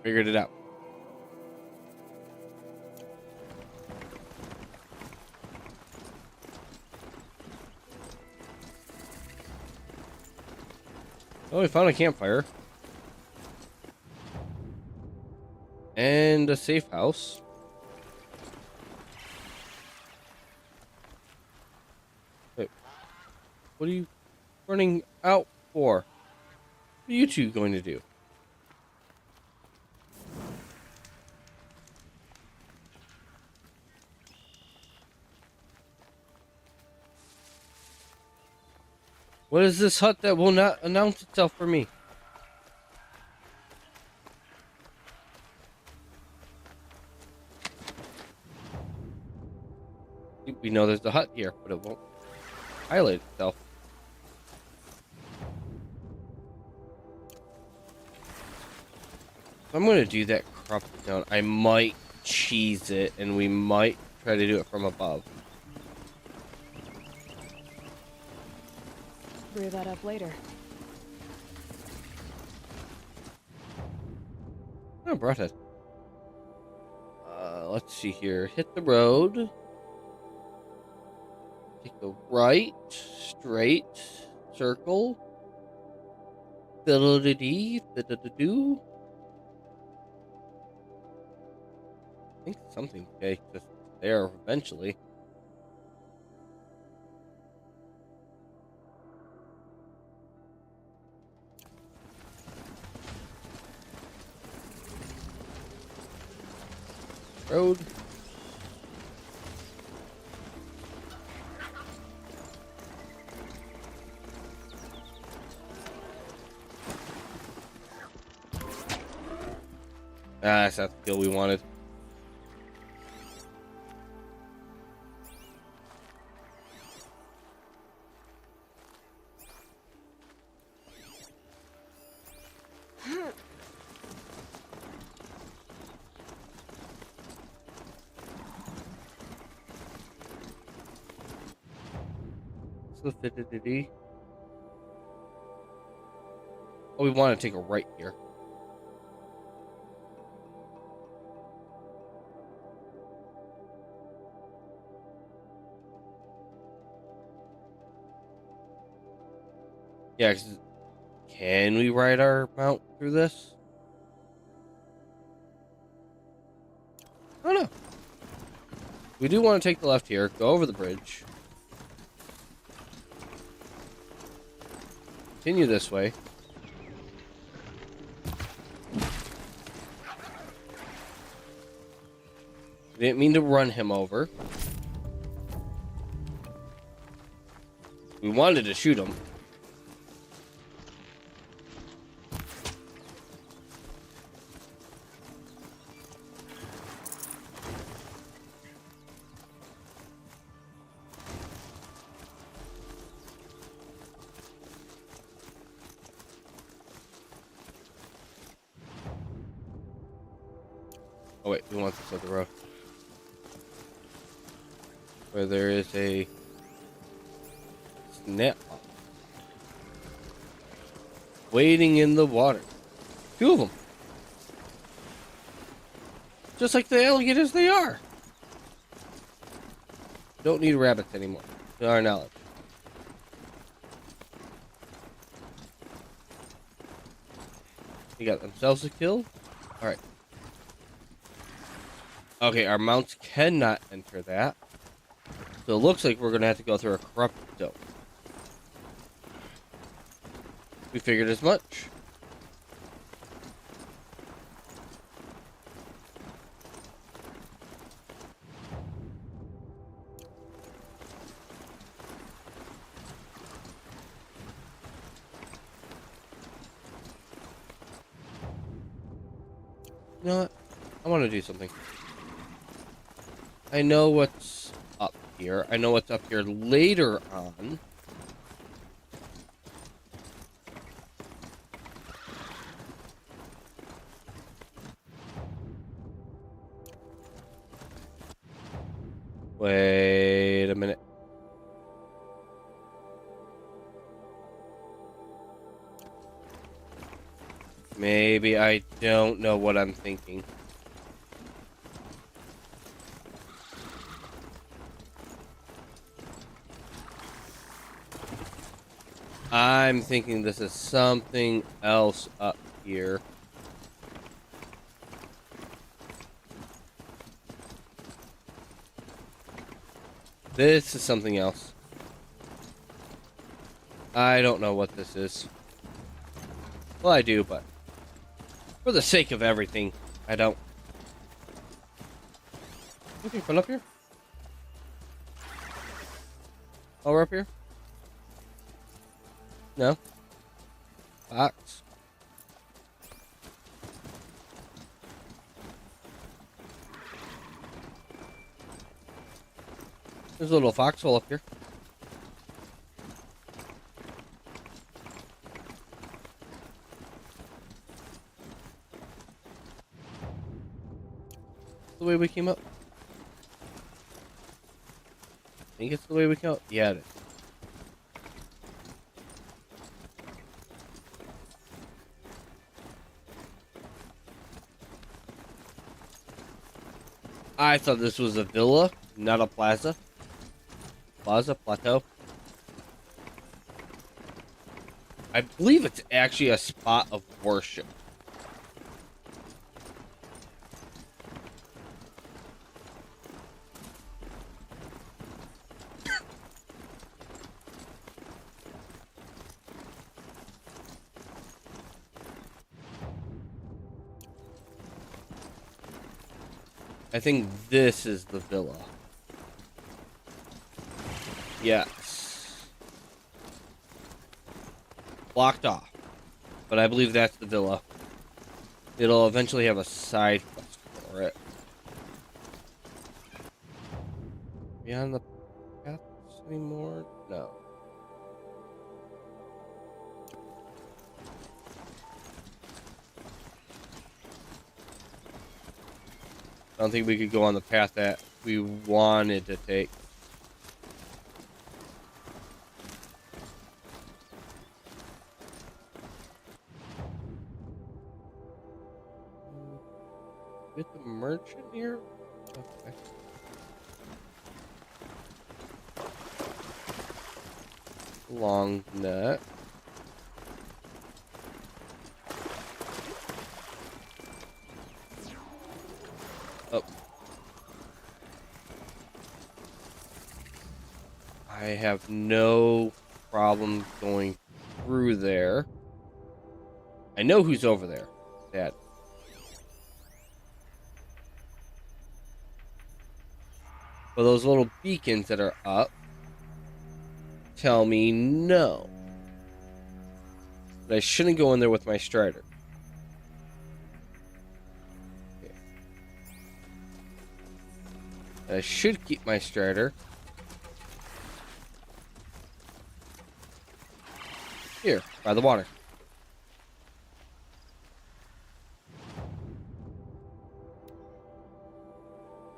Figured it out. Oh, we found a campfire. And a safe house. Wait. What are you running out for? What are you two going to do? What is this hut that will not announce itself for me? We know there's a hut here, but it won't highlight itself. If I'm going to do that corrupted zone, I might cheese it, and we might try to do it from above. Brew that up later. Oh, brought it. Let's see here. Hit the road. Take the right, straight, circle. Fiddle-dee-dee, fiddle-dee-doo. I think something takes us there eventually. Road. That's not the kill we wanted. Solidity. Oh, we want to take a right here. Yeah, can we ride our mount through this? I don't know. We do want to take the left here, go over the bridge. Continue this way. Didn't mean to run him over. We wanted to shoot him. Oh wait, we want this other road. Where there is a snap waiting in the water. Two of them. Just like the alligators they are. Don't need rabbits anymore. To our knowledge. They got themselves a kill. Alright. Okay, our mounts cannot enter that. So it looks like we're going to have to go through a corrupted zone. We figured as much. You know what? I want to do something. I know what's up here. I know what's up here later on. Wait a minute. Maybe I don't know what I'm thinking. I'm thinking this is something else up here. This is something else. I don't know what this is. Well, I do, but for the sake of everything, I don't. Okay, fun up here. Oh, we're up here? No. Box. There's a little foxhole up here. The way we came up. I think it's the way we came up. Yeah, it is. I thought this was a villa, not a plaza. Plateau. I believe it's actually a spot of worship. I think this is the villa. Yes. Blocked off. But I believe that's the villa. It'll eventually have a side quest for it. Beyond the paths anymore? No. I don't think we could go on the path that we wanted to take. Get the merchant here? Okay. Long net. Oh. I have no problem going through there. I know who's over there. Dad. But those little beacons that are up tell me no. That I shouldn't go in there with my strider. Okay. I should keep my strider here by the water.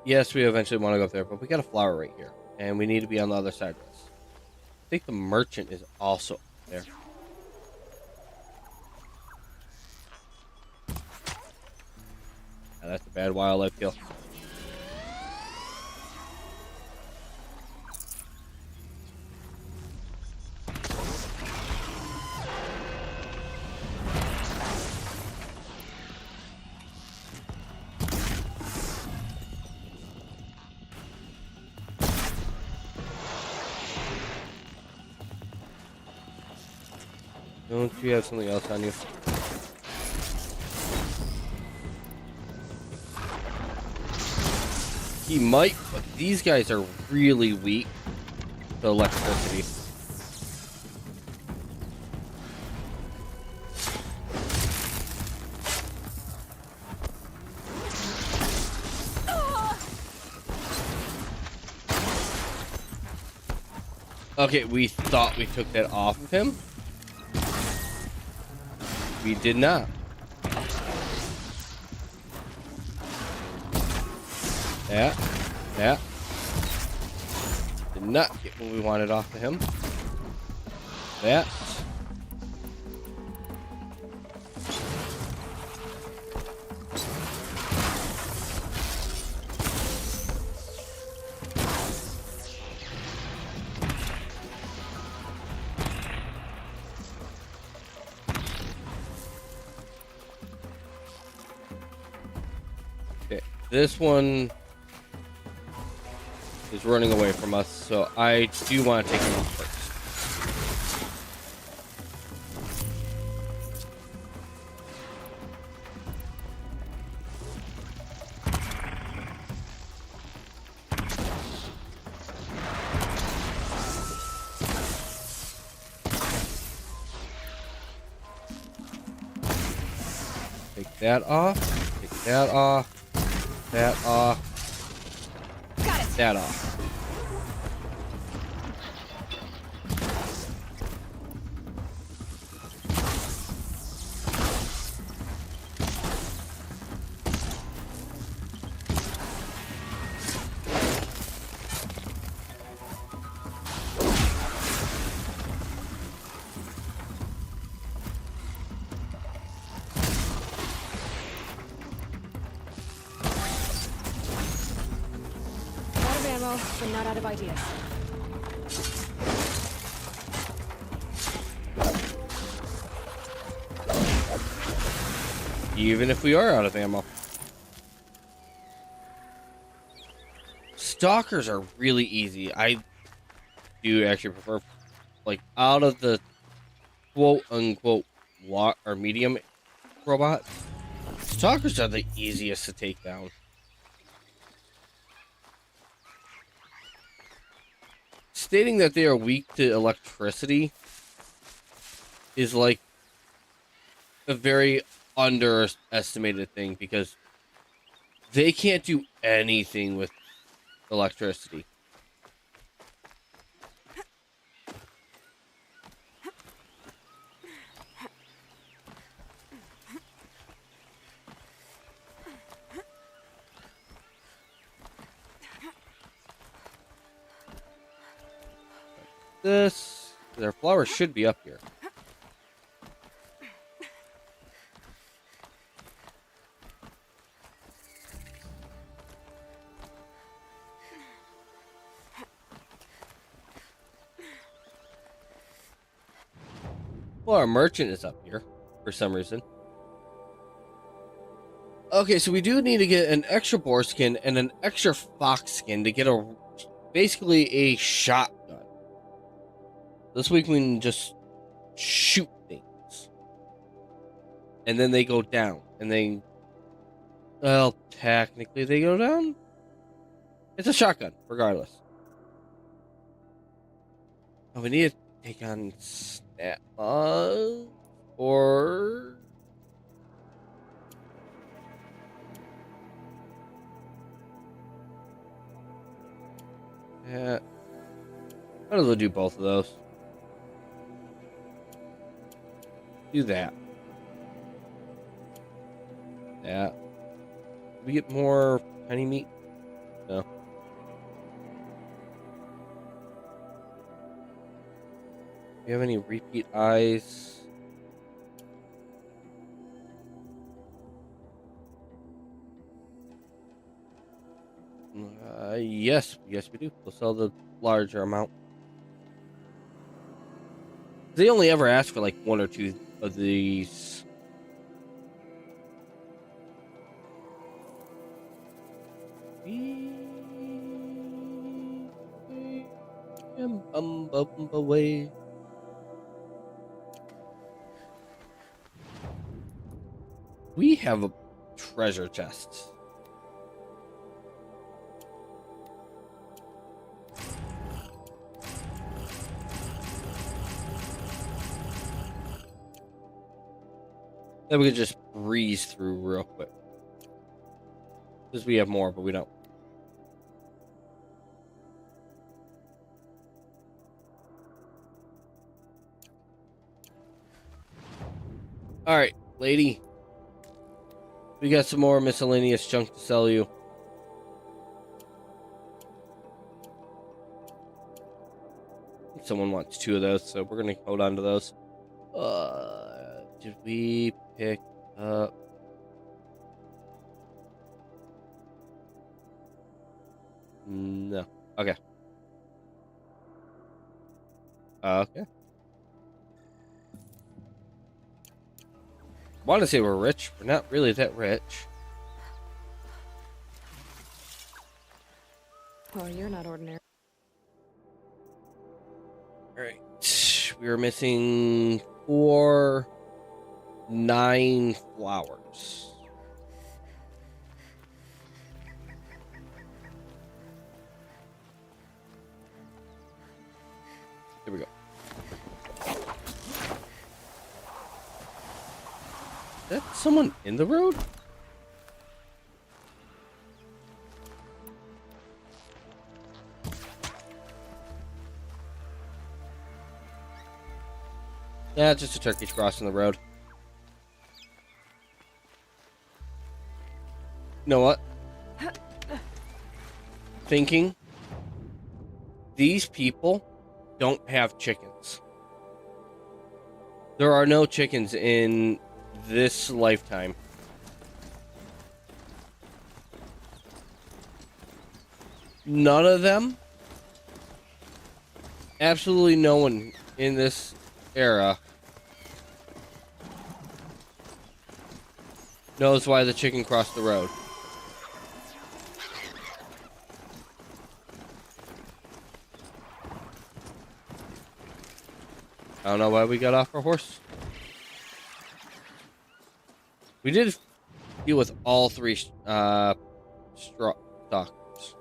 Yes, we eventually want to go up there, but we got a flower right here. And we need to be on the other side of this. I think the merchant is also up there. Now, that's a bad wildlife kill. Don't you have something else on you? He might, but these guys are really weak to electricity. Okay, we thought we took that off of him. We did not. Yeah. Did not get what we wanted off of him. That. Okay, this one is running away from us, so I do want to take him off first. Take that off. Take that off. That off. Got it. That off. ammo, but not out of ideas. Even if we are out of ammo. Stalkers are really easy. I do actually prefer, like, out of the quote-unquote or medium robots, stalkers are the easiest to take down. Stating that they are weak to electricity is like a very underestimated thing because they can't do anything with electricity. Their flowers should be up here. Well, our merchant is up here for some reason. Okay, so we do need to get an extra boar skin and an extra fox skin to get basically a shotgun. This week we can just shoot things. And then they go down. And well, technically they go down. It's a shotgun, regardless. Oh, we need to take on Snap or... Yeah. Might as well do both of those. Do that. Yeah. We get more tiny meat? No. Do you have any repeat eyes? Yes we do. We'll sell the larger amount. They only ever ask for like one or two of these. Away. We have a treasure chest. That we could just breeze through real quick. Because we have more, but we don't. Alright, lady. We got some more miscellaneous junk to sell you. Someone wants 2 of those, so we're going to hold on to those. Did we pick up... No. Okay. Okay. Want to say we're rich. We're not really that rich. Well, you're not ordinary. Alright. We were missing 4, 9 flowers. Here we go. Is that someone in the road? Yeah, it's just a turkey crossing the road. You know what? Thinking. These people don't have chickens. There are no chickens in this lifetime. none of them, absolutely no one in this era knows why the chicken crossed the road. I don't know why we got off our horse. We did deal with all three straw stalkers.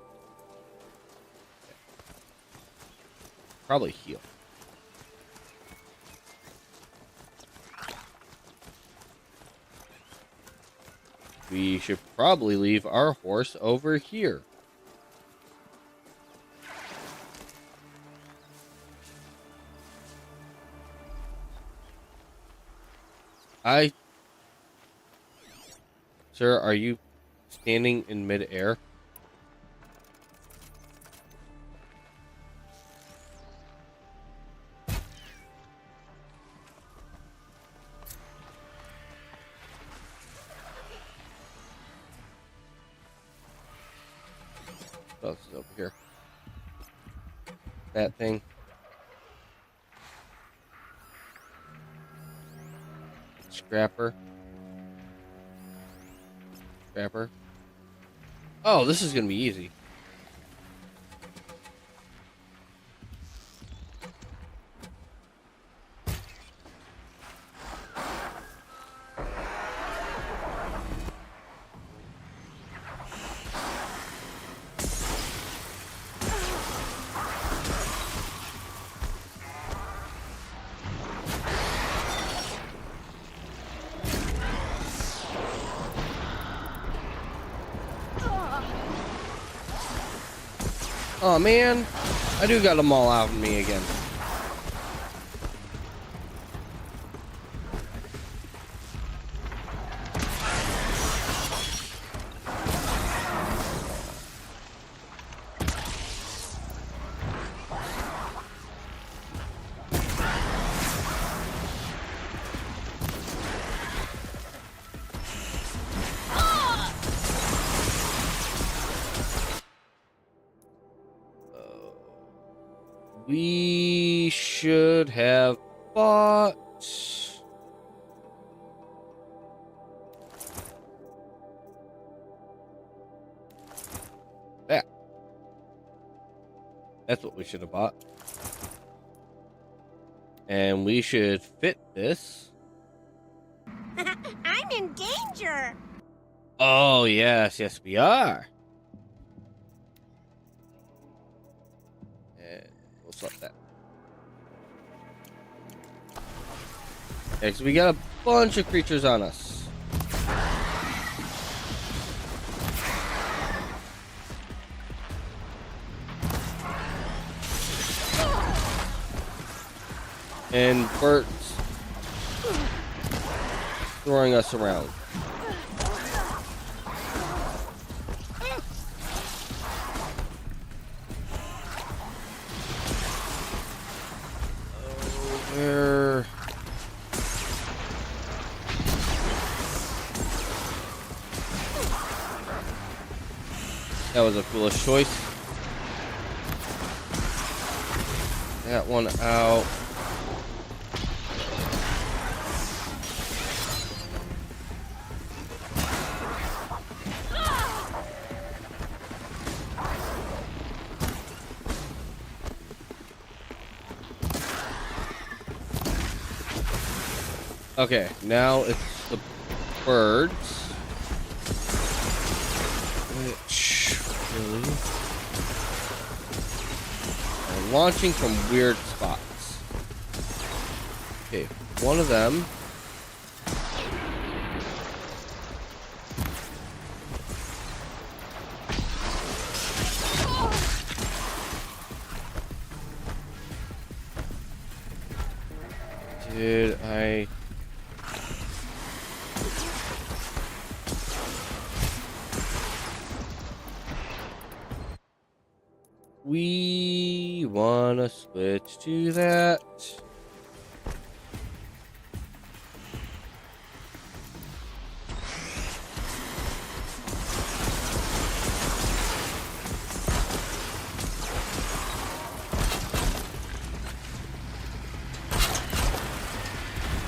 Probably heal. We should probably leave our horse over here. Sir, are you standing in midair? What else is over here? That thing. Scrapper. Scrapper. Oh, this is gonna be easy. Oh man, I do got them all out of me again. We should have bought that. That's what we should have bought. And we should fit this. I'm in danger. Oh, yes, yes, we are. And we'll swap that. Yeah, 'cause we got a bunch of creatures on us. And Bert's throwing us around. Where? That was a foolish choice. That one out. Okay, now it's the birds, which really are launching from weird spots. Okay, one of them did I? We wanna switch to that.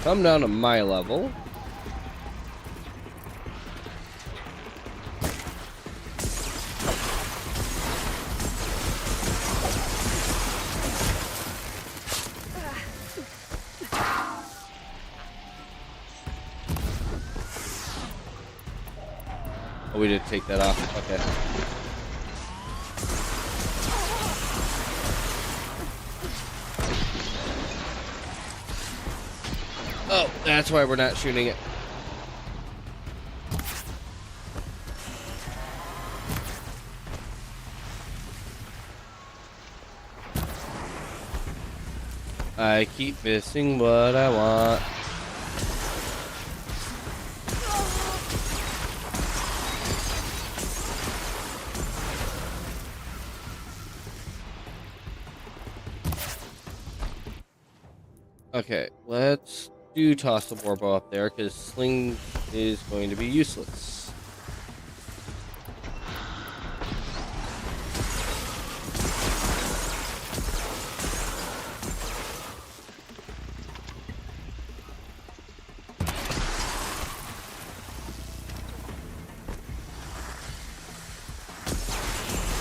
come down to my level. Oh, we did take that off. Okay. Oh, that's why we're not shooting it. I keep missing what I want. Okay, let's do toss the warbow up there because sling is going to be useless.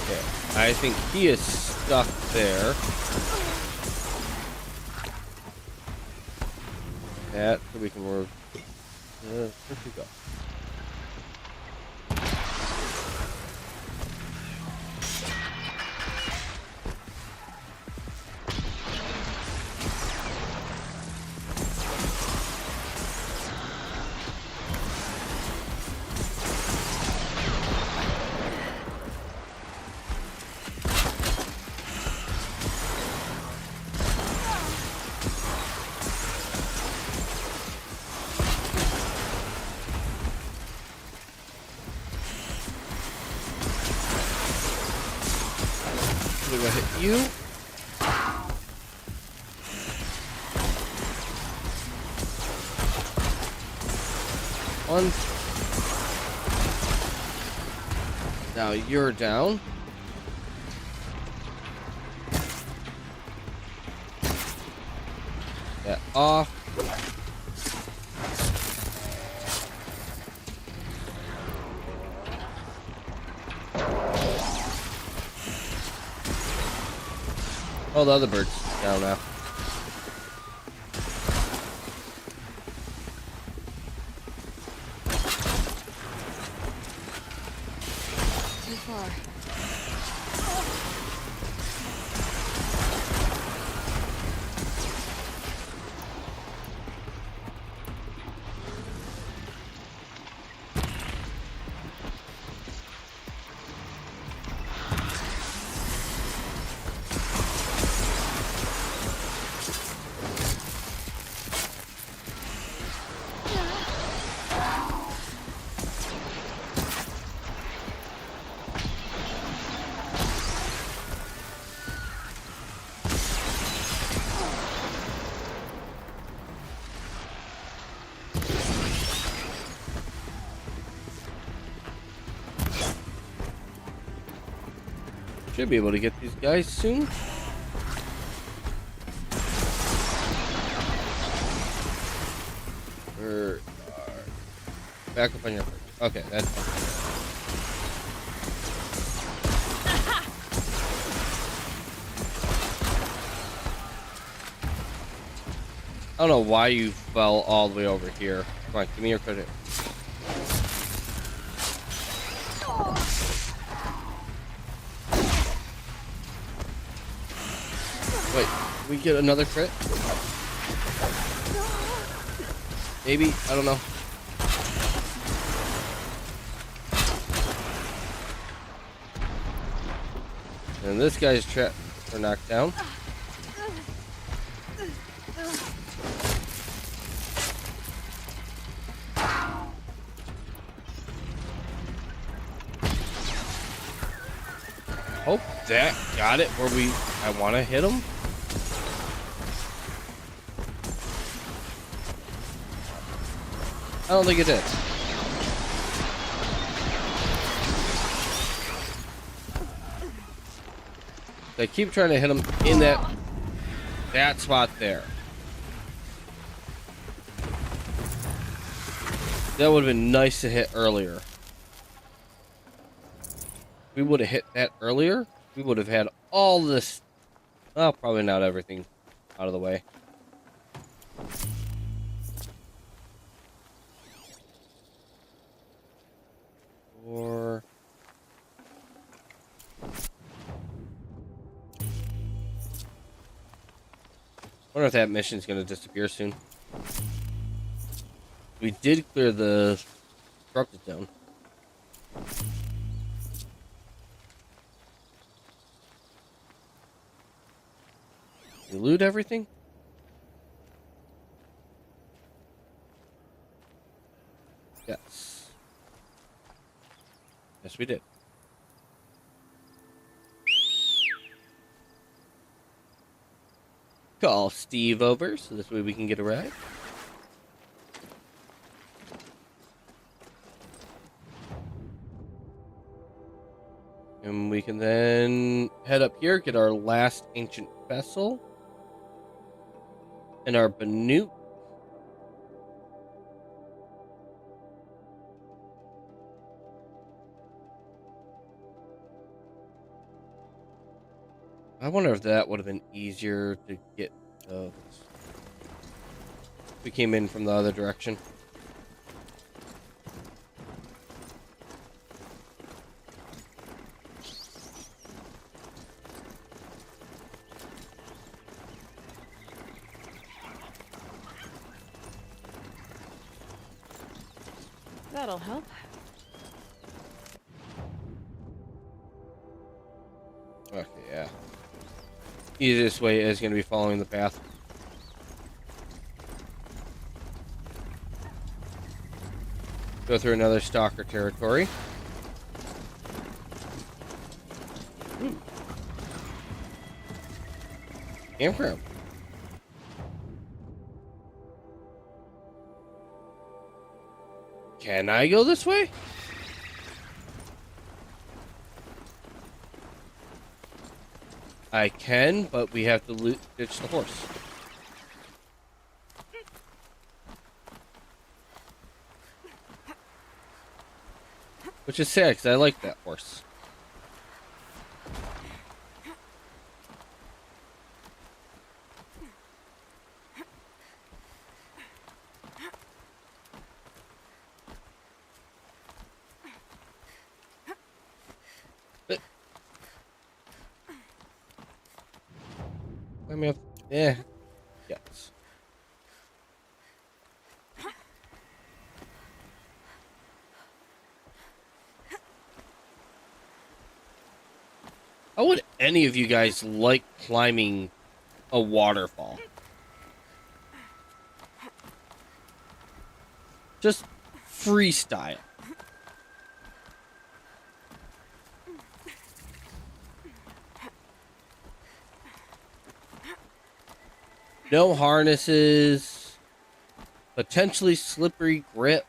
Okay, I think he is stuck there. That so we can move. Where'd we go? I'm gonna hit you. One. Now you're down. That off. Oh, the other bird's down now. Too far. Should be able to get these guys soon. Back up on your first. Okay, that's fine. I don't know why you fell all the way over here. Come on, give me your credit. Wait, we get another crit? Maybe? I don't know. And this guy's trapped or knocked down. Hope that got it where I want to hit him. I don't think it did. I keep trying to hit him in that spot there. That would have been nice to hit earlier. If we would have hit that earlier, we would have had all this. Well, probably not everything out of the way. Or wonder if that mission's gonna disappear soon. We did clear the constructed zone. We loot everything? Yes. Yes, we did. Call Steve over so this way we can get a ride. And we can then head up here, get our last ancient vessel. And our Banute. I wonder if that would have been easier to get those. We came in from the other direction. That'll help. Okay, yeah. Easiest way is going to be following the path. Go through another stalker territory. Campground. Can I go this way? I can, but we have to ditch the horse. Which is sad, because I like that horse. I mean, yes. How would any of you guys like climbing a waterfall? Just freestyle. No harnesses. Potentially slippery grip.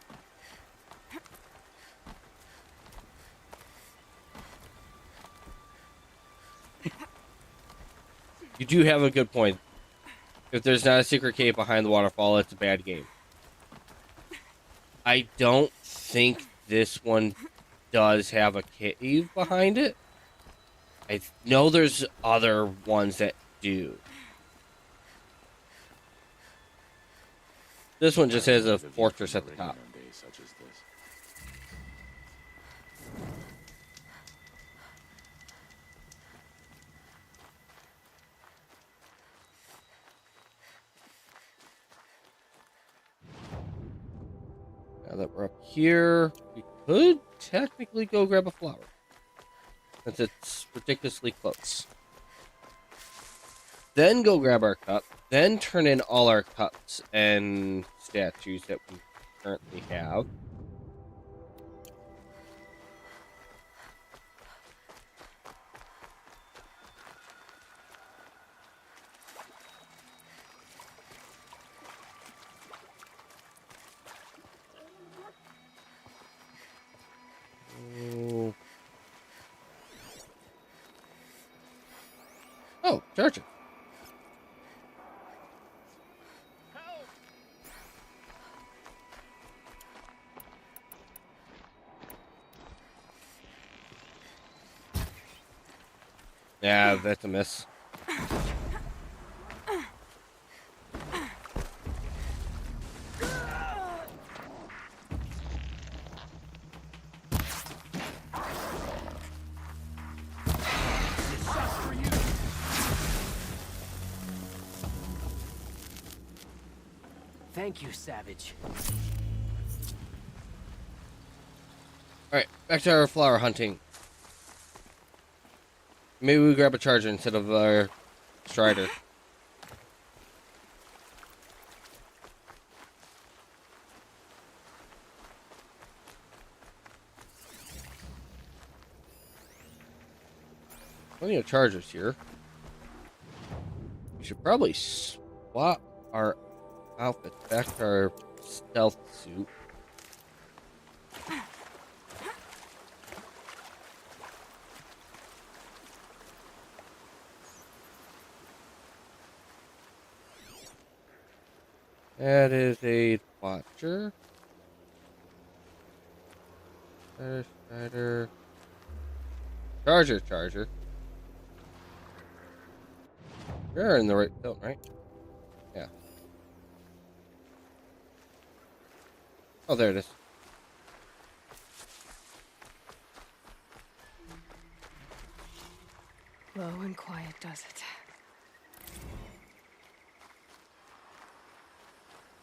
You do have a good point. If there's not a secret cave behind the waterfall, it's a bad game. I don't think this one does have a cave behind it. I know there's other ones that do. This one just has a fortress at the top. Now that we're up here, we could technically go grab a flower. Since it's ridiculously close. Then go grab our cup. Then turn in all our cups and statues that we currently have. Oh, charge it. Yeah, that's a miss. Thank you, Savage. Alright, back to our flower hunting. Maybe we grab a charger instead of our strider. Plenty of chargers here. We should probably swap our outfits back to our stealth suit. That is a watcher. Strider. Charger. You're in the right zone, right? Yeah. Oh, there it is. Low and quiet does it.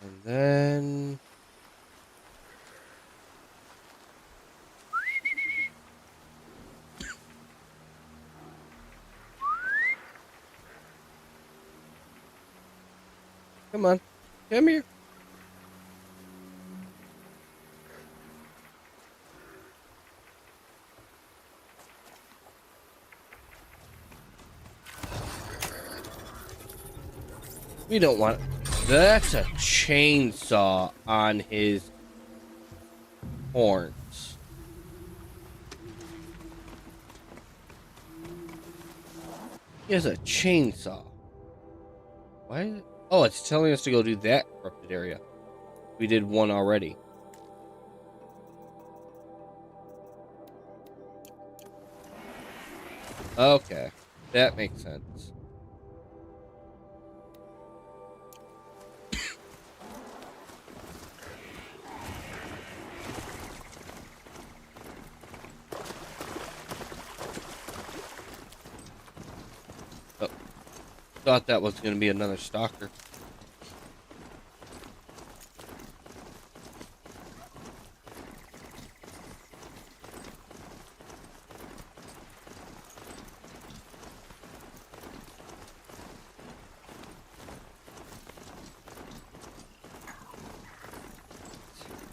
And then... Come on. Come here. We don't want... That's a chainsaw on his horns. He has a chainsaw. Why is it? Oh, it's telling us to go do that corrupted area. We did one already. Okay. That makes sense. Oh. Thought that was going to be another stalker.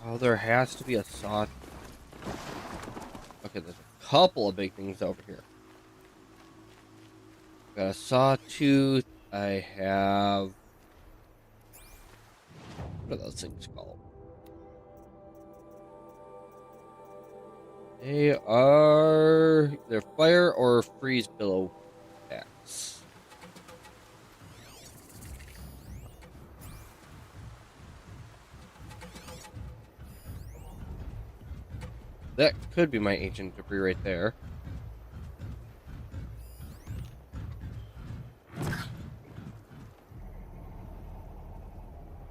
Oh, there has to be a saw. Okay, there's a couple of big things over here. Got a sawtooth. I have... What are those things called? They are... They're fire or freeze billow bats. That could be my ancient debris right there.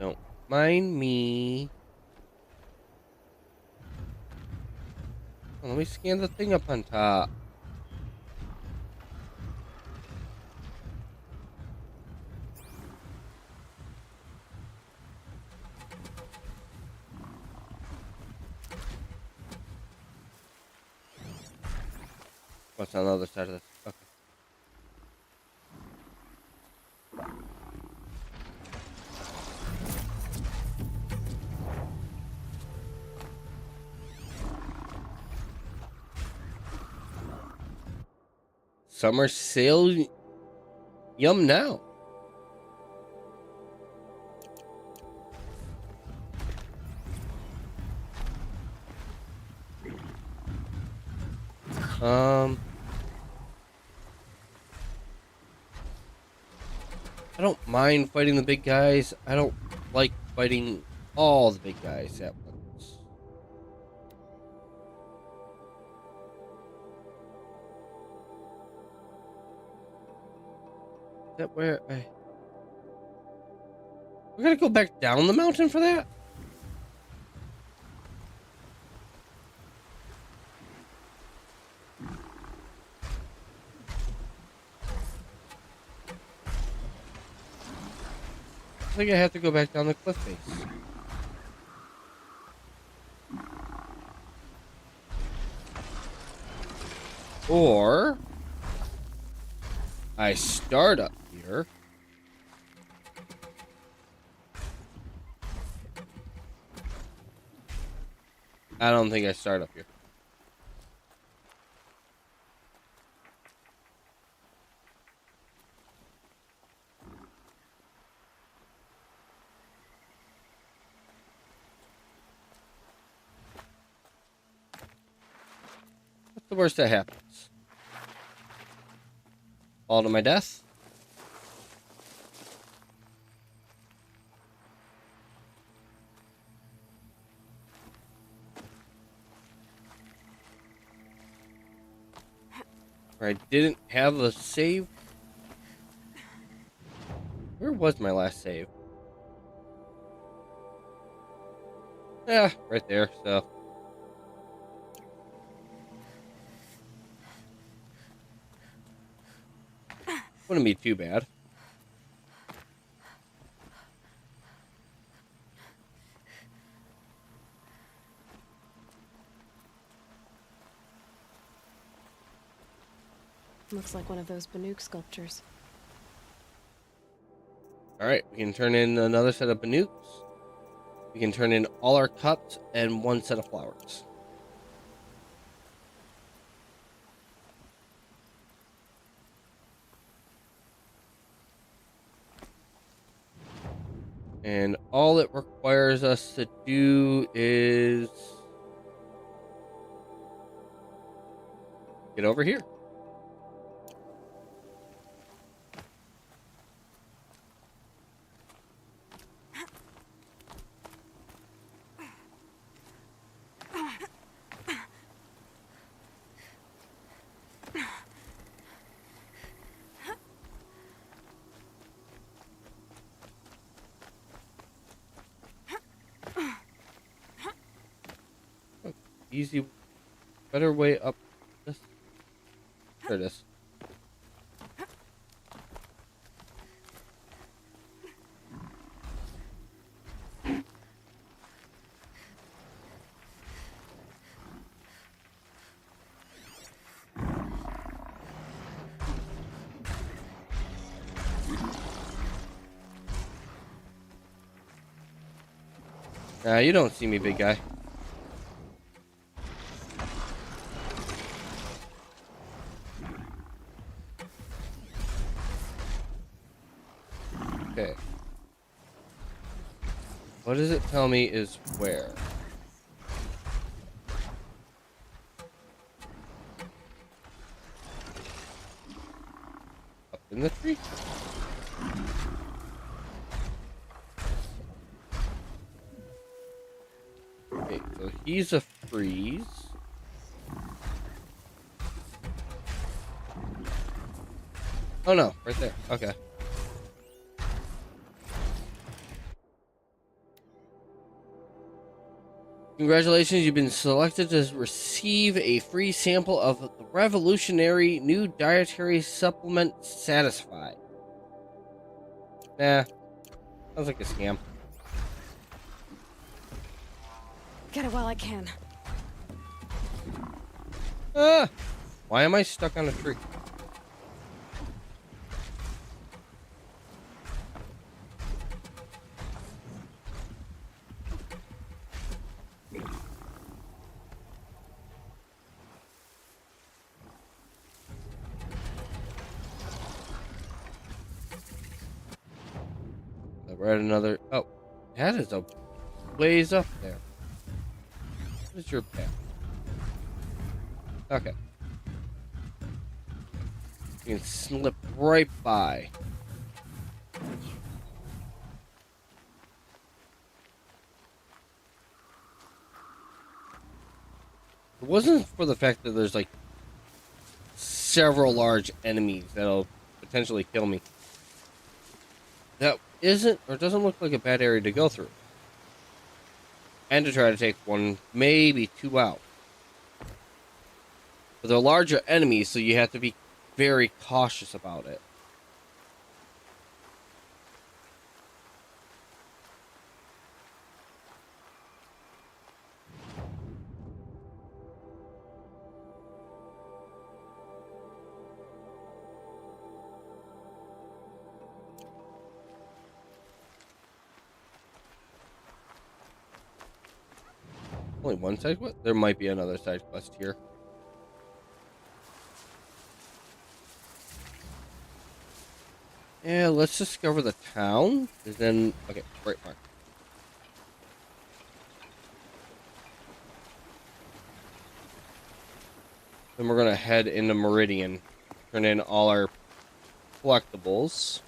Don't mind me. Oh, let me scan the thing up on top. What's on the other side of this? Okay. Summer sale. Yum now. I don't mind fighting the big guys. I don't like fighting all the big guys at once. that where we gotta go back down the mountain for that? I think I have to go back down the cliff face. Or I start up here. I don't think I start up here. What's the worst that happens? Fall to my death? I didn't have a save. Where was my last save? Yeah, right there, so. Wouldn't be too bad. Looks like one of those Banuk sculptures. Alright, we can turn in another set of Banuks. We can turn in all our cups and one set of flowers. And all it requires us to do is get over here. Easy, better way up this. There it is. You don't see me, big guy. Okay. What does it tell me is where? Up in the tree? Okay, so he's a freeze. Oh no, right there. Okay. Congratulations, you've been selected to receive a free sample of the revolutionary new dietary supplement Satisfy. Nah, sounds like a scam. Get it while I can. Ah! Why am I stuck on a tree? We're at another. Oh, that is a ways up there. What is your path? Okay. You can slip right by. It wasn't for the fact that there's like several large enemies that'll potentially kill me. that isn't or doesn't look like a bad area to go through. And to try to take one, maybe two out. But they're larger enemies, so you have to be very cautious about it. Only one side quest? There might be another side quest here. Yeah, let's discover the town. And then, okay, right mark. Then we're gonna head into Meridian. Turn in all our collectibles.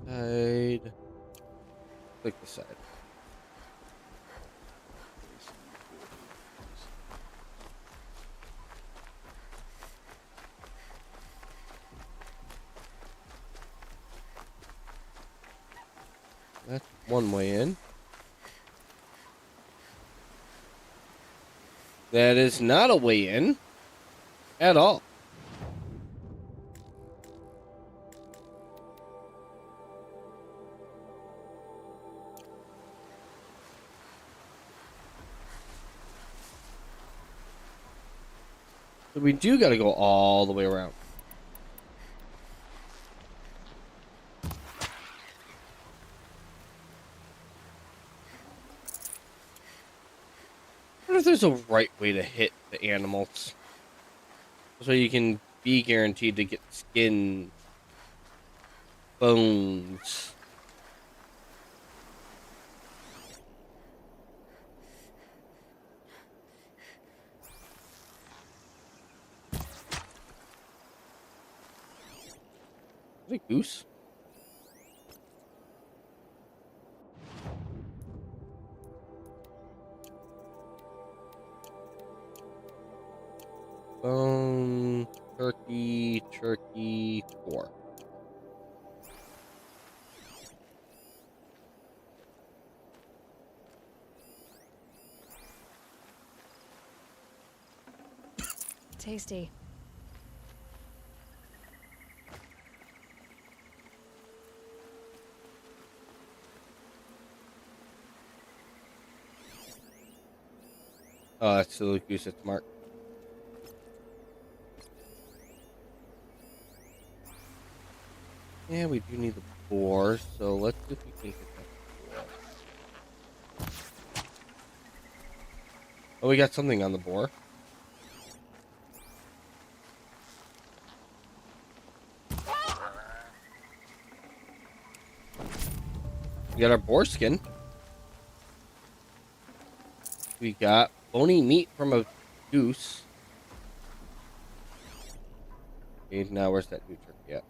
Side. Click the side. That's one way in. That is not a way in at all. So we do got to go all the way around. I wonder if there's a right way to hit the animals, so you can be guaranteed to get skin, bones. Is it a goose? Bone, turkey, 4. Tasty. Oh, that's the goose. It's marked. Yeah, we do need the boar, so let's see if we can get that boar. Oh, we got something on the boar. We got our boar skin. We got bony meat from a goose. Okay, now where's that new turkey at?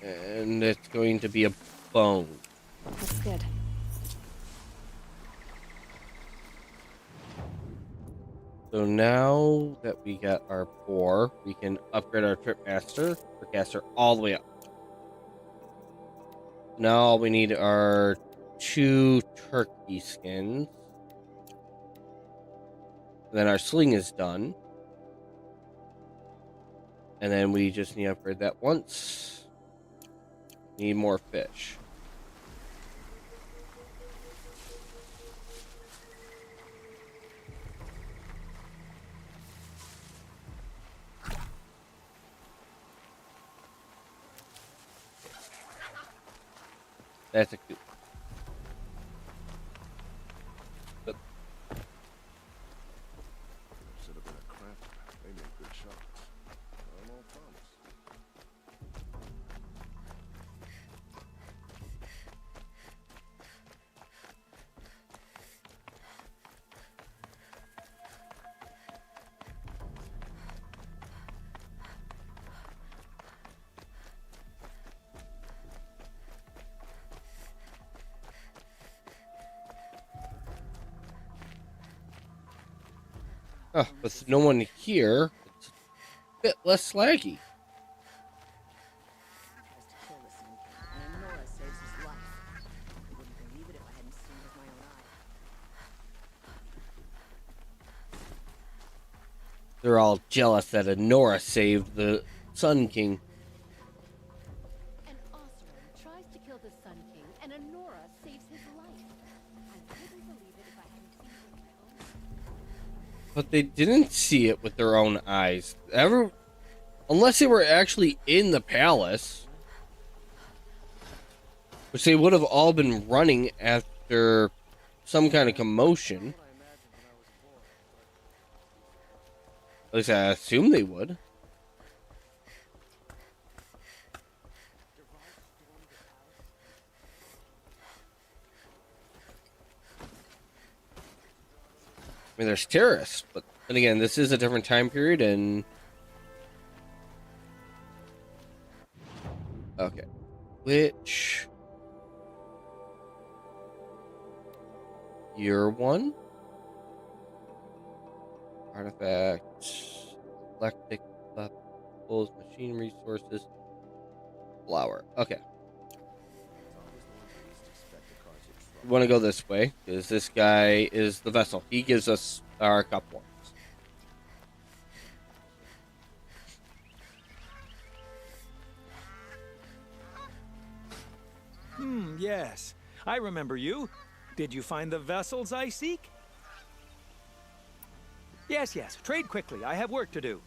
And it's going to be a bone. That's good. So now that we got our boar, we can upgrade our trip master or caster all the way up. Now all we need are 2 turkey skins. Then our sling is done. And then we just need to upgrade that once. Need more fish. That's a good. Should have been a crafter. They made good shots. I'm all promise. With no one here, it's a bit less slaggy. Tries to kill the Sun King, and Nora saves his life. I wouldn't believe it if I hadn't seen it with my own eye. They're all jealous that Honora saved the Sun King. An Oseram tries to kill the Sun King, and Honora saves his life. I wouldn't believe it if I hadn't seen it with my own. But they didn't see it with their own eyes. Unless they were actually in the palace. Which they would have all been running after some kind of commotion. At least I assume they would. I mean, there's terrorists, but then again, this is a different time period, and... Okay. Which... Year one? Artifacts. Electric levels, machine resources. Flower. Okay. We want to go this way, because this guy is the vessel. He gives us our cup ones. Yes. I remember you. Did you find the vessels I seek? Yes. Trade quickly. I have work to do.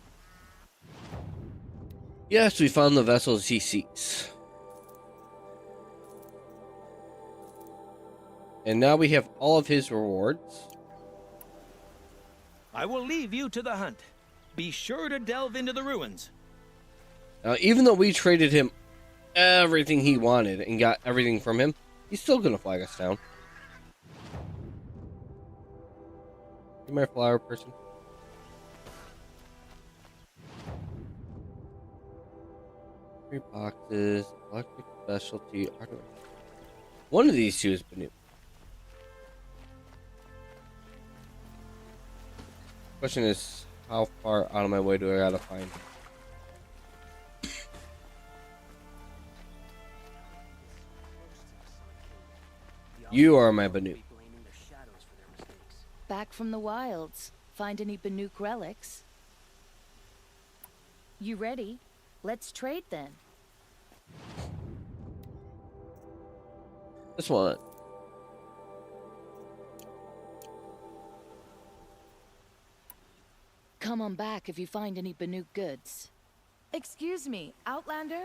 Yes, we found the vessels he seeks. And now we have all of his rewards. I will leave you to the hunt. Be sure to delve into the ruins. Now, even though we traded him everything he wanted and got everything from him, he's still going to flag us down. Give me a flower person. Three boxes, electric specialty, artifact. One of these two is new. Question is, how far out of my way do I gotta find? You are my Banuk. Back from the wilds. Find any Banuk relics? You ready? Let's trade then. This one. Come on back if you find any Banuk goods. Excuse me, Outlander?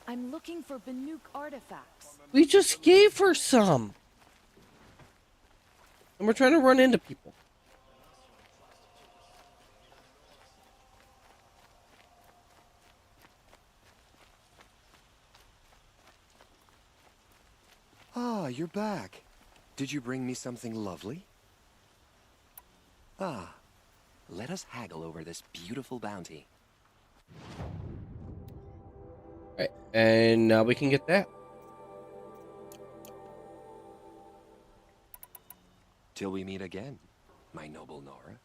I'm looking for Banuk artifacts. We just gave her some. And we're trying to run into people. Ah, you're back. Did you bring me something lovely? Ah, let us haggle over this beautiful bounty. Alright, and now we can get that. Till we meet again, my noble Nora.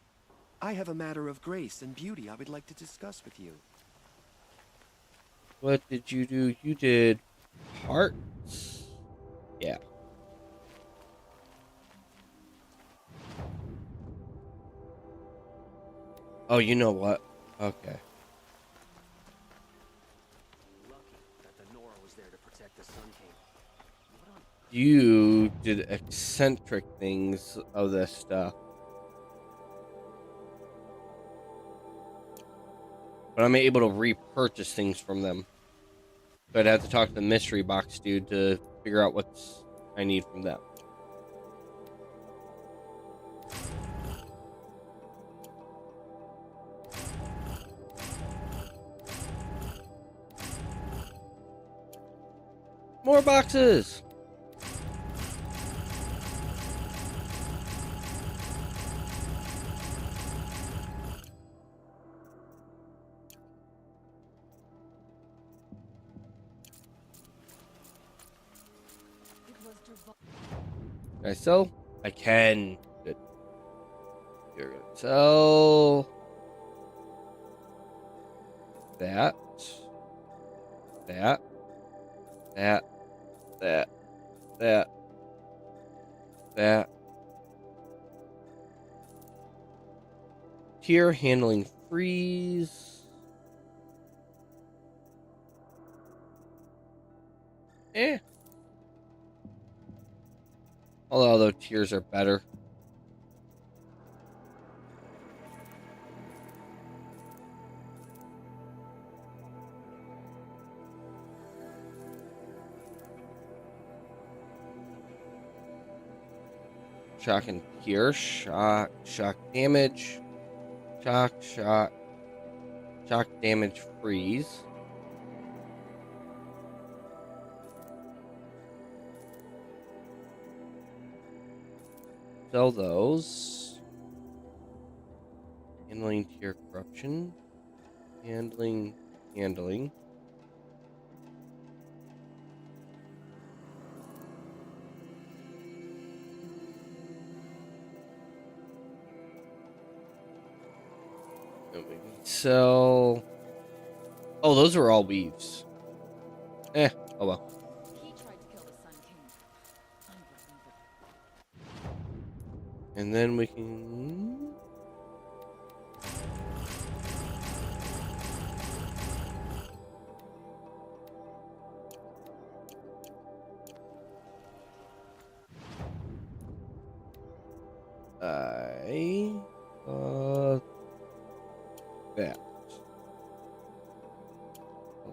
I have a matter of grace and beauty I would like to discuss with you. What did you do? You did hearts. Yeah. Oh, you know what? Okay. You did eccentric things of this stuff. But I'm able to repurchase things from them. But I'd have to talk to the mystery box dude to figure out what's I need from them. More boxes! Can I sell? I can. Good. You're gonna sell that, that, that, that, that, that. Here, handling freeze. Although the tiers are better. Shock and tier, shock damage, shock damage freeze. Sell those. Handling tier corruption. Handling. And we can sell. Oh, those are all weaves. Oh well. He tried to kill the Sun King. Unbelievable. And then we can. That.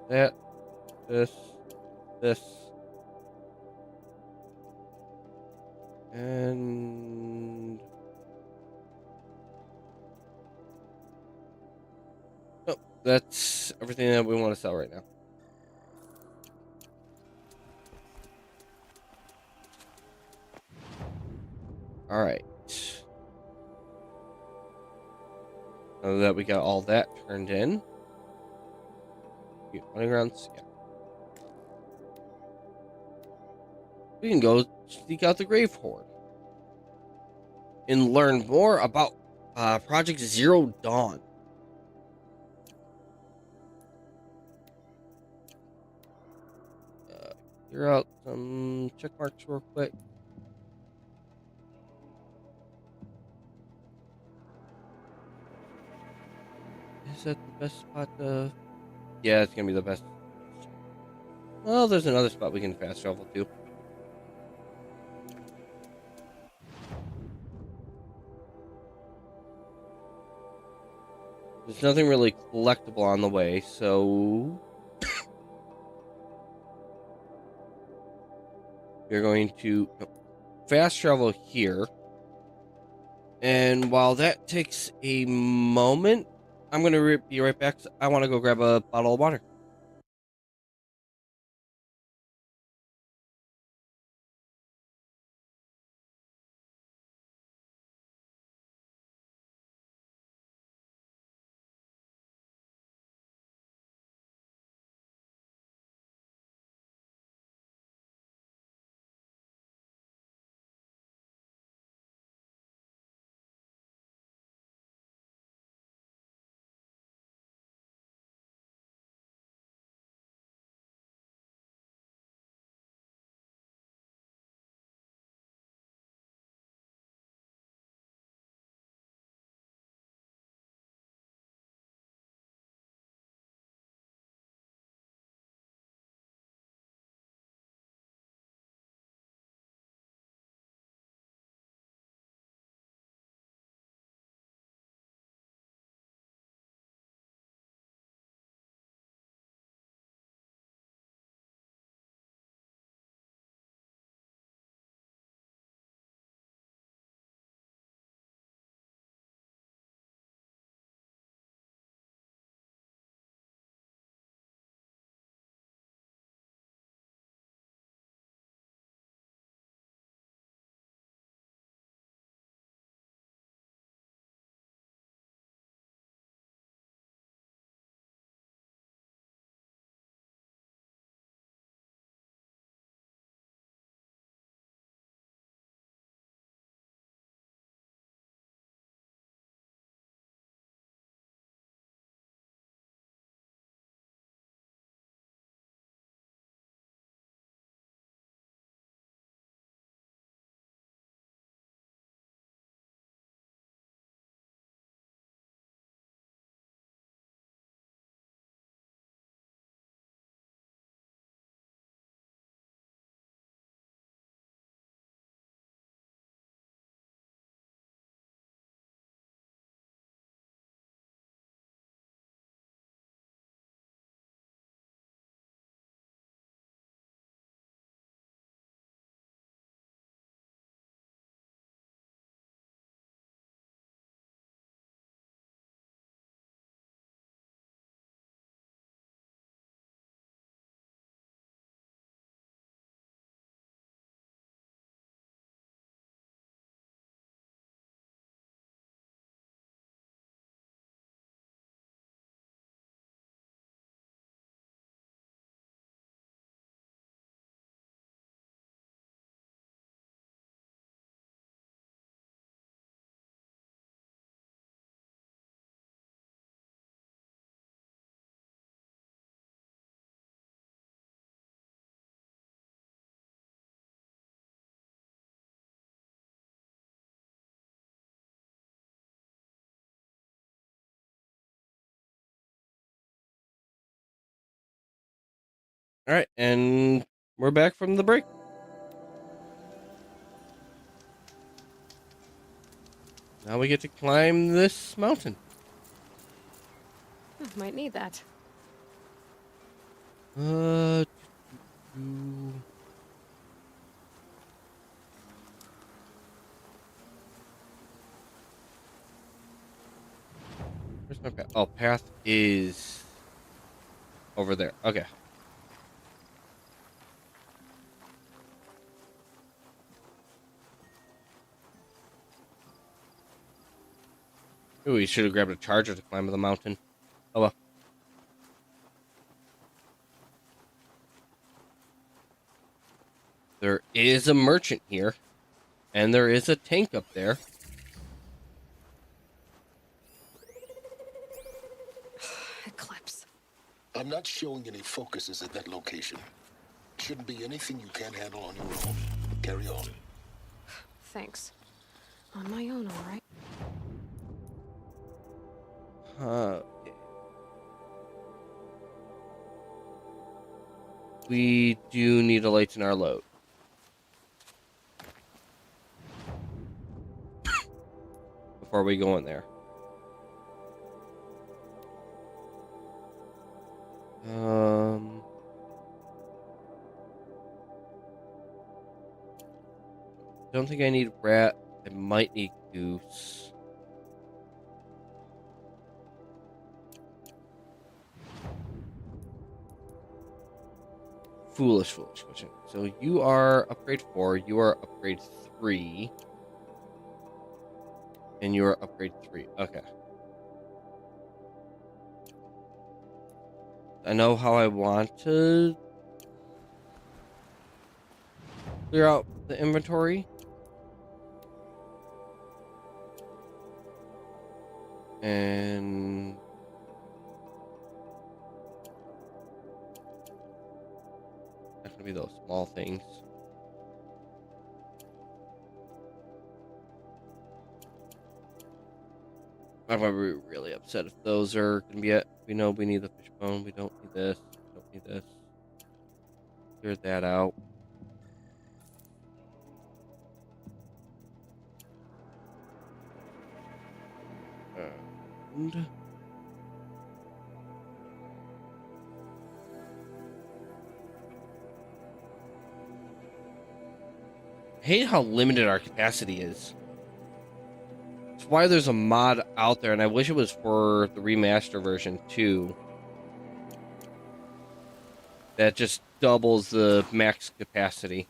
That. This. And. Oh, that's everything that we want to sell right now. All right. Now that we got all that turned in. Undergrounds, yeah. We can go seek out the Grave Horde and learn more about Project Zero Dawn. Clear out some check marks real quick. Is that the best spot to... Yeah, it's gonna be the best. Well, there's another spot we can fast travel to. There's nothing really collectible on the way, so... We're going to fast travel here. And while that takes a moment, I'm going to be right back. I want to go grab a bottle of water. All right, and we're back from the break. Now we get to climb this mountain. Might need that. Where's my path? Oh, path is over there. Okay. Ooh, we should have grabbed a charger to climb the mountain. Oh well. There is a merchant here, and there is a tank up there. Eclipse. I'm not showing any focuses at that location. Shouldn't be anything you can't handle on your own. Carry on. Thanks. On my own, all right. Okay. We do need to lighten our load. Before we go in there. Don't think I need rat. I might need goose. Foolish question. So you are upgrade 4, you are upgrade 3. And you are upgrade 3. Okay. I know how I want to clear out the inventory. And that's gonna be those small things. I'm gonna be really upset if those are gonna be it. We know we need the fishbone. We don't need this. We don't need this. Clear that out. And I hate how limited our capacity is. It's why there's a mod out there, and I wish it was for the remaster version too. That just doubles the max capacity.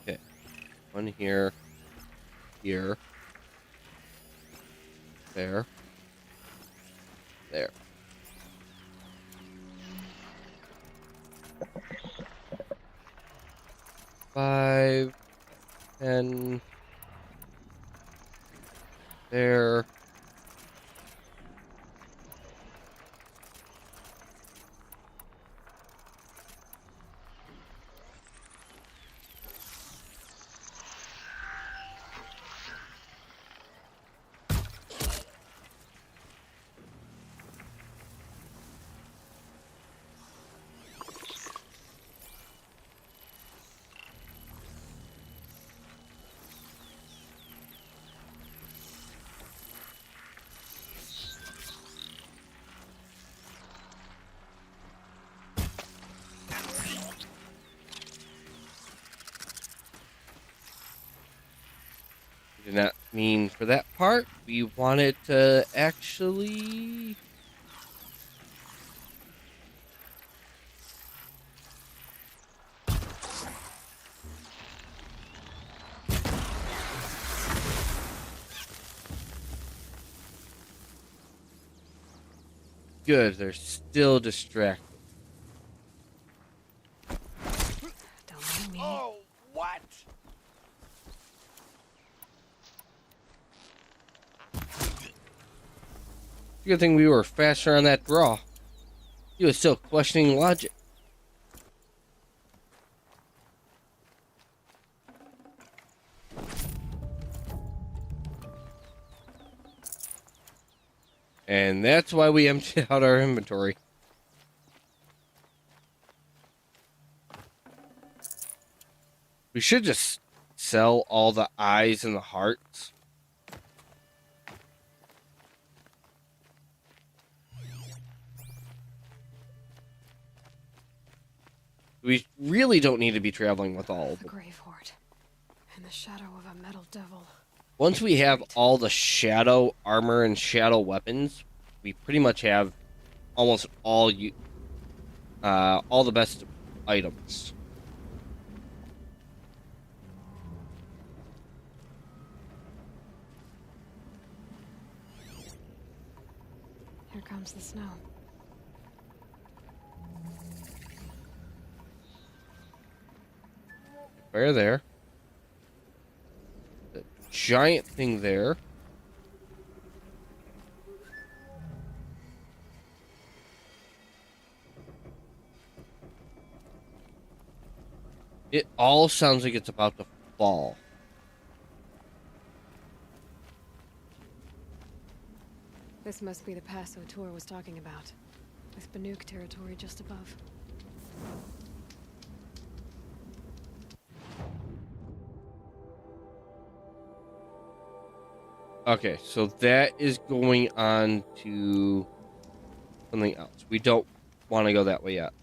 Okay. One here. Here. There. There. Five. 10. There. Did not mean for that part. We wanted to actually... Good, they're still distracted. Don't mind me. Oh, what? Good thing we were faster on that draw. He was still questioning logic. And that's why we emptied out our inventory. We should just sell all the eyes and the hearts. We really don't need to be traveling with all of The them. grave horde. In the shadow of a metal devil. Once we have all the shadow armor and shadow weapons, we pretty much have almost all the best items. Here comes the snow. Where there? The giant thing there. It all sounds like it's about to fall. This must be the pass O'Toole was talking about, with Banuk territory just above. Okay, so that is going on to something else. We don't want to go that way yet.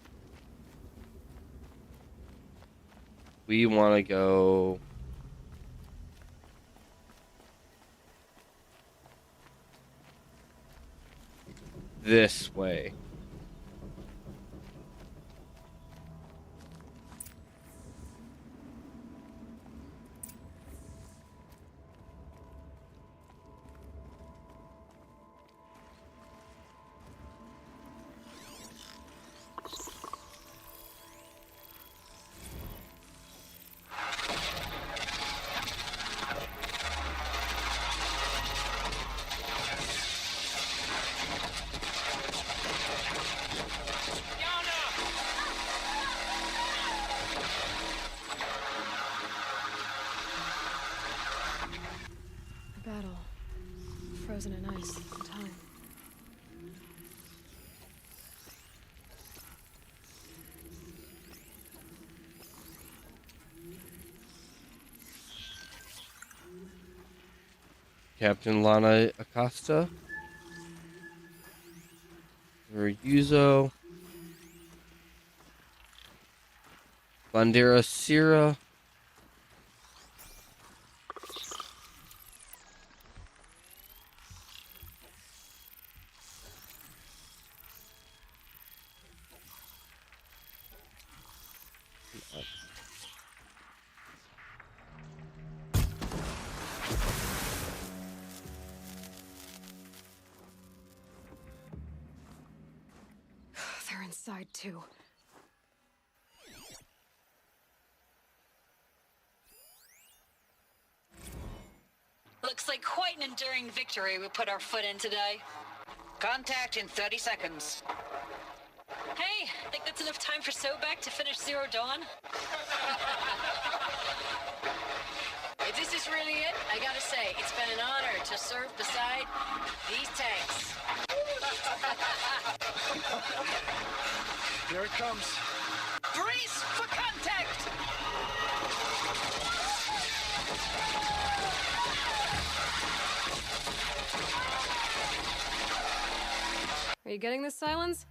We want to go this way. A battle. Frozen in ice and time. Captain Lana Acosta. Ryuzo. Bandera Sierra. They're inside too. Looks like quite an enduring victory we put our foot in today. Contact in 30 seconds. Hey, think that's enough time for Sobek to finish Zero Dawn? If this is really it, I gotta say, it's been an honor to serve beside these tanks. Here it comes. Brace for contact! Are you getting this, Silence?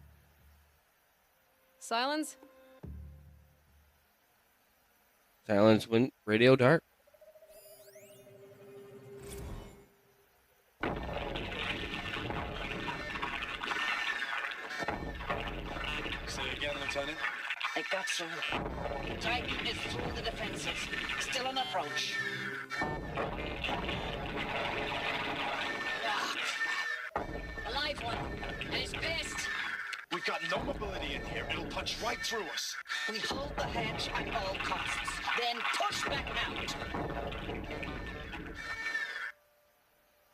Silence? Silence went radio dark. Say again, Lieutenant. I got you. Titan is through the defenses. Still on approach. Ah, crap. A live one. At his best. We've got no mobility in here. It'll punch right through us. We hold the hedge at all costs. Then push back out.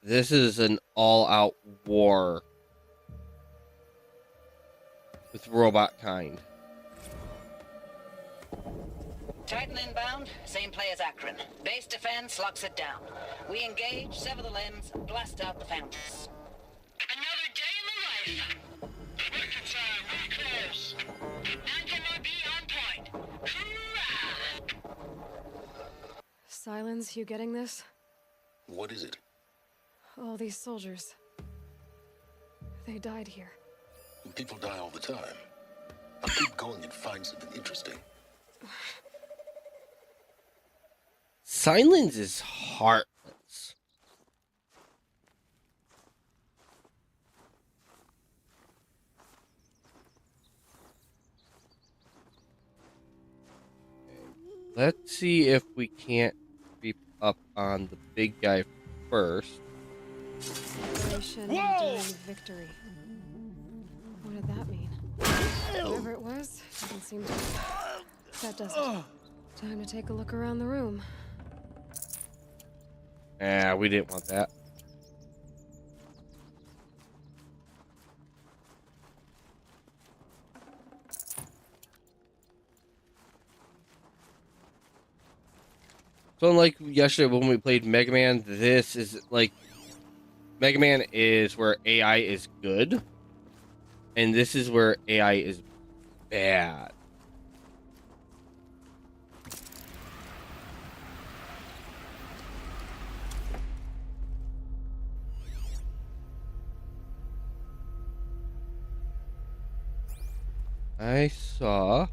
This is an all-out war with robot kind. Titan inbound, same play as Akron. Base defense locks it down. We engage, sever the limbs, blast out the foundries. Another Silence, you getting this? What is it? All these soldiers. They died here. People die all the time. I'll keep going and find something interesting. Silence is heartless. Let's see if we can't creep up on the big guy first. Operation Enduring Victory. What did that mean? Whatever it was, doesn't seem to. That does it. Time to take a look around the room. Ah, we didn't want that. So unlike yesterday when we played Mega Man, this is like Mega Man is where AI is good, and this is where AI is bad. I saw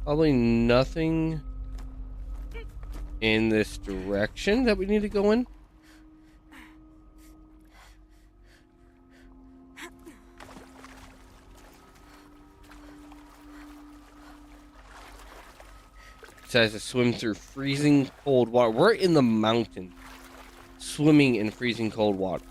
probably nothing in this direction that we need to go in. It says to swim through freezing cold water. We're in the mountain, swimming in freezing cold water.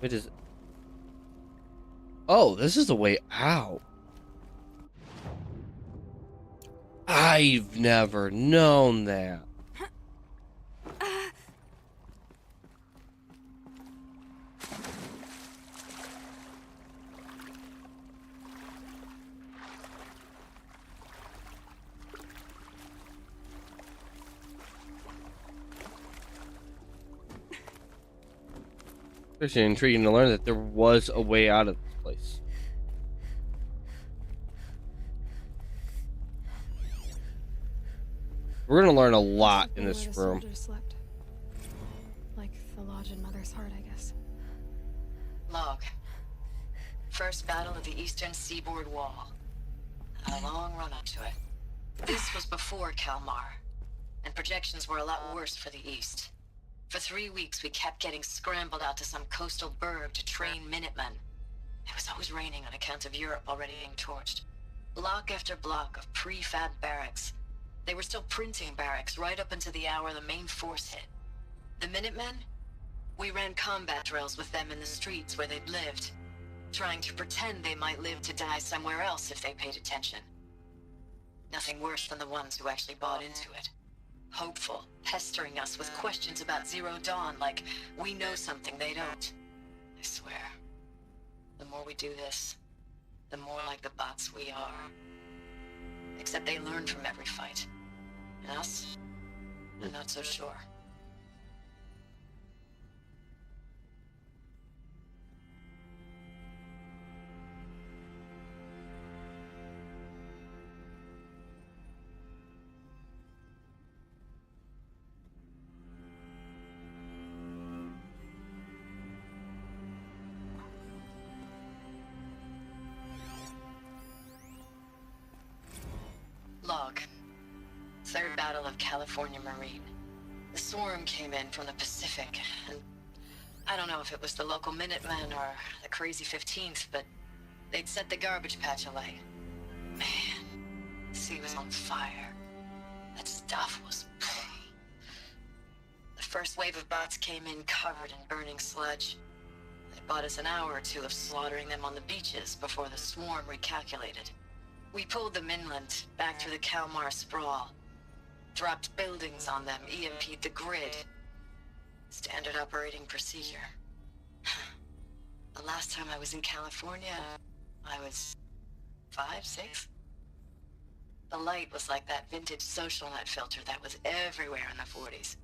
It is. Oh, this is the way out. I've never known that. It's intriguing to learn that there was a way out of this place. We're gonna learn a lot in this room. Slept. Like the lodge in Mother's Heart, I guess. Log. First battle of the eastern seaboard wall. Had a long run up to it. This was before Kalmar, and projections were a lot worse for the east. For 3 weeks, we kept getting scrambled out to some coastal burg to train Minutemen. It was always raining on account of Europe already being torched. Block after block of prefab barracks. They were still printing barracks right up until the hour the main force hit. The Minutemen? We ran combat drills with them in the streets where they'd lived, trying to pretend they might live to die somewhere else if they paid attention. Nothing worse than the ones who actually bought into it. Hopeful, pestering us with questions about Zero Dawn like we know something they don't. I swear, the more we do this, the more like the bots we are. Except they learn from every fight. And us? I'm not so sure. Log. Third Battle of California Marine. The swarm came in from the Pacific, and I don't know if it was the local Minutemen or the crazy 15th, but they'd set the garbage patch alight. Man, the sea was on fire. That stuff was... The first wave of bots came in covered in burning sludge. They bought us an hour or two of slaughtering them on the beaches before the swarm recalculated. We pulled them inland, back through the Kalmar sprawl. Dropped buildings on them, EMP'd the grid. Standard operating procedure. The last time I was in California, I was 5, 6? The light was like that vintage social net filter that was everywhere in the 40s.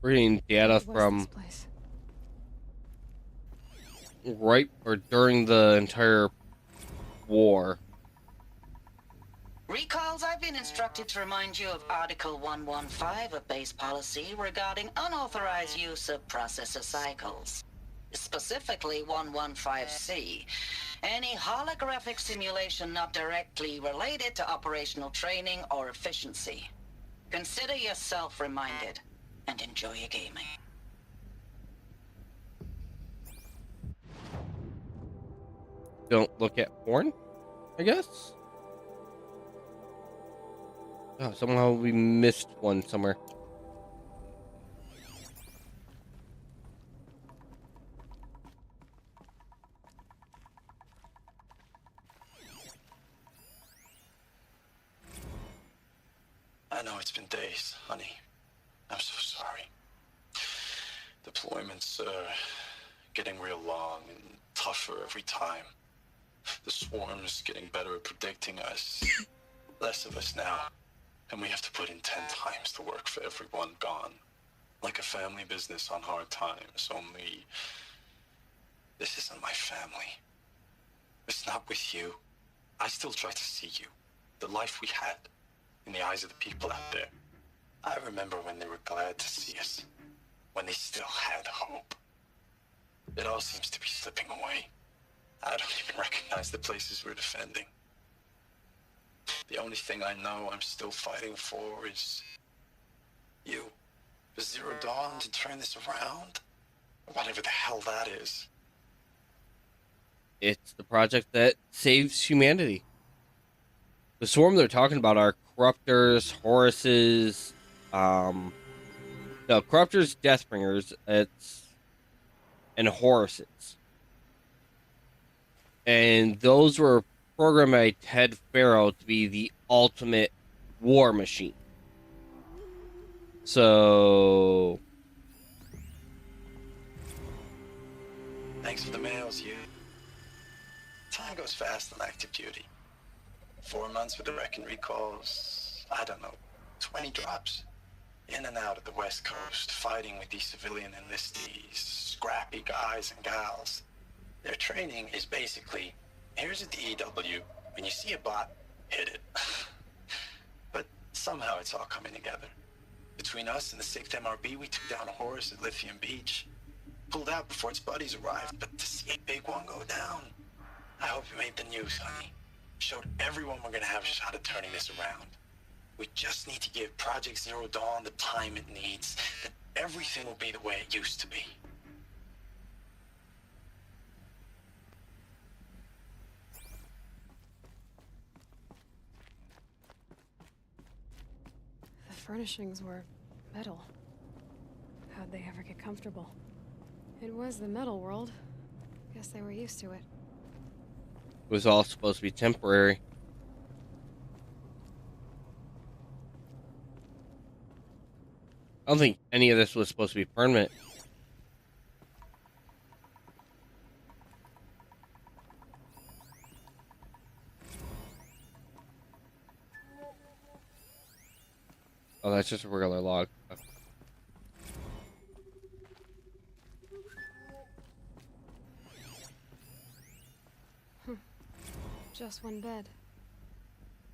We're getting data What was from this place? right or during the entire war. Recalls, I've been instructed to remind you of Article 115 of base policy regarding unauthorized use of processor cycles. Specifically 115C. Any holographic simulation not directly related to operational training or efficiency. Consider yourself reminded and enjoy your gaming. Don't look at porn, I guess? Oh, somehow we missed one somewhere. I know it's been days, honey. I'm so sorry. Deployments are getting real long and tougher every time. The swarm's getting better at predicting us. Less of us now. And we have to put in 10 times the work for everyone gone. Like a family business on hard times, only this isn't my family. It's not with you. I still try to see you. The life we had in the eyes of the people out there. I remember when they were glad to see us. When they still had hope. It all seems to be slipping away. I don't even recognize the places we're defending. The only thing I know I'm still fighting for is you. For Zero Dawn to turn this around. Whatever the hell that is. It's the project that saves humanity. The swarm they're talking about are corruptors, Horuses, no, corruptors, Deathbringers, and Horuses. And those were programmed by Ted Farrow to be the ultimate war machine. So... Thanks for the mails, you. Time goes fast on active duty. 4 months with the wreck and recalls, I don't know, 20 drops. In and out of the West Coast, fighting with these civilian enlistees, scrappy guys and gals. Their training is basically, here's a DEW, when you see a bot, hit it. But somehow it's all coming together. Between us and the 6th MRB, we took down a Horus at Lithium Beach. Pulled out before its buddies arrived, but to see a big one go down, I hope you made the news, honey. Showed everyone we're gonna have a shot at turning this around. We just need to give Project Zero Dawn the time it needs, then everything will be the way it used to be. The furnishings were metal. How'd they ever get comfortable? It was the metal world. Guess they were used to it. It was all supposed to be temporary. I don't think any of this was supposed to be permanent. Oh, that's just a regular log. Just one bed.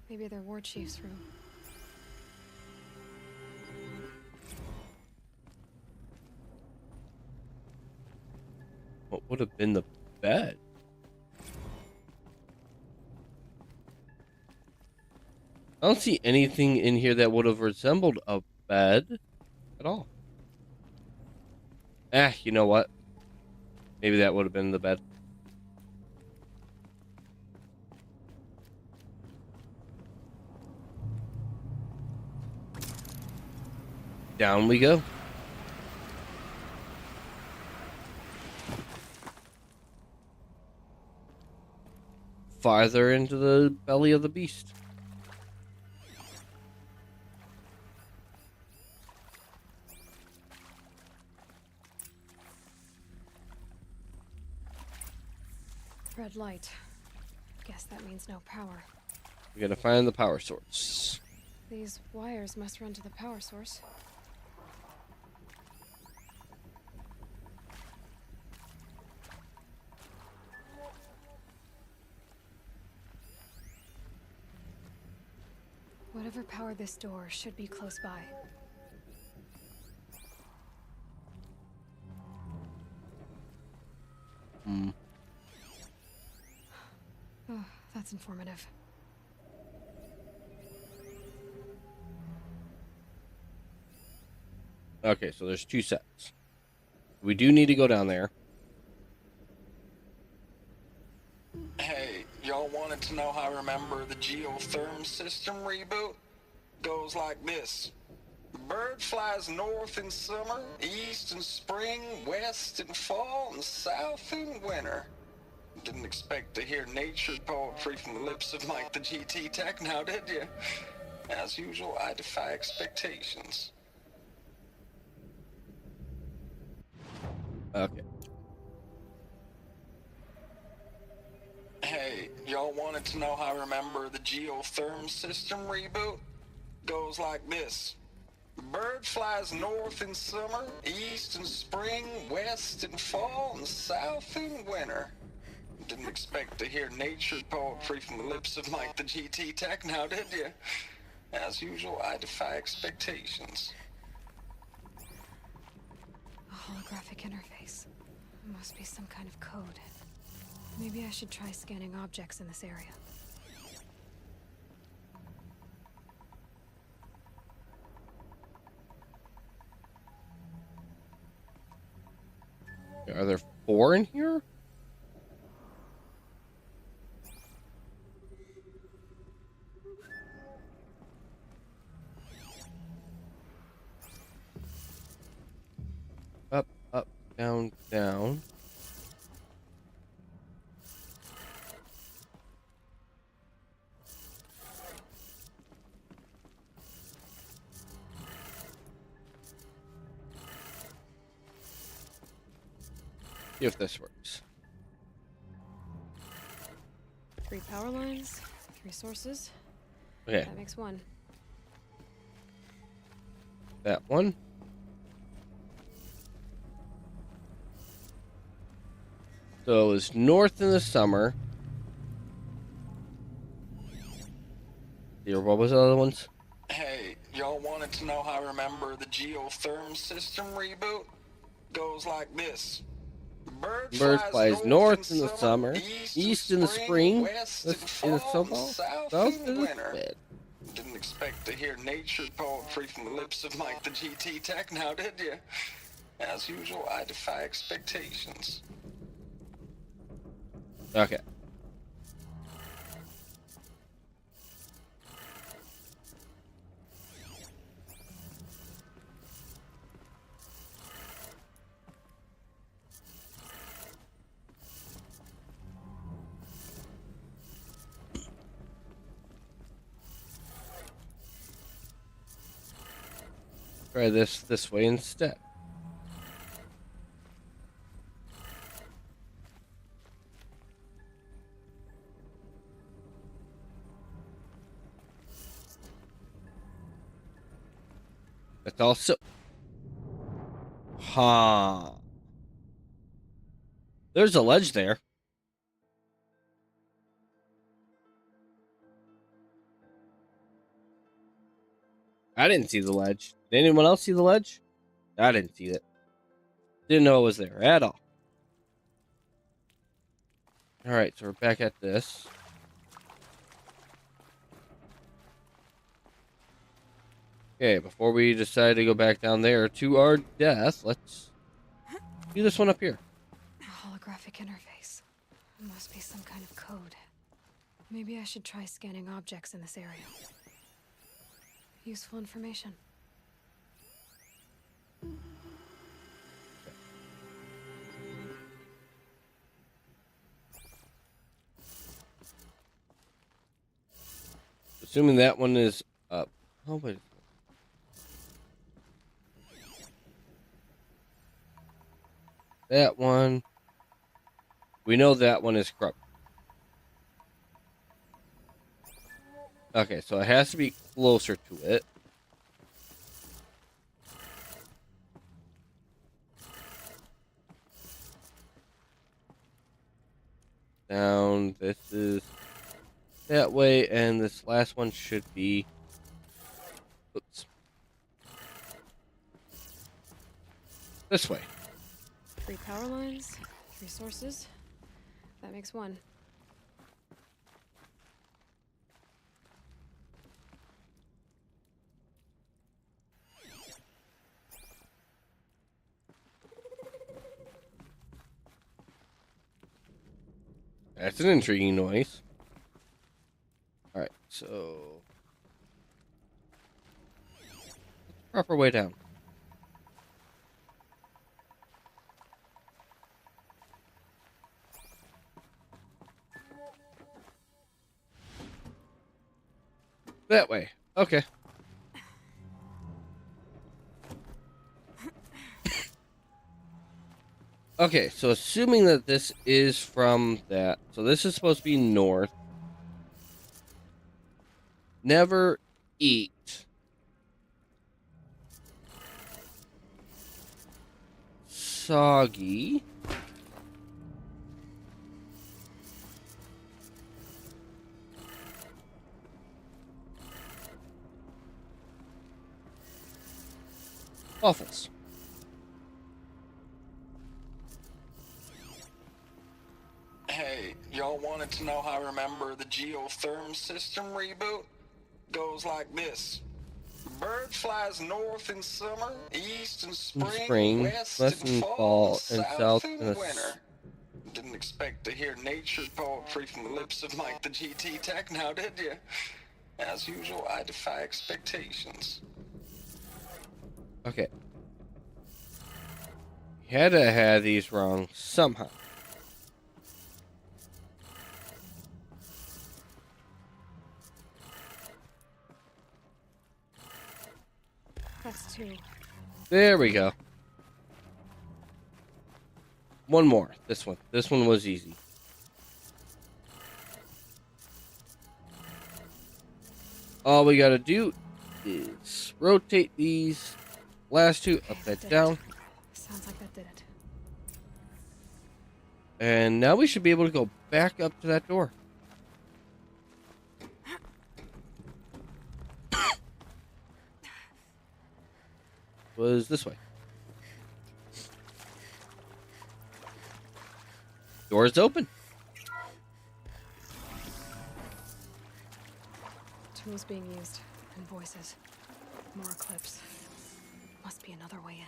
Maybe their war chief's room. What would have been the bed? I don't see anything in here that would have resembled a bed at all. You know what? Maybe that would have been the bed. Down we go. Farther into the belly of the beast. Red light. Guess that means no power. We gotta find the power source. These wires must run to the power source. Whatever powered this door should be close by. Hmm. Oh, that's informative. Okay, so there's 2 sets. We do need to go down there. Hey, y'all wanted to know how I remember the geotherm system reboot? Goes like this. Bird flies north in summer, east in spring, west in fall, and south in winter. Didn't expect to hear nature poetry from the lips of Mike the GT Tech now, did you? As usual, I defy expectations. Okay. Hey, y'all wanted to know how I remember the geotherm system reboot? Goes like this. Bird flies north in summer, east in spring, west in fall, and south in winter. Didn't expect to hear nature poetry from the lips of Mike the GT Tech now, did you? As usual, I defy expectations. A holographic interface. Must be some kind of code. Maybe I should try scanning objects in this area. Are there 4 in here? Up, up, down, down. See if this works. 3 power lines, 3 sources. Okay. That makes 1. That one. So it was north in the summer. Here, what was the other ones? Hey, y'all wanted to know how I remember the geotherm system reboot? Goes like this. Bird flies north in the summer, east in the spring, west in in the fall, summer, south south in in the winter. winter. Didn't expect to hear nature poetry from the lips of Mike the GT Tech now, did you? As usual, I defy expectations. Okay. Try this way instead. That's also. Huh. There's a ledge there. I didn't see the ledge. Did anyone else see the ledge? I didn't see it. Didn't know it was there at all. Alright, so we're back at this. Okay, before we decide to go back down there to our death, let's do this one up here. A holographic interface. Must be some kind of code. Maybe I should try scanning objects in this area. Useful information. assuming that one is up. Oh, wait. That one. We know that one is corrupt. Okay, so it has to be closer to it. Down. This is that way, and this last one should be. Oops. This way. 3 power lines, 3 sources. That makes 1. That's an intriguing noise. Alright, so. Proper way down. That way. Okay. Okay, so assuming that this is from that, so this is supposed to be north. Never eat soggy waffles. Hey, y'all wanted to know how I remember the geotherm system reboot? Goes like this. Bird flies north in summer, east in spring, west in fall, and south in winter. Didn't expect to hear nature poetry from the lips of Mike the GT Tech now, did you? As usual, I defy expectations. Okay. Had to have these wrong somehow. That's 2. There we go. One more. This one. This one was easy. All we gotta do is rotate these last 2 upside down. Sounds like that did it. And now we should be able to go back up to that door. Was this way. Door's open. Tools being used, and voices. More clips. Must be another way in.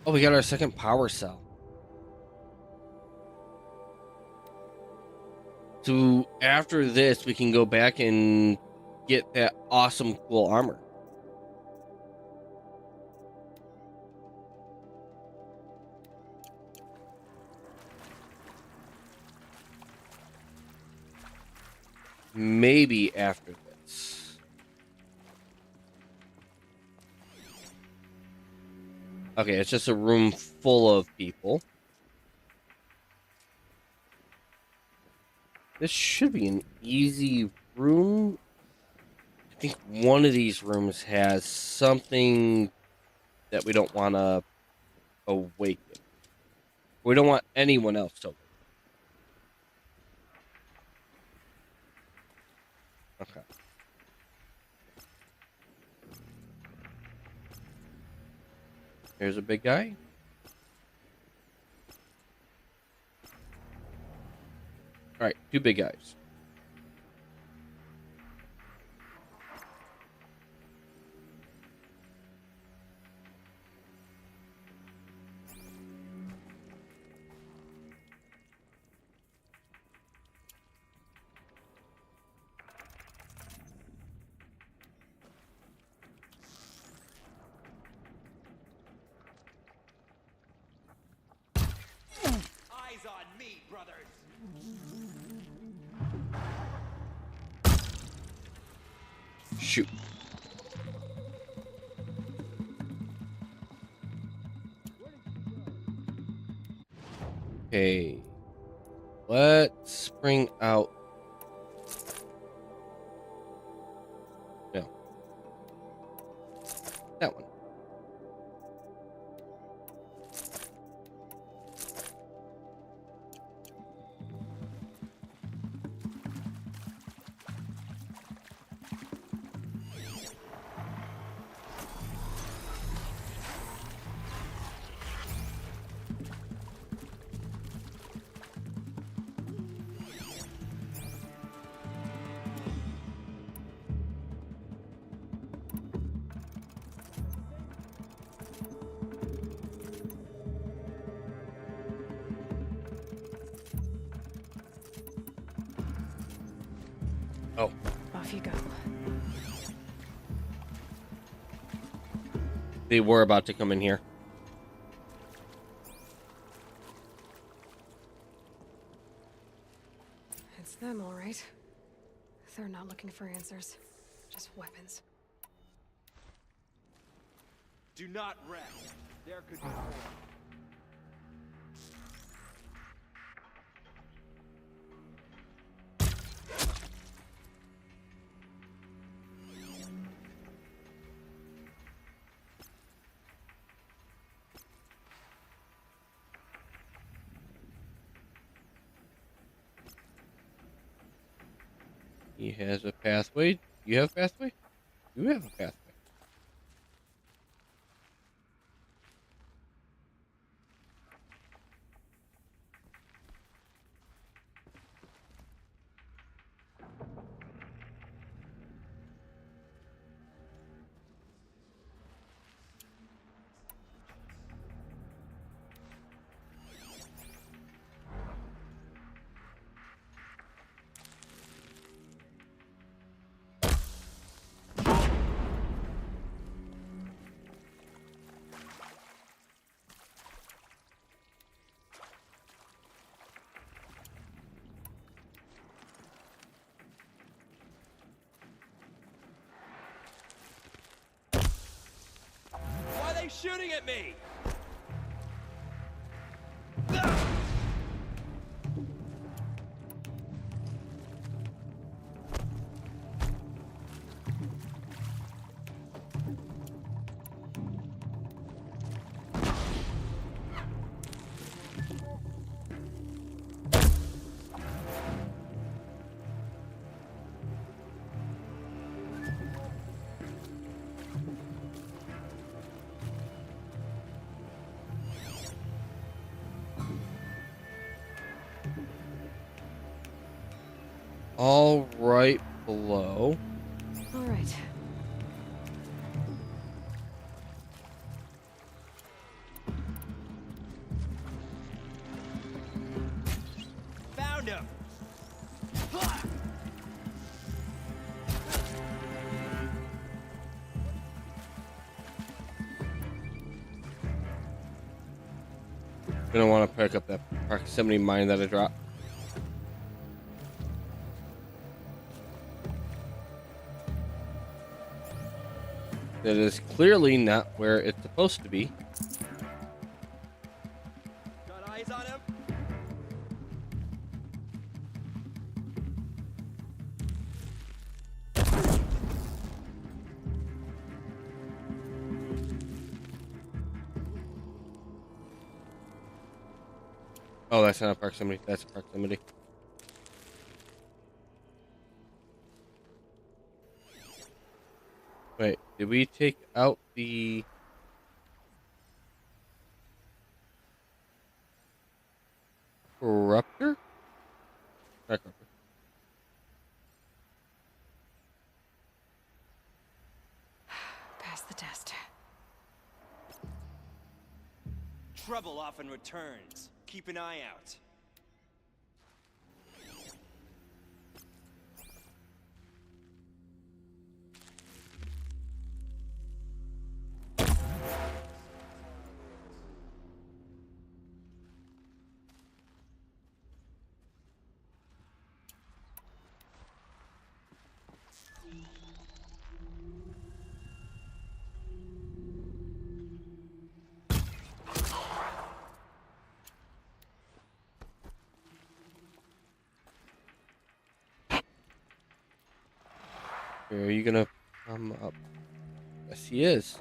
Oh, we got our second power cell. So after this, we can go back and get that awesome, cool armor. Maybe after this. Okay, it's just a room full of people. This should be an easy room. I think one of these rooms has something that we don't want to awaken. We don't want anyone else to awaken. Okay. Here's a big guy. All right, 2 big guys. Eyes on me, brothers. shoot. Okay. Let's bring out. No. That one. Oh. Off you go. They were about to come in here. It's them, all right. They're not looking for answers, just weapons. Do not rest. There could be more. He has a pathway. You have a pathway? You have a pathway. Why are they shooting at me? All right below. All right. Found him. Gonna want to pick up that proximity mine that I dropped. That is clearly not where it's supposed to be. Got eyes on him. Oh, that's not a proximity. That's a proximity. Wait, did we take out the... Corruptor? Not corruptor. Pass the test. Trouble often returns. Keep an eye out. Are you gonna come up? Yes, he is.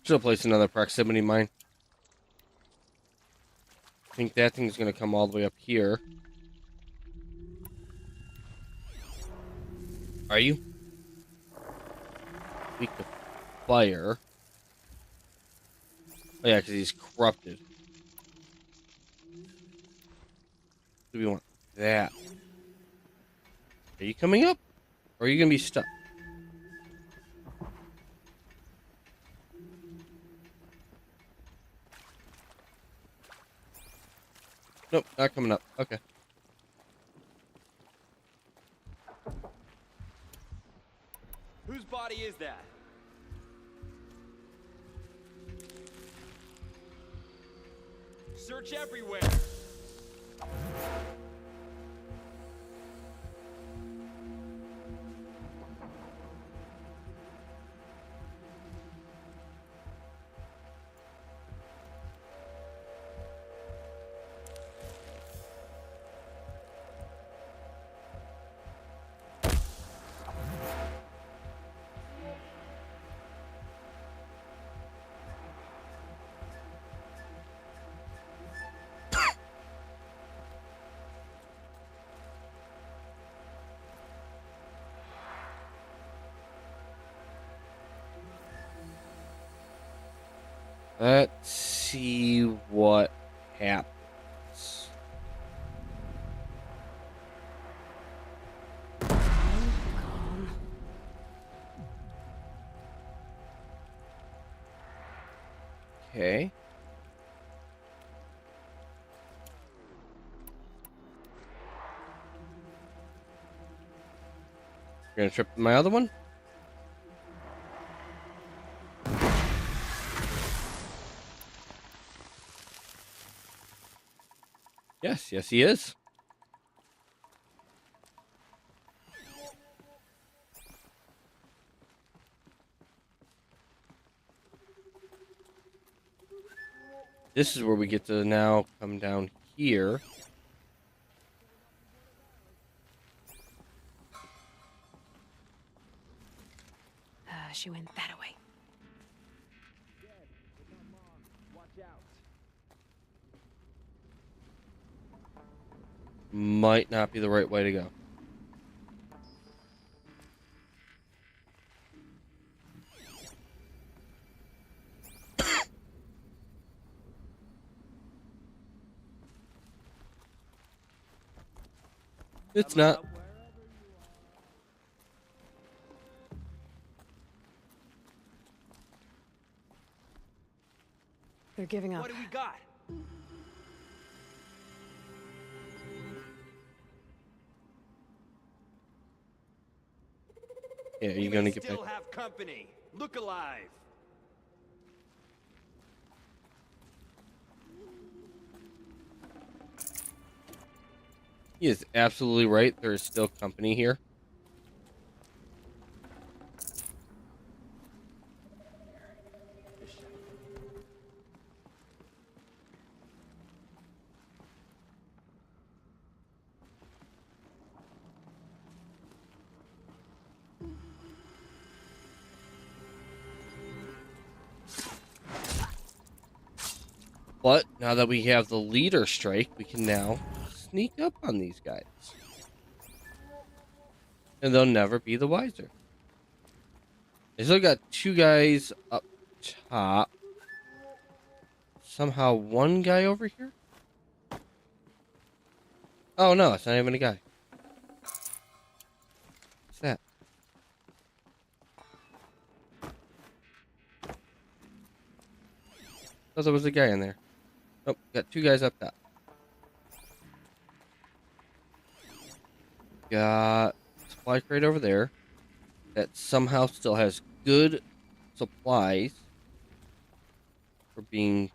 Should have placed another proximity mine. I think that thing's gonna come all the way up here. Are you? Weak to fire. Oh yeah, because he's corrupted. Do we want that? Are you coming up? Or are you gonna be stuck? Nope, not coming up. Okay. Whose body is that? Search everywhere. Let's see what happens. Okay. You're gonna trip my other one? Yes, yes he is. This is where we get to now come down here. She went that way. Might not be the right way to go. It's not. They're giving up. What do we got? Yeah, you're gonna get back. Still have company. Look alive. He is absolutely right. There is still company here. But now that we have the leader strike, we can now sneak up on these guys. And they'll never be the wiser. They still got two guys up top. Somehow one guy over here? Oh no, it's not even a guy. What's that? Thought there was a guy in there. Nope, got two guys up top. Got a supply crate over there that somehow still has good supplies for being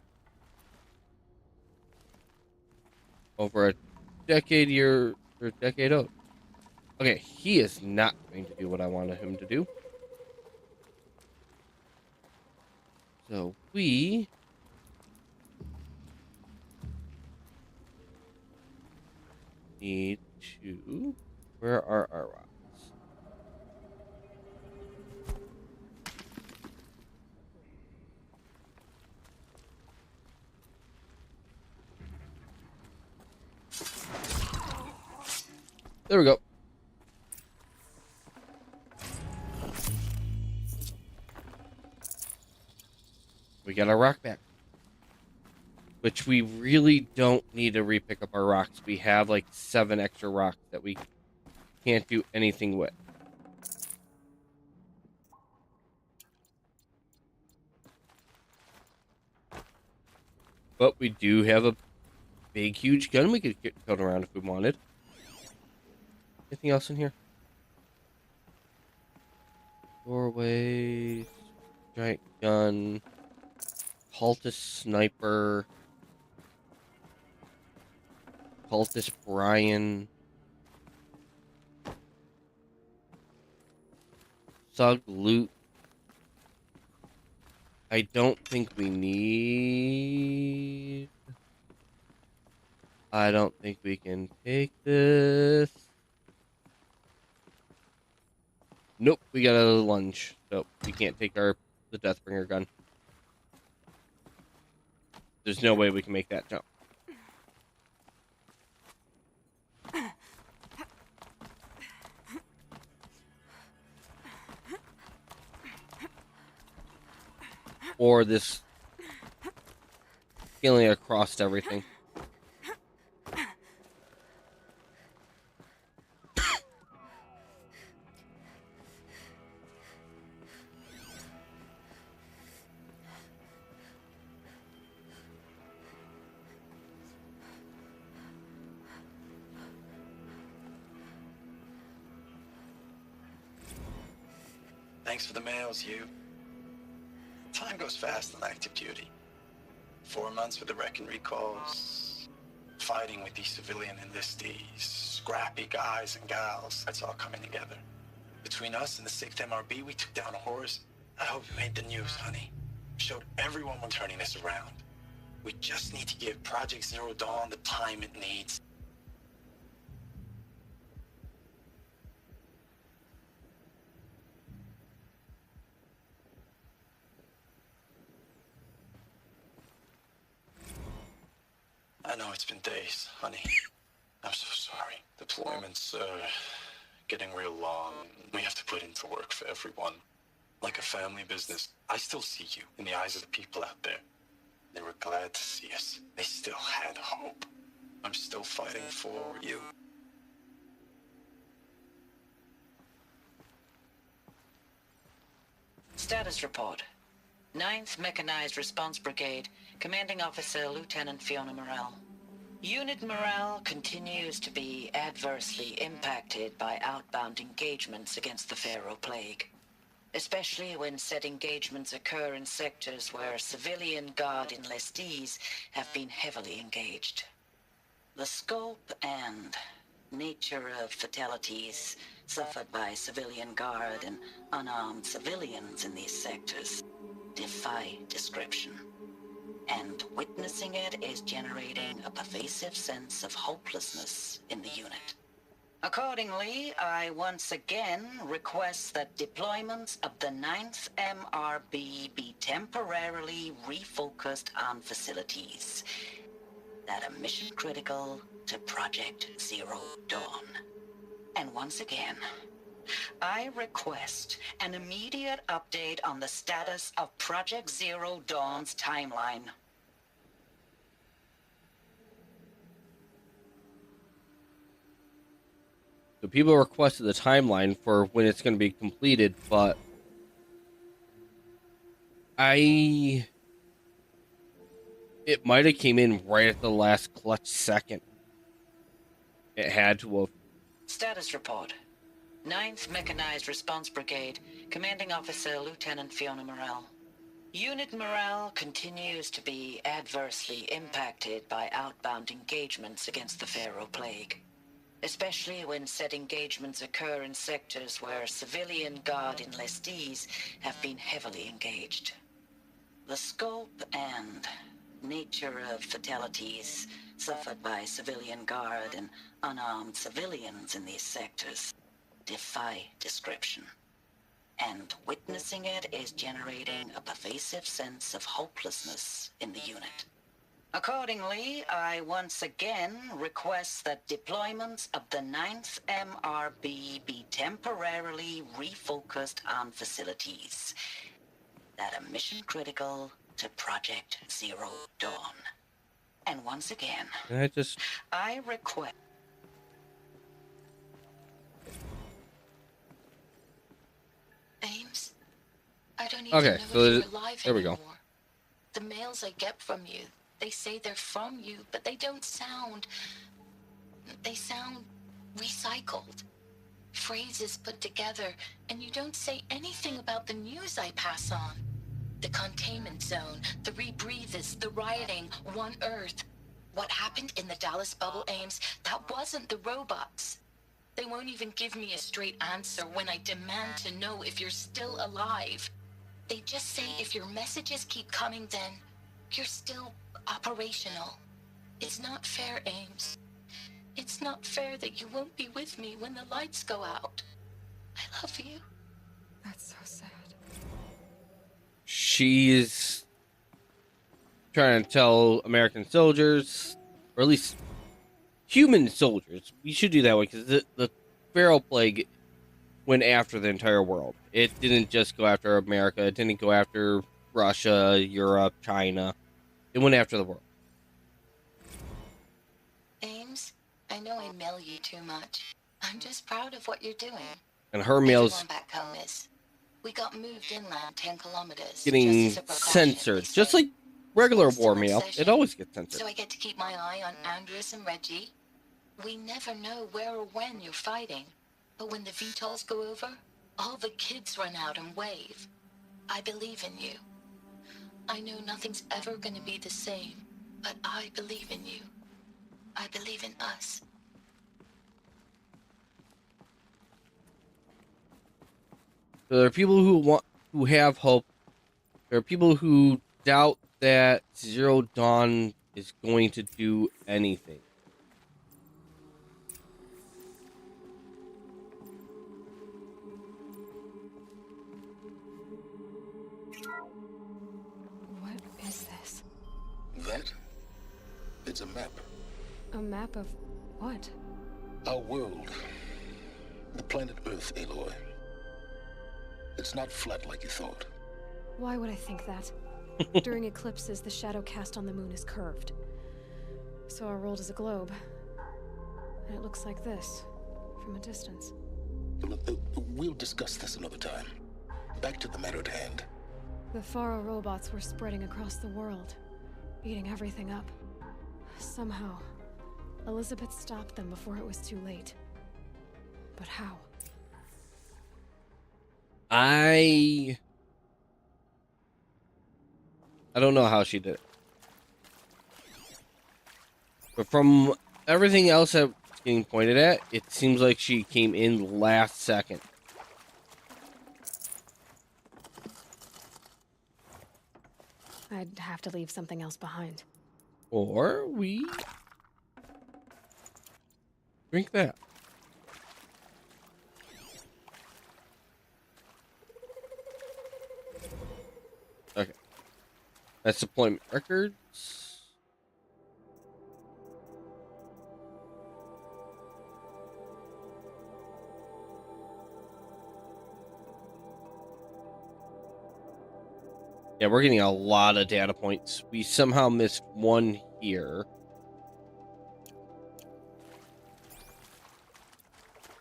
over a decade old. Okay, he is not going to do what I wanted him to do. So we need to... Where are our rocks? There we go. We got our rock back. Which we really don't need to repick up our rocks. We have like 7 extra rocks that we can't do anything with. But we do have a big, huge gun we could get towed around if we wanted. Anything else in here? Doorways, giant gun, cultist sniper, cultist Brian, thug loot. I don't think we need... I don't think we can take this. Nope, we got a lunge. So we can't take the Deathbringer gun. There's no way we can make that jump. Or this scaling across everything. Thanks for the mails, you. Time goes fast on active duty. 4 months with the wrecking recalls, fighting with these civilian enlistees, scrappy guys and gals. That's all coming together. Between us and the 6th MRB, we took down a horse. I hope you made the news, honey. Showed everyone we're turning this around. We just need to give Project Zero Dawn the time it needs. I know it's been days, honey. I'm so sorry. Deployments are getting real long. We have to put in for work for everyone. Like a family business. I still see you in the eyes of the people out there. They were glad to see us. They still had hope. I'm still fighting for you. Status report. 9th Mechanized Response Brigade, Commanding Officer Lieutenant Fiona Morrell. Unit morale continues to be adversely impacted by outbound engagements against the Pharaoh Plague, especially when said engagements occur in sectors where civilian guard enlistees have been heavily engaged. The scope and nature of fatalities suffered by civilian guard and unarmed civilians in these sectors defy description. And witnessing it is generating a pervasive sense of hopelessness in the unit. Accordingly, I once again request that deployments of the 9th MRB be temporarily refocused on facilities that are mission critical to Project Zero Dawn. And once again, I request an immediate update on the status of Project Zero Dawn's timeline. So people requested the timeline for when it's going to be completed, but it might have came in right at the last clutch second. It had to have. Status report. 9th Mechanized Response Brigade, Commanding Officer Lieutenant Fiona Morrell. Unit morale continues to be adversely impacted by outbound engagements against the Pharaoh Plague, especially when said engagements occur in sectors where civilian guard enlistees have been heavily engaged. The scope and nature of fatalities suffered by civilian guard and unarmed civilians in these sectors defy description. And witnessing it is generating a pervasive sense of hopelessness in the unit. Accordingly, I once again request that deployments of the 9th MRB be temporarily refocused on facilities that are mission critical to Project Zero Dawn. And once again, I request... Ames, I don't even Okay, know so if you're alive there we anymore. go. The mails I get from you, they say they're from you, but they don't sound... They sound recycled. Phrases put together, and you don't say anything about the news I pass on. The containment zone, the rebreathers, the rioting, One Earth. What happened in the Dallas bubble, Ames, that wasn't the robots. They won't even give me a straight answer when I demand to know if you're still alive. They just say if your messages keep coming, then you're still operational. It's not fair, Ames. It's not fair that you won't be with me when the lights go out. I love you. That's so sad. She's trying to tell American soldiers, or at least human soldiers, we should do that way, because the feral plague went after the entire world. It didn't just go after America. It didn't go after Russia, Europe, China. It went after the world. Ames, I know I mail you too much. I'm just proud of what you're doing. And her mail's Everyone back home is. We got moved inland 10 kilometers. getting just as a precaution, censored, just like regular war mail. It always gets censored. So I get to keep my eye on Andres and Reggie. We never know where or when you're fighting. But when the VTOLs go over, all the kids run out and wave. I believe in you. I know nothing's ever gonna be the same, but I believe in you. I believe in us. So there are people who have hope. There are people who doubt that Zero Dawn is going to do anything. What is this? That? It's a map. A map of what? Our world. The planet Earth, Aloy. It's not flat like you thought. Why would I think that? During eclipses, the shadow cast on the moon is curved. So our world is a globe. And it looks like this, from a distance. We'll discuss this another time. Back to the matter at hand. The Faro robots were spreading across the world, eating everything up. Somehow, Elizabeth stopped them before it was too late. But how? I don't know how she did it. But from everything else that's getting pointed at, it seems like she came in last second. I'd have to leave something else behind. Or we drink that. Okay. That's deployment records. Yeah, we're getting a lot of data points. We somehow missed one here.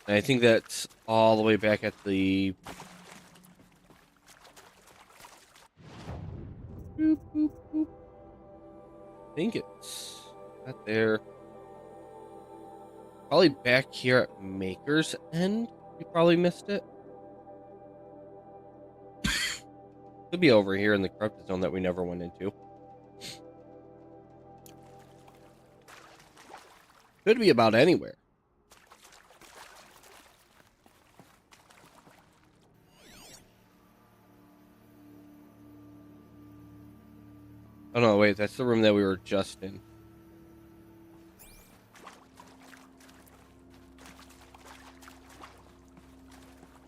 And I think that's all the way back at the... Boop, boop, boop. I think it's not there. Probably back here at Maker's End. We probably missed it. Could be over here in the corrupted zone that we never went into. Could be about anywhere. no, wait, that's the room that we were just in.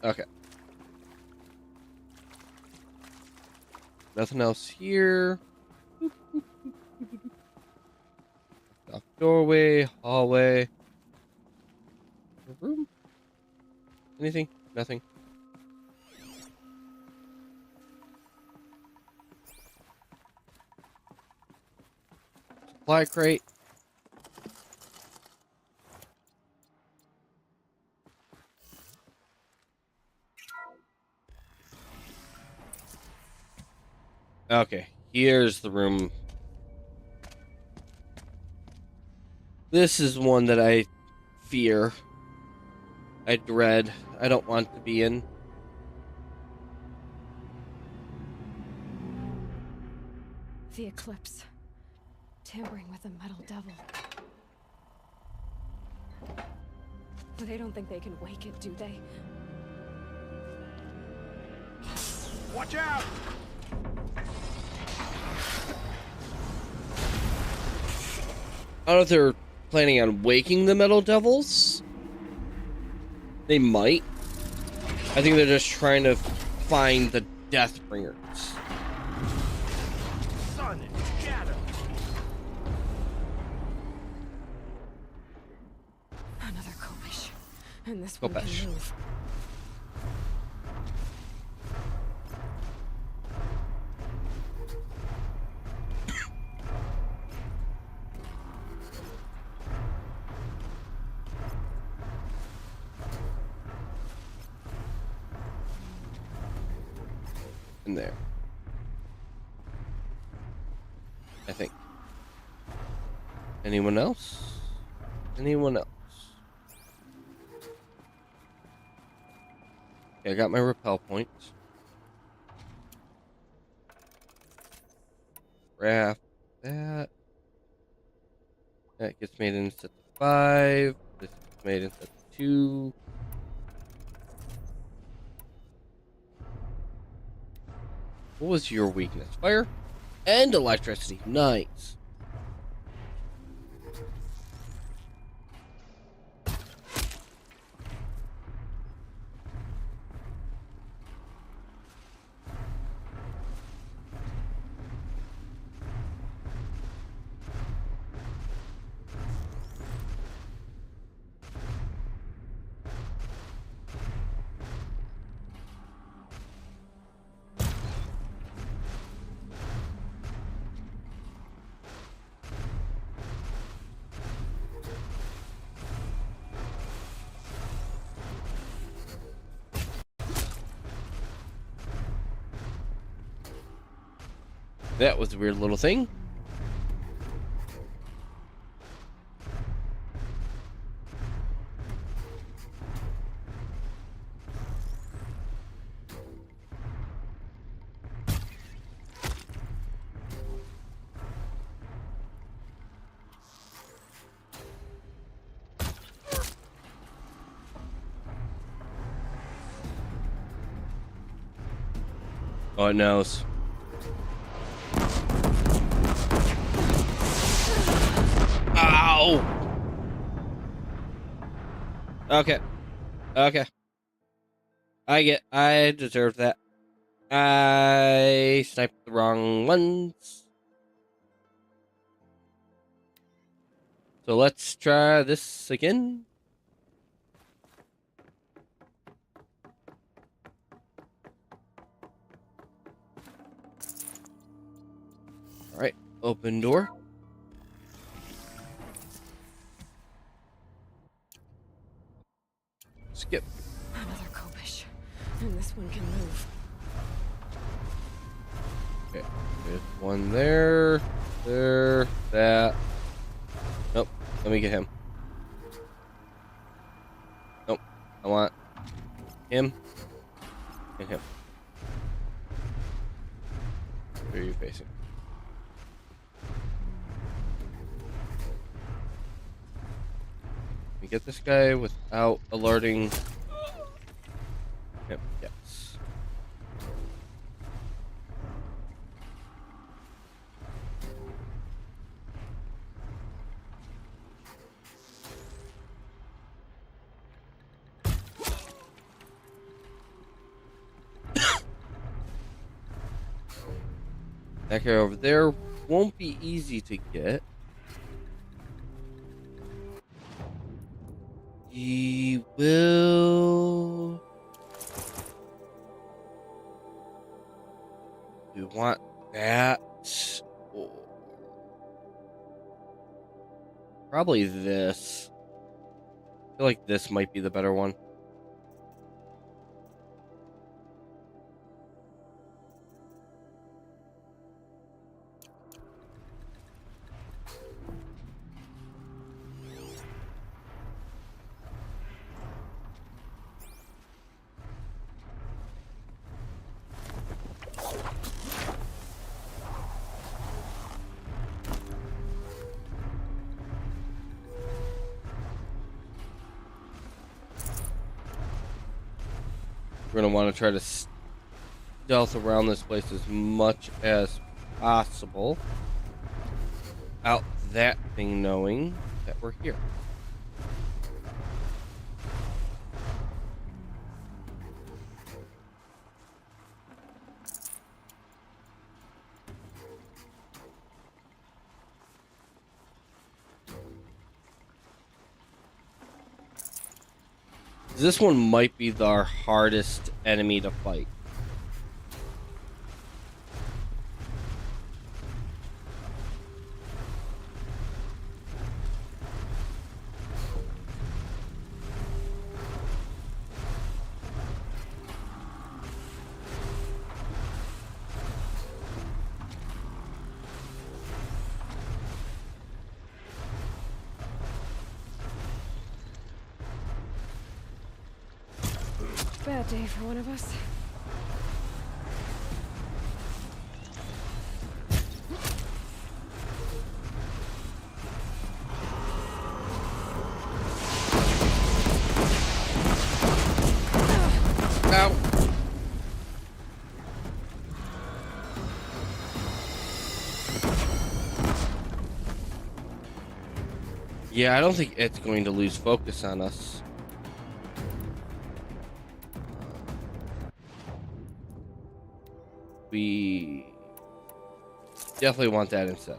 Okay. Nothing else here. Doorway, hallway. Room? Anything? Nothing. Supply crate. Okay, here's the room. This is one that I fear. I dread. I don't want to be in. The eclipse. Tampering with the metal devil. They don't think they can wake it, do they? Watch out! I don't know if they're planning on waking the metal devils. They might. I think they're just trying to find the Deathbringers. Sun and shadow. Another Kopish. And this one Kopish. can move. In there. I think. Anyone else? Anyone else? Okay, I got my repel points. Craft that. That gets made in sets of 5. This gets made in sets of 2. What was your weakness? Fire and electricity. Nice. That was a weird little thing. Oh, it knows. Ow! Okay. Okay. I deserve that. I sniped the wrong ones. So let's try this again. Alright, open door. Skip. Another Kopish. And this one can move. Okay, there's one there. There. That. Nope, let me get him. Nope, I want him and him. Where are you facing? Let me get this guy without alerting him. Yes. That guy over there won't be easy to get. He will... We want that. Or probably this. I feel like this might be the better one. We're going to want to try to stealth around this place as much as possible. Without that thing knowing that we're here. This one might be our hardest enemy to fight. Bad day for one of us. Ow. Yeah, I don't think it's going to lose focus on us. We definitely want that instead.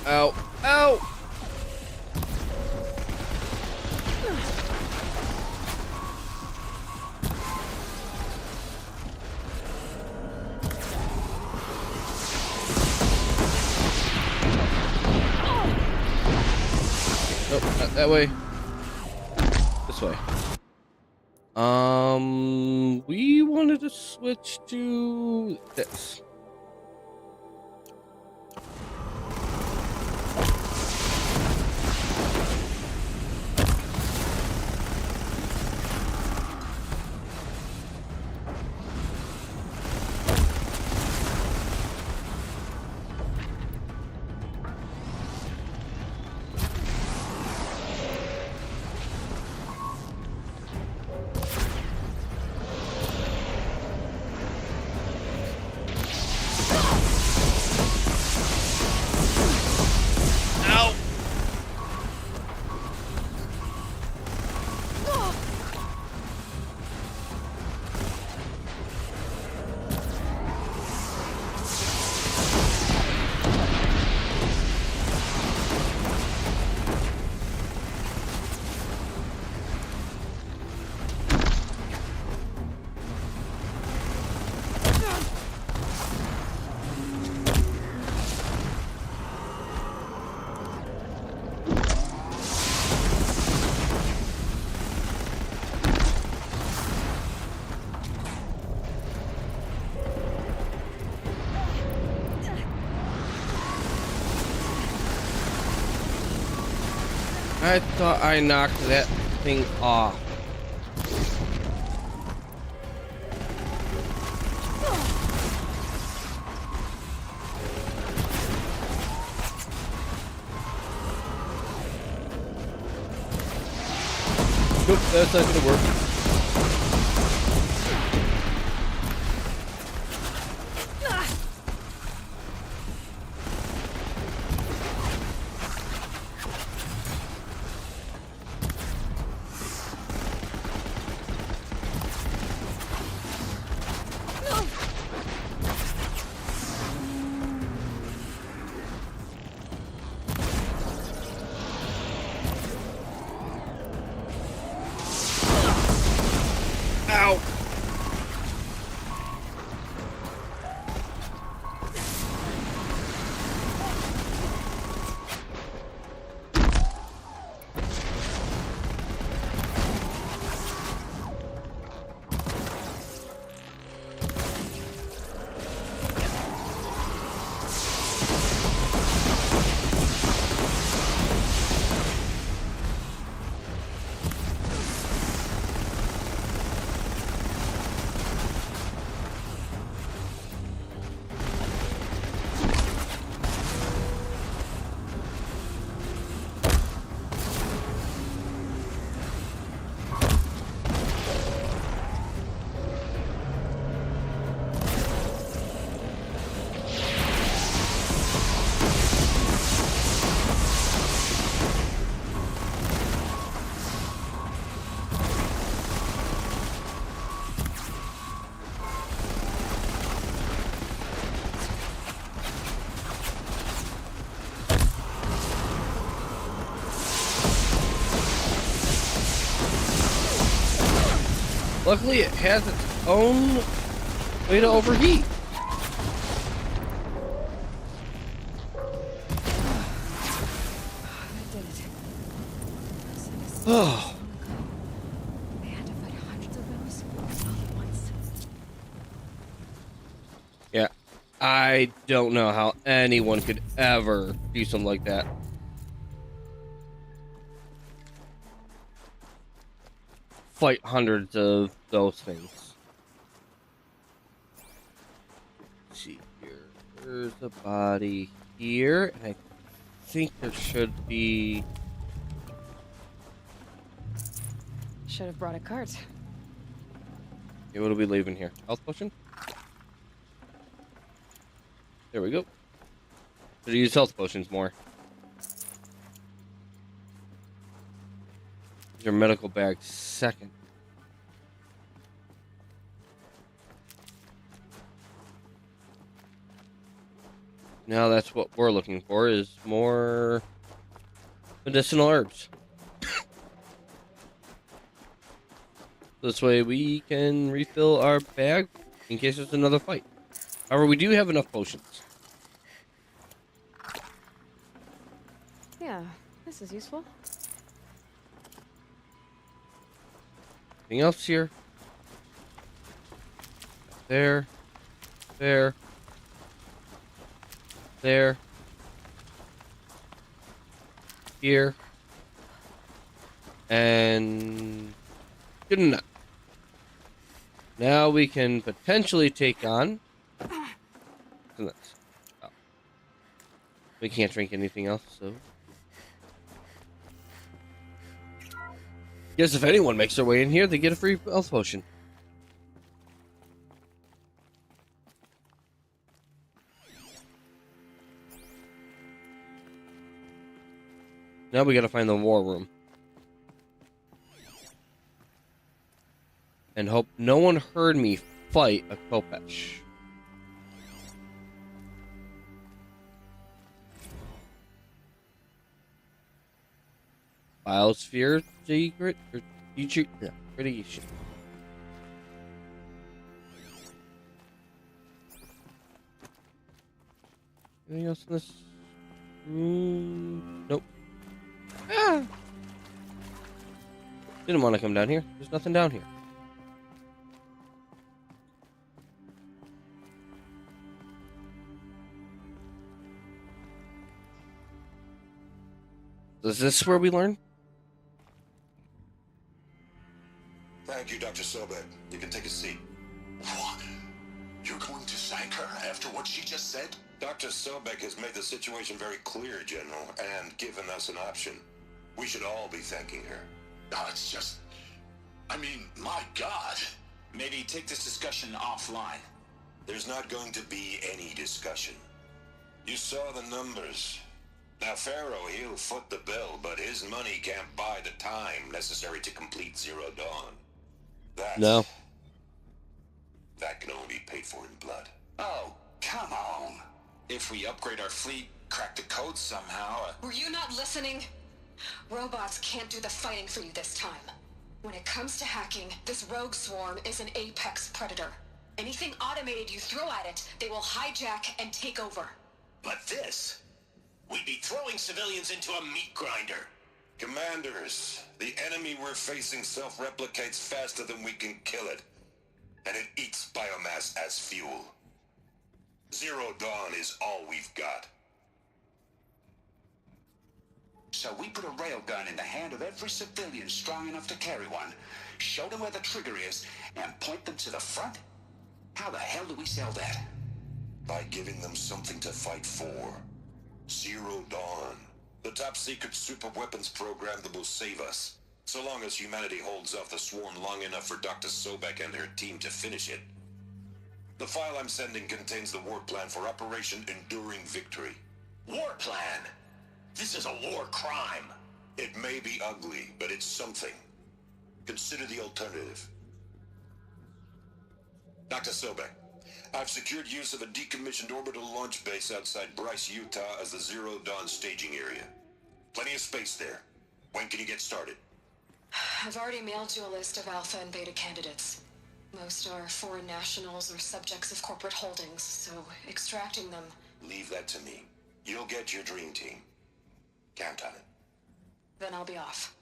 Ow! Ow! Nope, not that way. This way. We wanted to switch to this. I thought I knocked that thing off. Nope, that's not gonna work. Ow! Luckily, it has its own way to overheat. That did it. Oh. They had to fight hundreds of those all at once. Yeah, I don't know how anyone could ever do something like that. Fight hundreds of those things. Let's see here. There's a body here, and I think there should be. Should have brought a cart. Okay, what are we leaving here? Health potion? There we go. Should use health potions more. Your medical bag second. Now that's what we're looking for, is more medicinal herbs. This way we can refill our bag in case there's another fight. However, we do have enough potions. Yeah, this is useful. Anything else here? There. There. There. Here. And good enough. Now we can potentially take on. Oh. We can't drink anything else, so. Guess if anyone makes their way in here, they get a free health potion. Now we gotta find the war room. And hope no one heard me fight a Kopesh. Biosphere secret or future radiation. Anything else in this room? Nope. Ah! Didn't want to come down here. There's nothing down here. Is this where we learn? Thank you, Dr. Sobek. You can take a seat. What? You're going to thank her after what she just said? Dr. Sobek has made the situation very clear, General, and given us an option. We should all be thanking her. No, it's just... I mean, my God. Maybe take this discussion offline. There's not going to be any discussion. You saw the numbers. Now, Pharaoh, he'll foot the bill, but his money can't buy the time necessary to complete Zero Dawn. No. That can only be paid for in blood. Oh, come on. If we upgrade our fleet, crack the code somehow... Were you not listening? Robots can't do the fighting for you this time. When it comes to hacking, this rogue swarm is an apex predator. Anything automated you throw at it, they will hijack and take over. But this... We'd be throwing civilians into a meat grinder. Commanders, the enemy we're facing self-replicates faster than we can kill it. And it eats biomass as fuel. Zero Dawn is all we've got. So we put a railgun in the hand of every civilian strong enough to carry one, show them where the trigger is, and point them to the front? How the hell do we sell that? By giving them something to fight for. Zero Dawn. The top-secret super-weapons program that will save us. So long as humanity holds off the swarm long enough for Dr. Sobek and her team to finish it. The file I'm sending contains the war plan for Operation Enduring Victory. War plan? This is a war crime. It may be ugly, but it's something. Consider the alternative. Dr. Sobek, I've secured use of a decommissioned orbital launch base outside Bryce, Utah as the Zero Dawn staging area. Plenty of space there. When can you get started? I've already mailed you a list of alpha and beta candidates. Most are foreign nationals or subjects of corporate holdings, so extracting them... Leave that to me. You'll get your dream team. Count on it. Then I'll be off.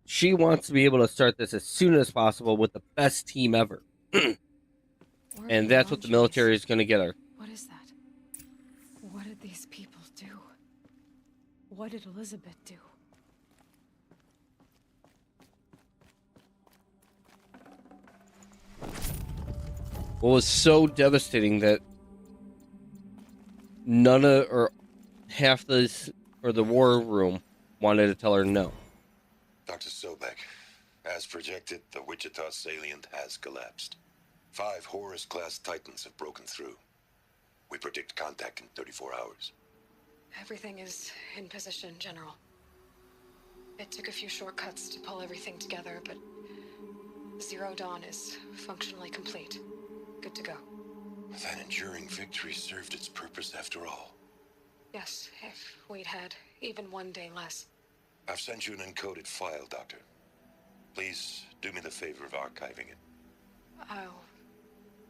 She wants to be able to start this as soon as possible with the best team ever. And that's what the military is going to get her. What is that? What did these people do? What did Elizabeth do? What was so devastating that none of, or half this, or the war room wanted to tell her no. Dr. Sobek, as projected, the Wichita salient has collapsed. 5 Horus-class Titans have broken through. We predict contact in 34 hours. Everything is in position, General. It took a few shortcuts to pull everything together, but Zero Dawn is functionally complete. Good to go. That enduring victory served its purpose after all. Yes, if we'd had even one day less. I've sent you an encoded file, Doctor. Please do me the favor of archiving it.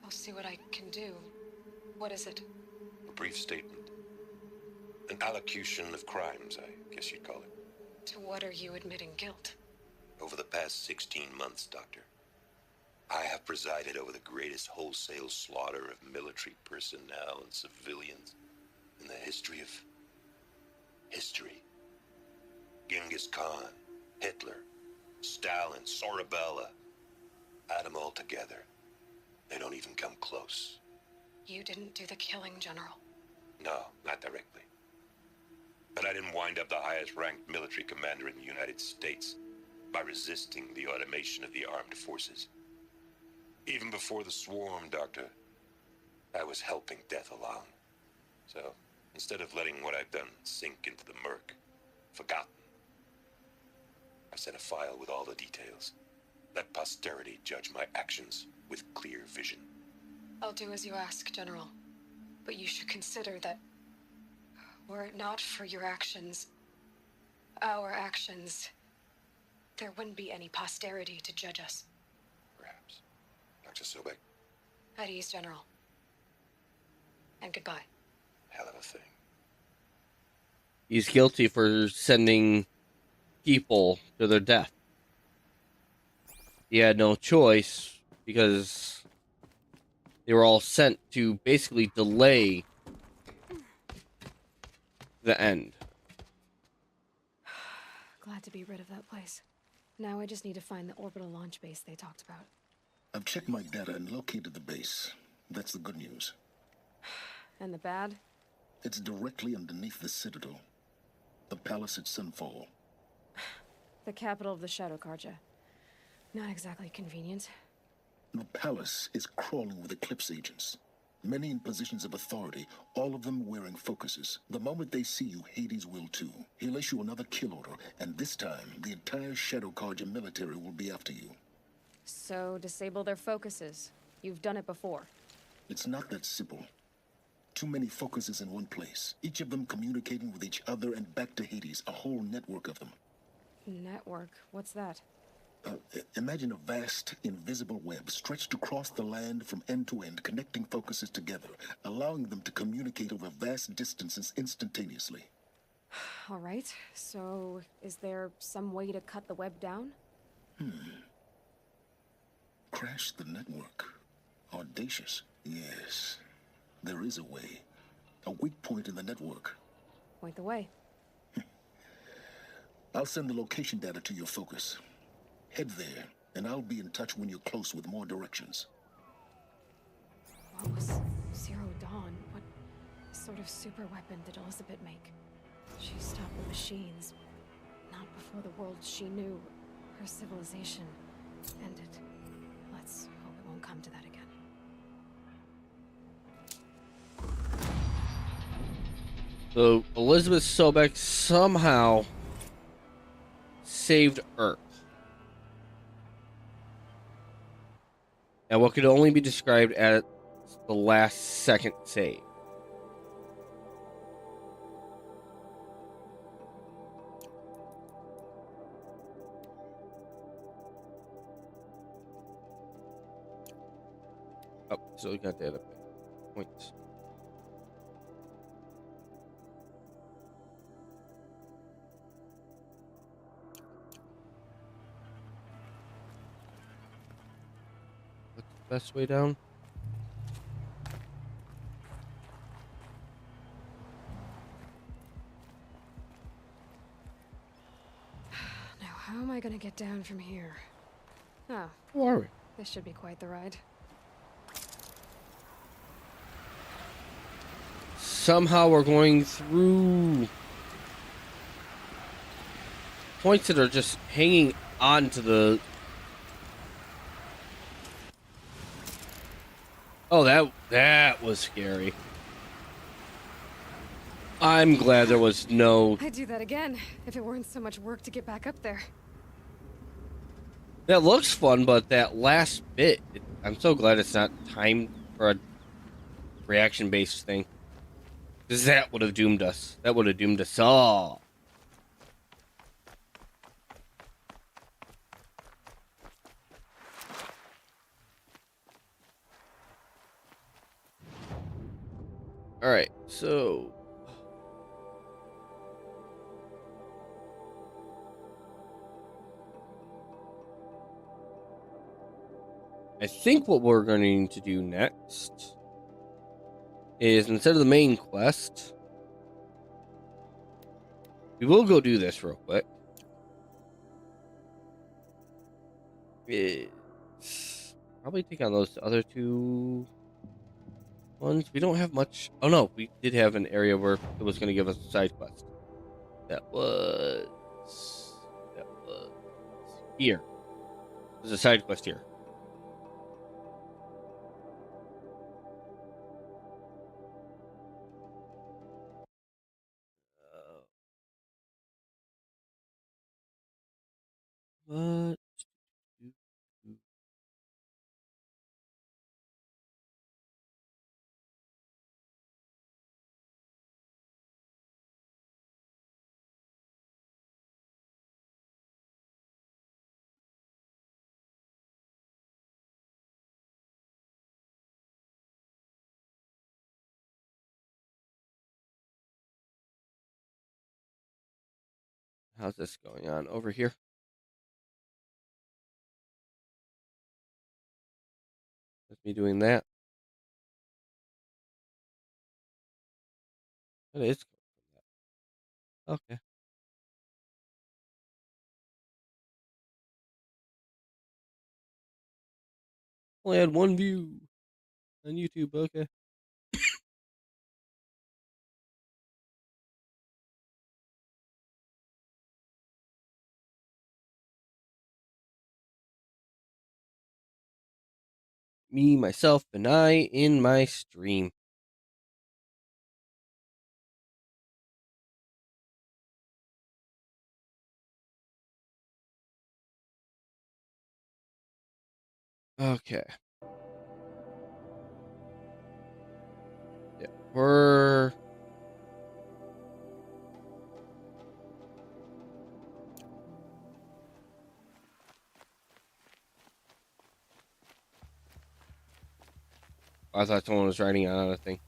I'll see what I can do. What is it? A brief statement. An allocution of crimes, I guess you'd call it. To what are you admitting guilt? Over the past 16 months, Doctor, I have presided over the greatest wholesale slaughter of military personnel and civilians in the history of history. Genghis Khan, Hitler, Stalin, Sorabella, add them all together. They don't even come close. You didn't do the killing, General. No, not directly. But I didn't wind up the highest-ranked military commander in the United States by resisting the automation of the armed forces. Even before the swarm, Doctor, I was helping death along. So, instead of letting what I've done sink into the murk, forgotten, I sent a file with all the details. Let posterity judge my actions with clear vision. I'll do as you ask, General. But you should consider that were it not for your actions, our actions, there wouldn't be any posterity to judge us. Perhaps. Dr. Sobek. At ease, General. And goodbye. Hell of a thing. He's guilty for sending people to their death. He had no choice because they were all sent to basically delay the end. Glad to be rid of that place. Now I just need to find the orbital launch base they talked about. I've checked my data and located the base. That's the good news. And the bad? It's directly underneath the Citadel. The palace at Sunfall. The capital of the Shadow Carja. Not exactly convenient. The palace is crawling with Eclipse agents. Many in positions of authority, all of them wearing focuses. The moment they see you, Hades will too. He'll issue another kill order, and this time, the entire Shadow Carja military will be after you. So, disable their focuses. You've done it before. It's not that simple. Too many focuses in one place, each of them communicating with each other and back to Hades, a whole network of them. Network? What's that? Imagine a vast, invisible web stretched across the land from end to end, connecting focuses together, allowing them to communicate over vast distances instantaneously. All right, so is there some way to cut the web down? Crash the network. Audacious. Yes, there is a way. A weak point in the network. Point the way. I'll send the location data to your focus. Head there, and I'll be in touch when you're close with more directions. What was Zero Dawn? What sort of super weapon did Elizabeth make? She stopped the machines. Not before the world she knew, her civilization, ended. Let's hope it won't come to that again. So Elizabeth Sobek somehow saved Earth. And what could only be described as the last second save. Oh, so we got data points. What's the best way down? Now, how am I gonna get down from here? Oh. Who are we? This should be quite the ride. Somehow we're going through points that are just hanging on to the... Oh, that was scary. I'm glad there was no... I'd do that again, if it weren't so much work to get back up there. That looks fun, but that last bit, I'm so glad it's not timed for a reaction-based thing. Because that would have doomed us. That would have doomed us all. Alright, so... I think what we're going to do next is, instead of the main quest, we will go do this real quick. It's probably take on those other two ones. We don't have much. Oh no, we did have an area where it was going to give us a side quest. That was here. There's a side quest here. What? How's this going on over here? That's me doing that. It is. Okay. Only had 1 view on YouTube. Okay. Me, myself, and I in my stream. Okay. Yeah, we're I thought someone was writing on a thing.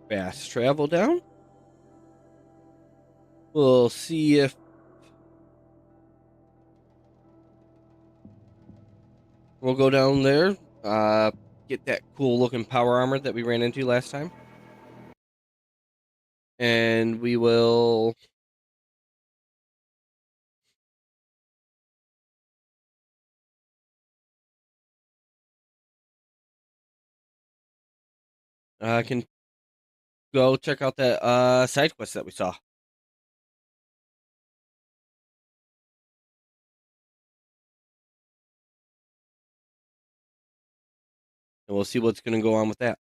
Fast travel down. We'll see if we'll go down there. Get that cool looking power armor that we ran into last time. And we will can go check out that side quest that we saw. And we'll see what's going to go on with that.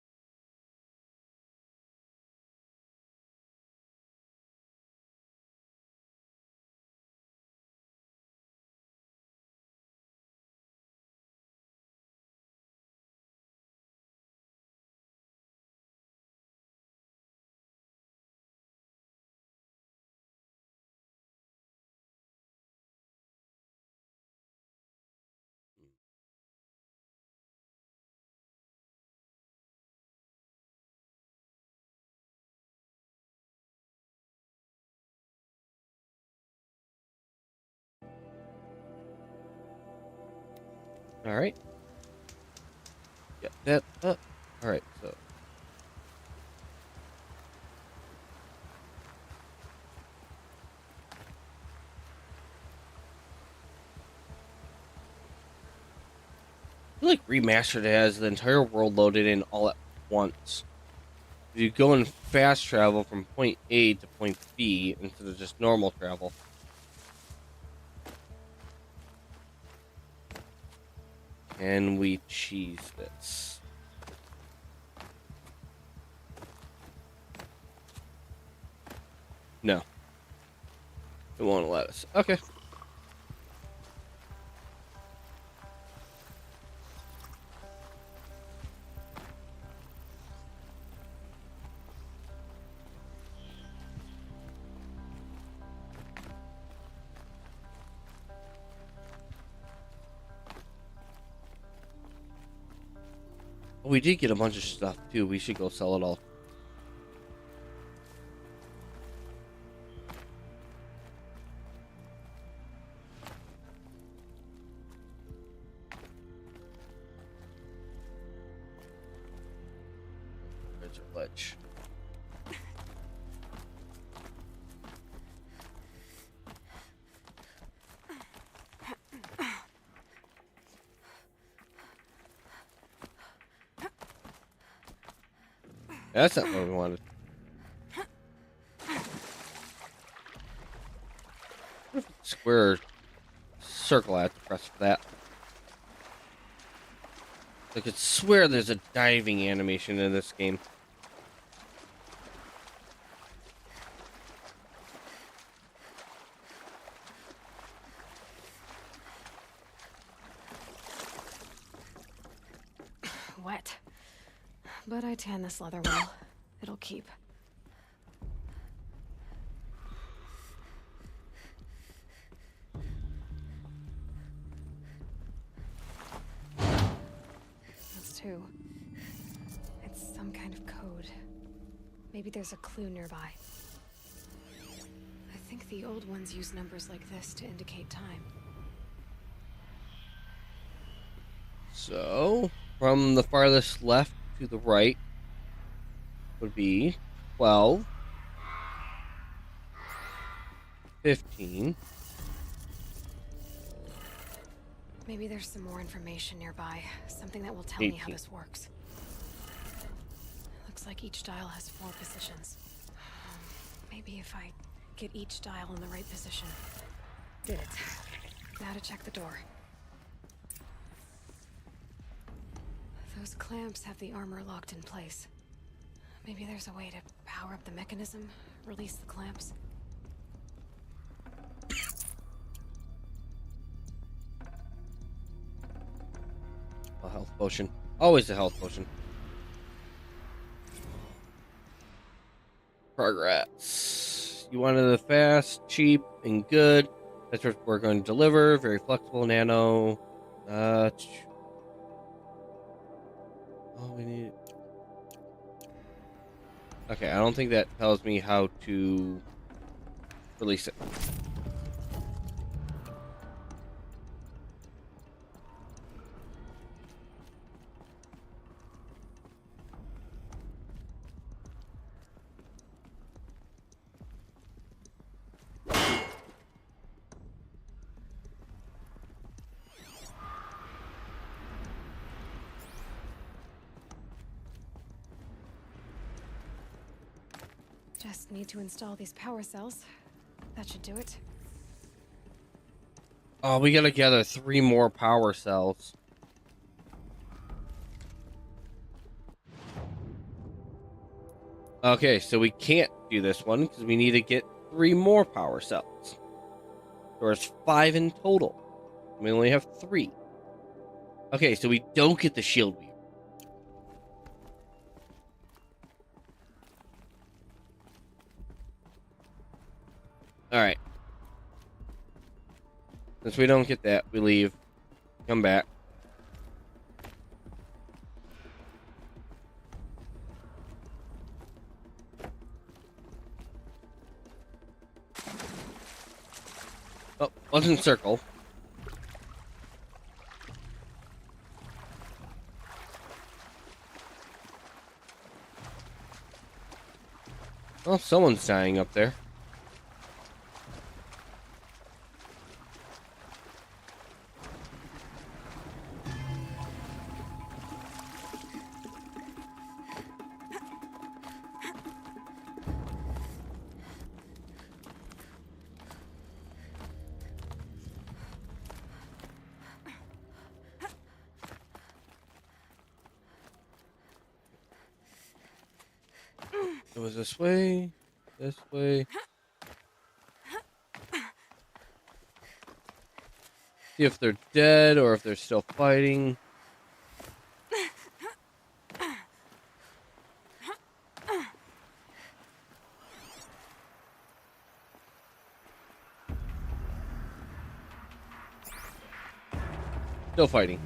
All right. Get that up. All right. So I feel like Remastered has the entire world loaded in all at once. You go in fast travel from point A to point B instead of just normal travel. And we cheese this. No. It won't let us. Okay. We did get a bunch of stuff too. We should go sell it all. There's a ledge. That's not what we wanted. Square circle, I have to press for that. I could swear there's a diving animation in this game. Wet. But I tan this leather well. It'll keep. That's two. It's some kind of code. Maybe there's a clue nearby. I think the old ones use numbers like this to indicate time. So, from the farthest left to the right would be 12, 15. Maybe there's some more information nearby. Something that will tell 18. me how this works. Looks like each dial has 4 positions. Maybe if I get each dial in the right position. Did it. Now to check the door. Those clamps have the armor locked in place. Maybe there's a way to power up the mechanism, release the clamps. A health potion. Always a health potion. Progress. You wanted the fast, cheap, and good. That's what we're going to deliver. Very flexible, nano. Oh, we need... Okay, I don't think that tells me how to release it. Just need to install these power cells. That should do it. Oh, we gotta gather 3 more power cells. Okay, so we can't do this one because we need to get 3 more power cells. There's 5 in total. We only have 3. Okay, so we don't get the shield wheel. Alright. Since we don't get that, we leave. Come back. Oh, wasn't circle. Well, someone's dying up there. It was this way, this way. See if they're dead or if they're still fighting. Still fighting.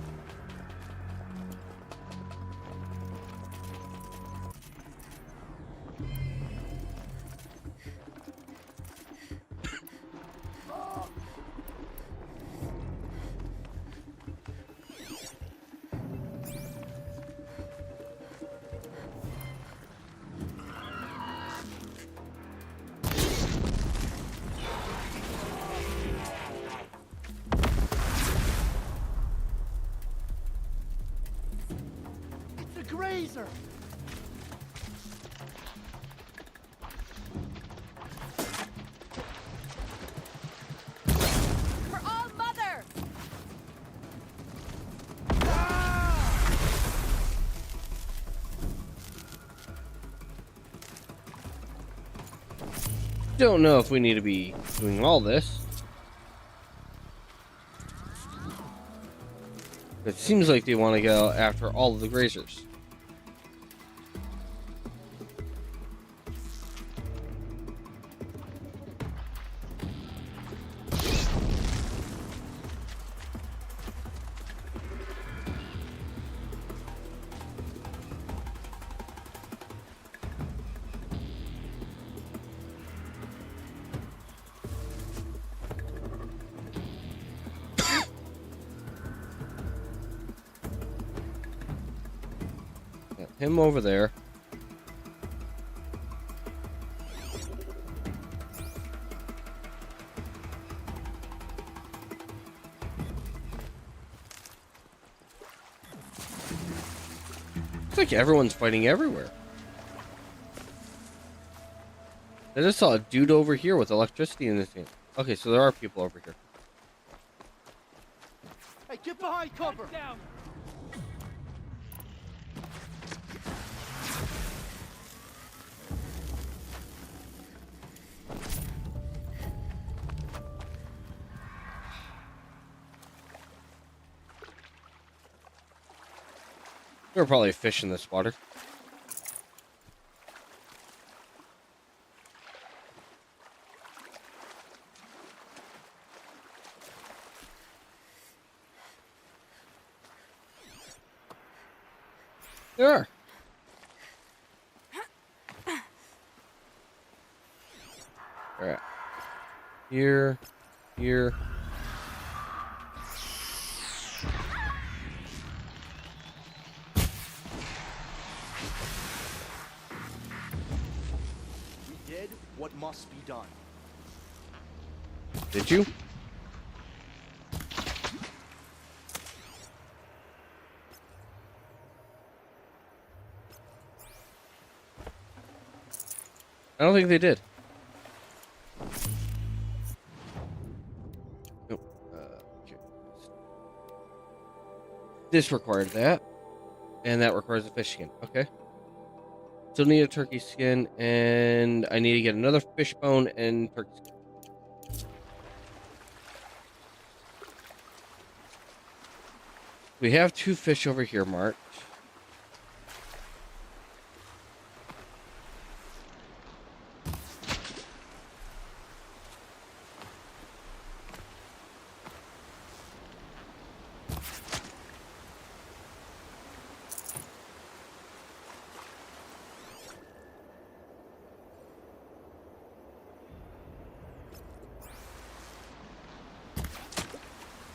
Grazer! For all mother! Don't know if we need to be doing all this. It seems like they want to go after all of the grazers. him over there. It's like everyone's fighting everywhere. I just saw a dude over here with electricity in his hand. Okay, so there are people over here. Hey, get behind cover! Down. There are probably fish in this water. There are. Alright. Here. Here. We did what must be done. Did you? I don't think they did. Nope. Okay. This required that. And that requires a fish skin. Okay. Still need a turkey skin, and I need to get another fish bone and turkey skin. We have 2 fish over here marked.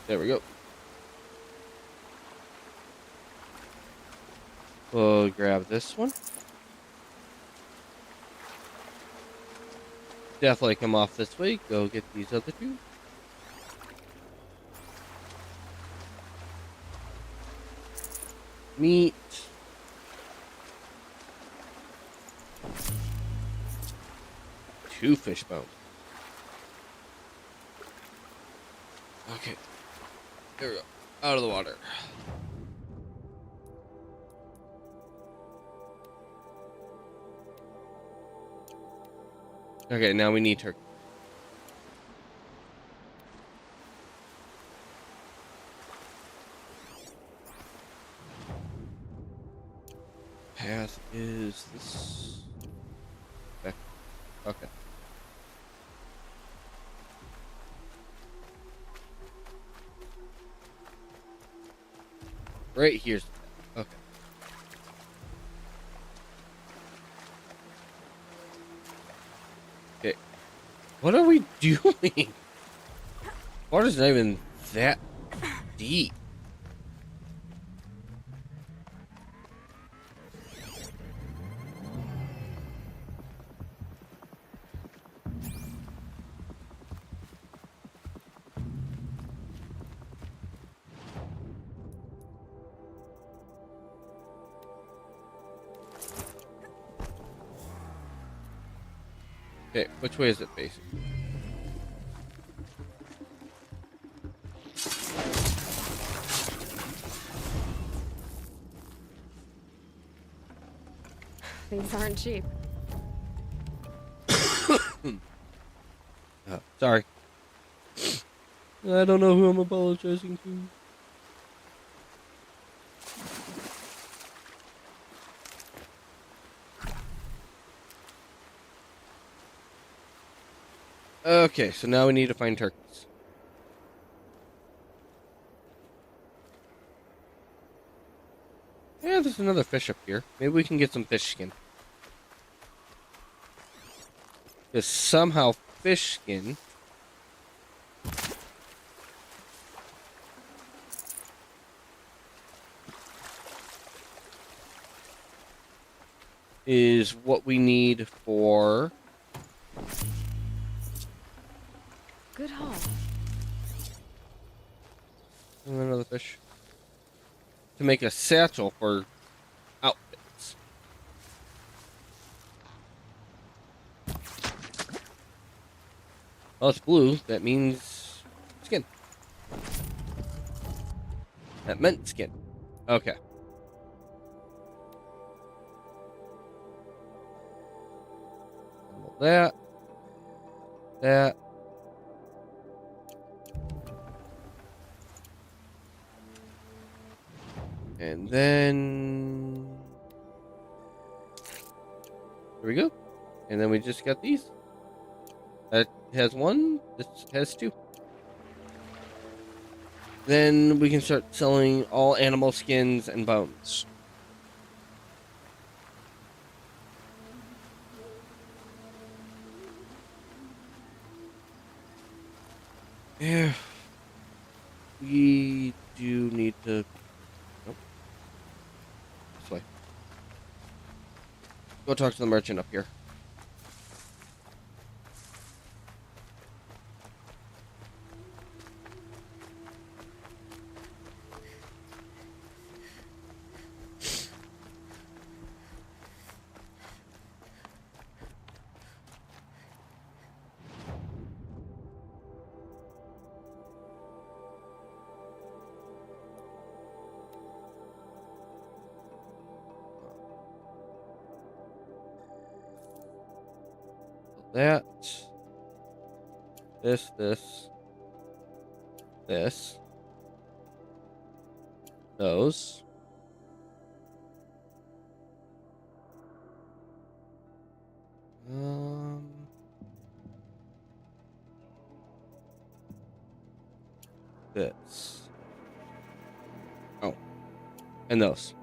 There we go. We'll grab this one. Definitely come off this way. Go get these other 2. Meat. Two fish bones. Okay. There we go. Out of the water. Okay, now we need turkey. Path is this. Okay. Okay. Right here's the path. Okay. Okay. What are we doing? Water's not even that deep. Okay, which way is it facing? These aren't cheap. Sorry. I don't know who I'm apologizing to. Okay, so now we need to find turkeys. Yeah, there's another fish up here. Maybe we can get some fish skin. Because somehow fish skin is what we need for... Good haul. Another fish. To make a satchel for outfits. Well, it's blue. That means skin. That meant skin. Okay. That. That. And then... There we go. And then we just got these. That has one. This has two. Then we can start selling all animal skins and bones. Yeah. We do need to... Nope. This way. Go talk to the merchant up here. That, this, those. This. Oh, and those.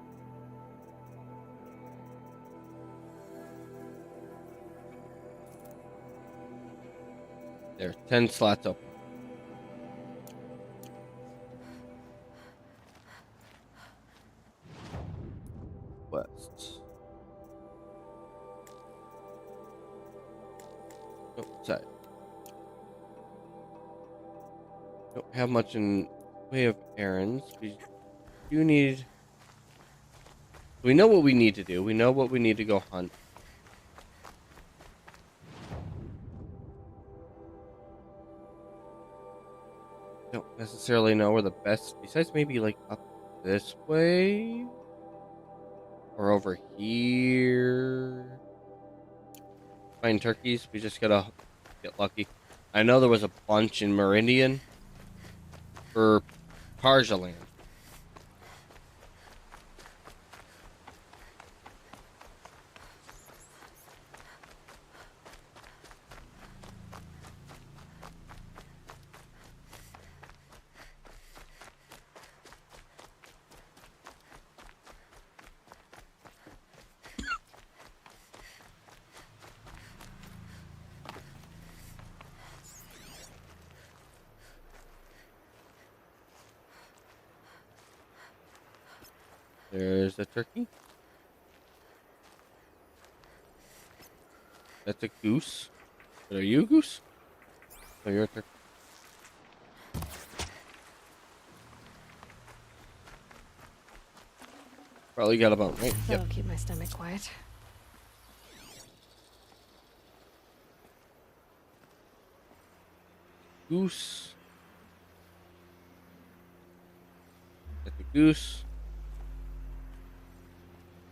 There, 10 slots open. West. Oh, side. Don't have much in way of errands. We do need... We know what we need to do. We know what we need to go hunt. Don't necessarily know where the best, besides maybe like up this way or over here. Find turkeys. We just gotta get lucky. I know there was a bunch in Meridian for Parja land. There's a turkey. That's a goose. But are you a goose? Oh, you're a turkey. Probably got a bone, right? That'll keep my stomach quiet. Goose. That's a goose.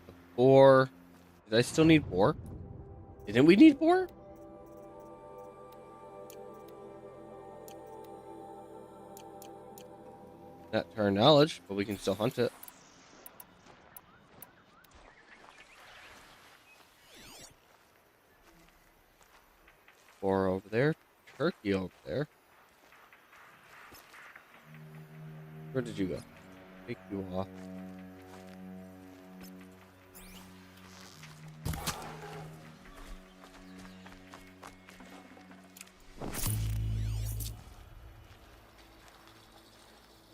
A boar. Did I still need boar? Didn't we need boar? Not to our knowledge, but we can still hunt it. Boar over there. Turkey over there. Where did you go? Take you off.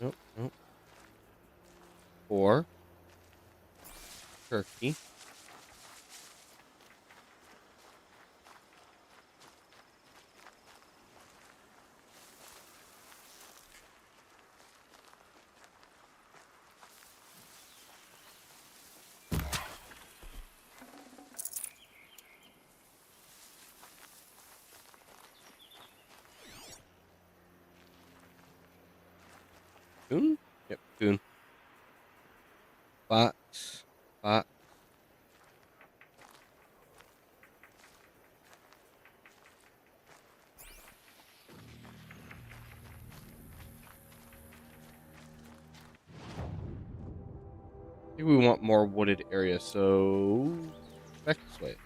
Nope, nope. Boar. Turkey. Coon? Yep, coon. Fox. Fox. I think we want more wooded area, so back this way.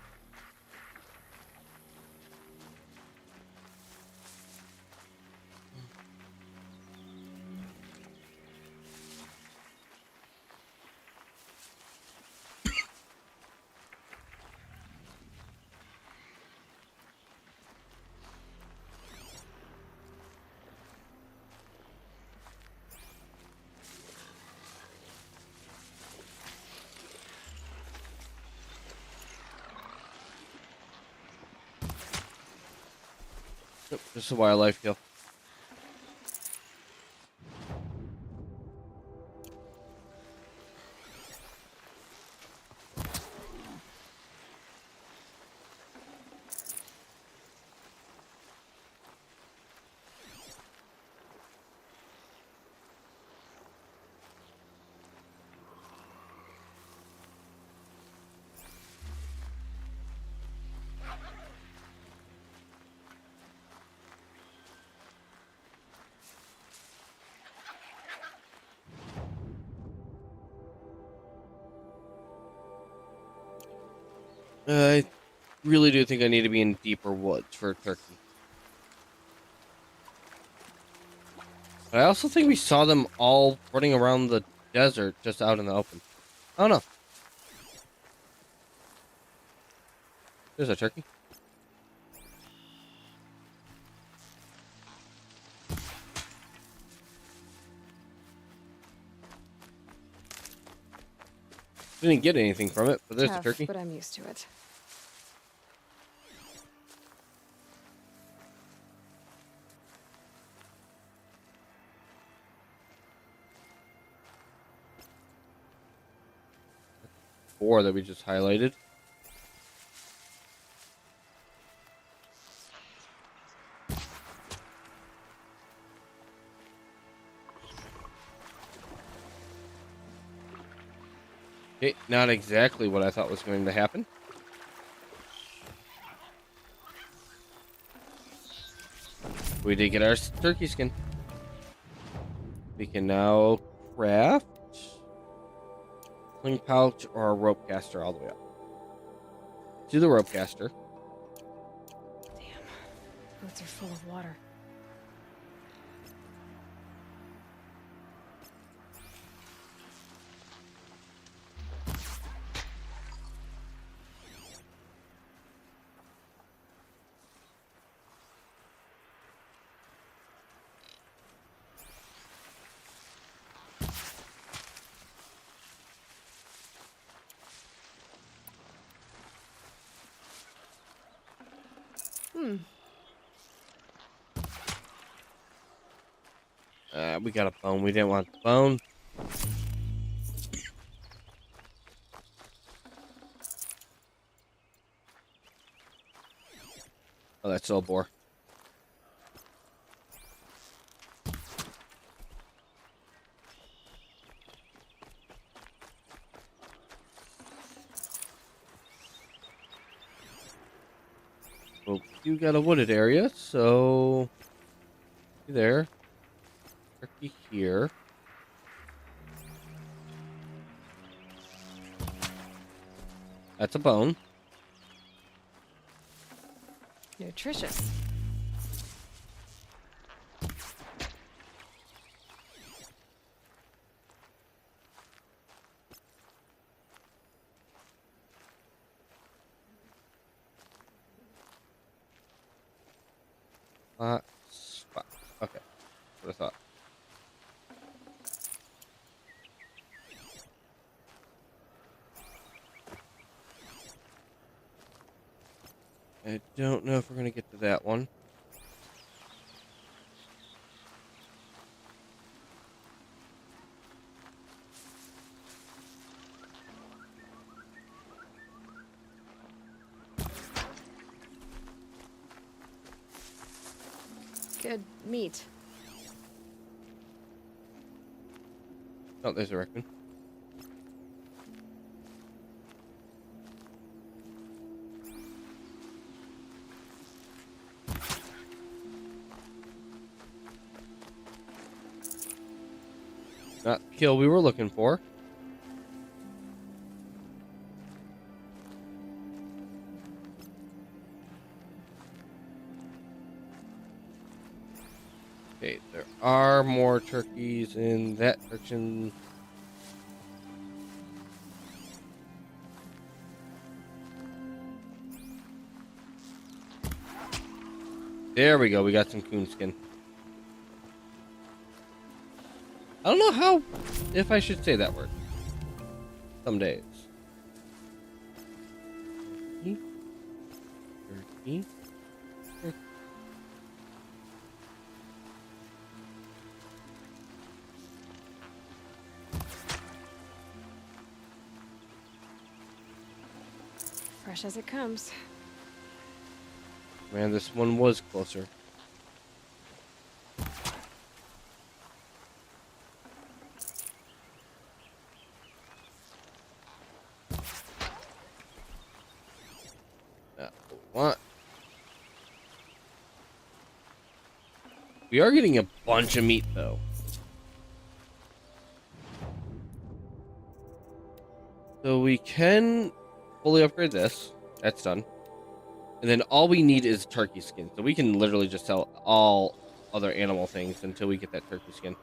Nope, just a wildlife kill. I really do think I need to be in deeper woods for turkey. But I also think we saw them all running around the desert just out in the open. I don't know. There's a turkey. Didn't get anything from it, but there's Tough, a turkey. but I'm used to it. Four that we just highlighted. Okay, not exactly what I thought was going to happen. We did get our turkey skin. We can now craft sling pouch or a rope caster all the way up. Do the rope caster. Boots are full of water. We got a bone. We didn't want the bone. Oh, that's still a boar. Well, you got a wooded area, so there. Turkey here. That's a bone. Nutritious. Spot. Okay. That's what I thought. I don't know if we're going to get to that one. Good meat. Oh, there's a raccoon. Not the kill we were looking for. Okay, there are more turkeys in that direction. There we go. We got some coonskin. I don't know how, if I should say that word. Some days. Turkey. Turkey. Turkey. Fresh as it comes. Man, this one was closer. What? We are getting a bunch of meat, though. So we can fully upgrade this. That's done. And then all we need is turkey skin. So we can literally just sell all other animal things until we get that turkey skin.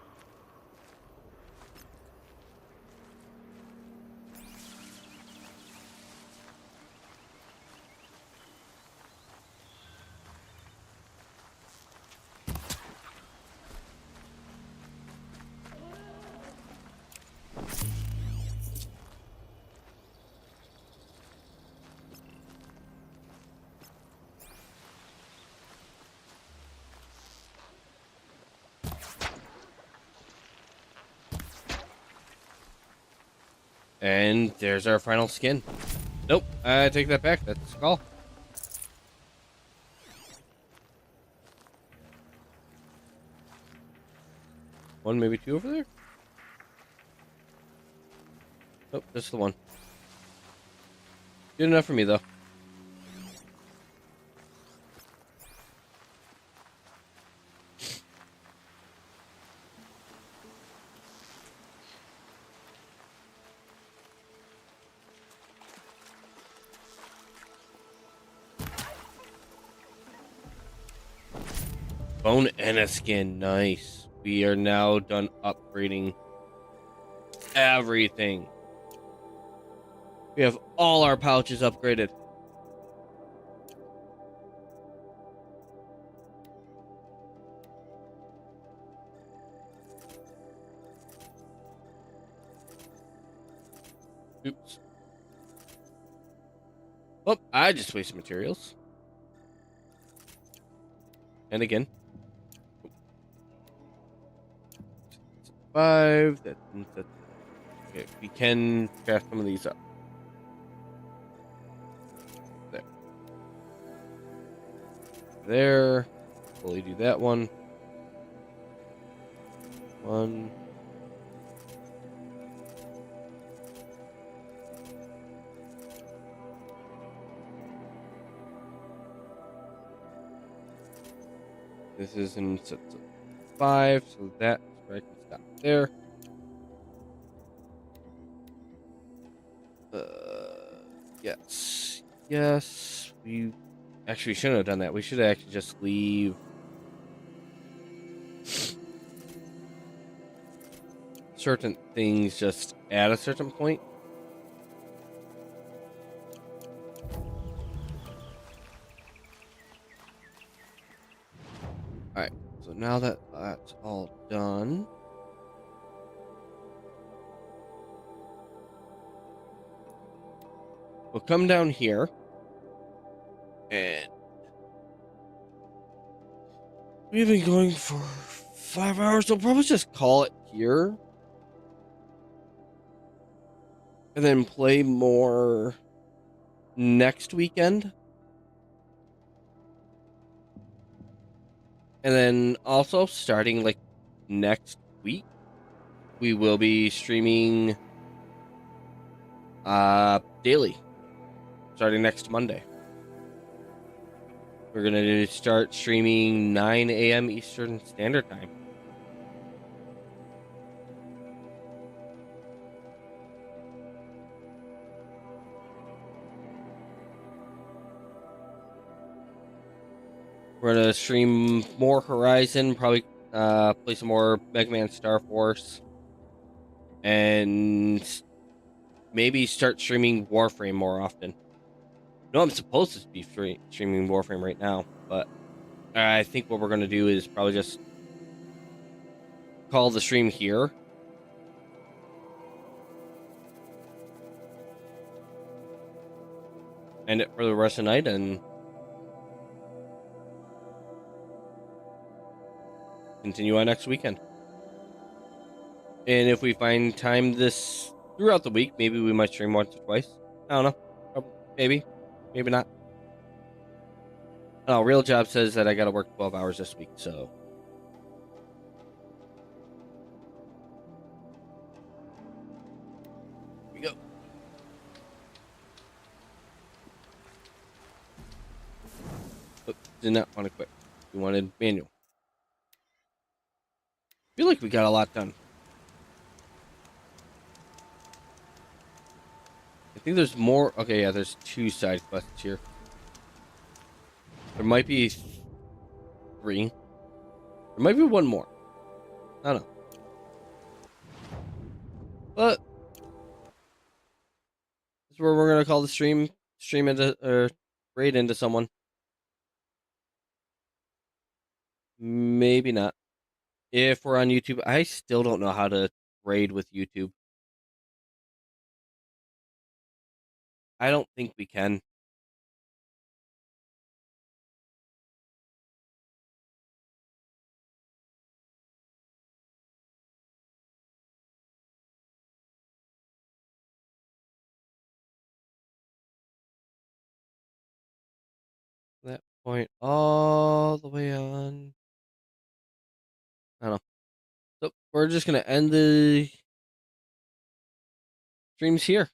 And there's our final skin. Nope, I take that back. That's a skull. One, maybe two over there? Nope, just the one. Good enough for me, though. Bone and a skin. Nice. We are now done upgrading everything. We have all our pouches upgraded. Oops. Oh, I just wasted materials. And again. 5. That's okay. We can craft some of these up. There. There. Fully do that one. One. This is in 5, so that's where I can stop there. Yes. Yes. We actually shouldn't have done that. We should actually just leave certain things just at a certain point. Alright, so now that that's all done, we'll come down here and we've been going for 5 hours, so we'll probably just call it here and then play more next weekend. And then also starting like next week, we will be streaming daily starting next Monday. We're going to start streaming 9 a.m. Eastern Standard Time. We're going to stream more Horizon, probably play some more Mega Man Star Force, and maybe start streaming Warframe more often. No, I'm supposed to be streaming Warframe right now, but I think what we're going to do is probably just call the stream here. End it for the rest of the night and continue on next weekend. And if we find time this throughout the week, maybe we might stream once or twice. I don't know. Maybe. Maybe not. Oh, Real Job says that I got to work 12 hours this week, so. Here we go. But did not want to quit. We wanted manual. I feel like we got a lot done. I think there's more. Okay, yeah, there's 2 side quests here. There might be 3. There might be 1 more. I don't know. But this is where we're gonna call the stream into or raid into someone. Maybe not. If we're on YouTube, I still don't know how to raid with YouTube. I don't think we can. That point all the way on. I don't know. So we're just gonna end the streams here.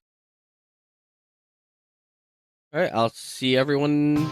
All right, I'll see everyone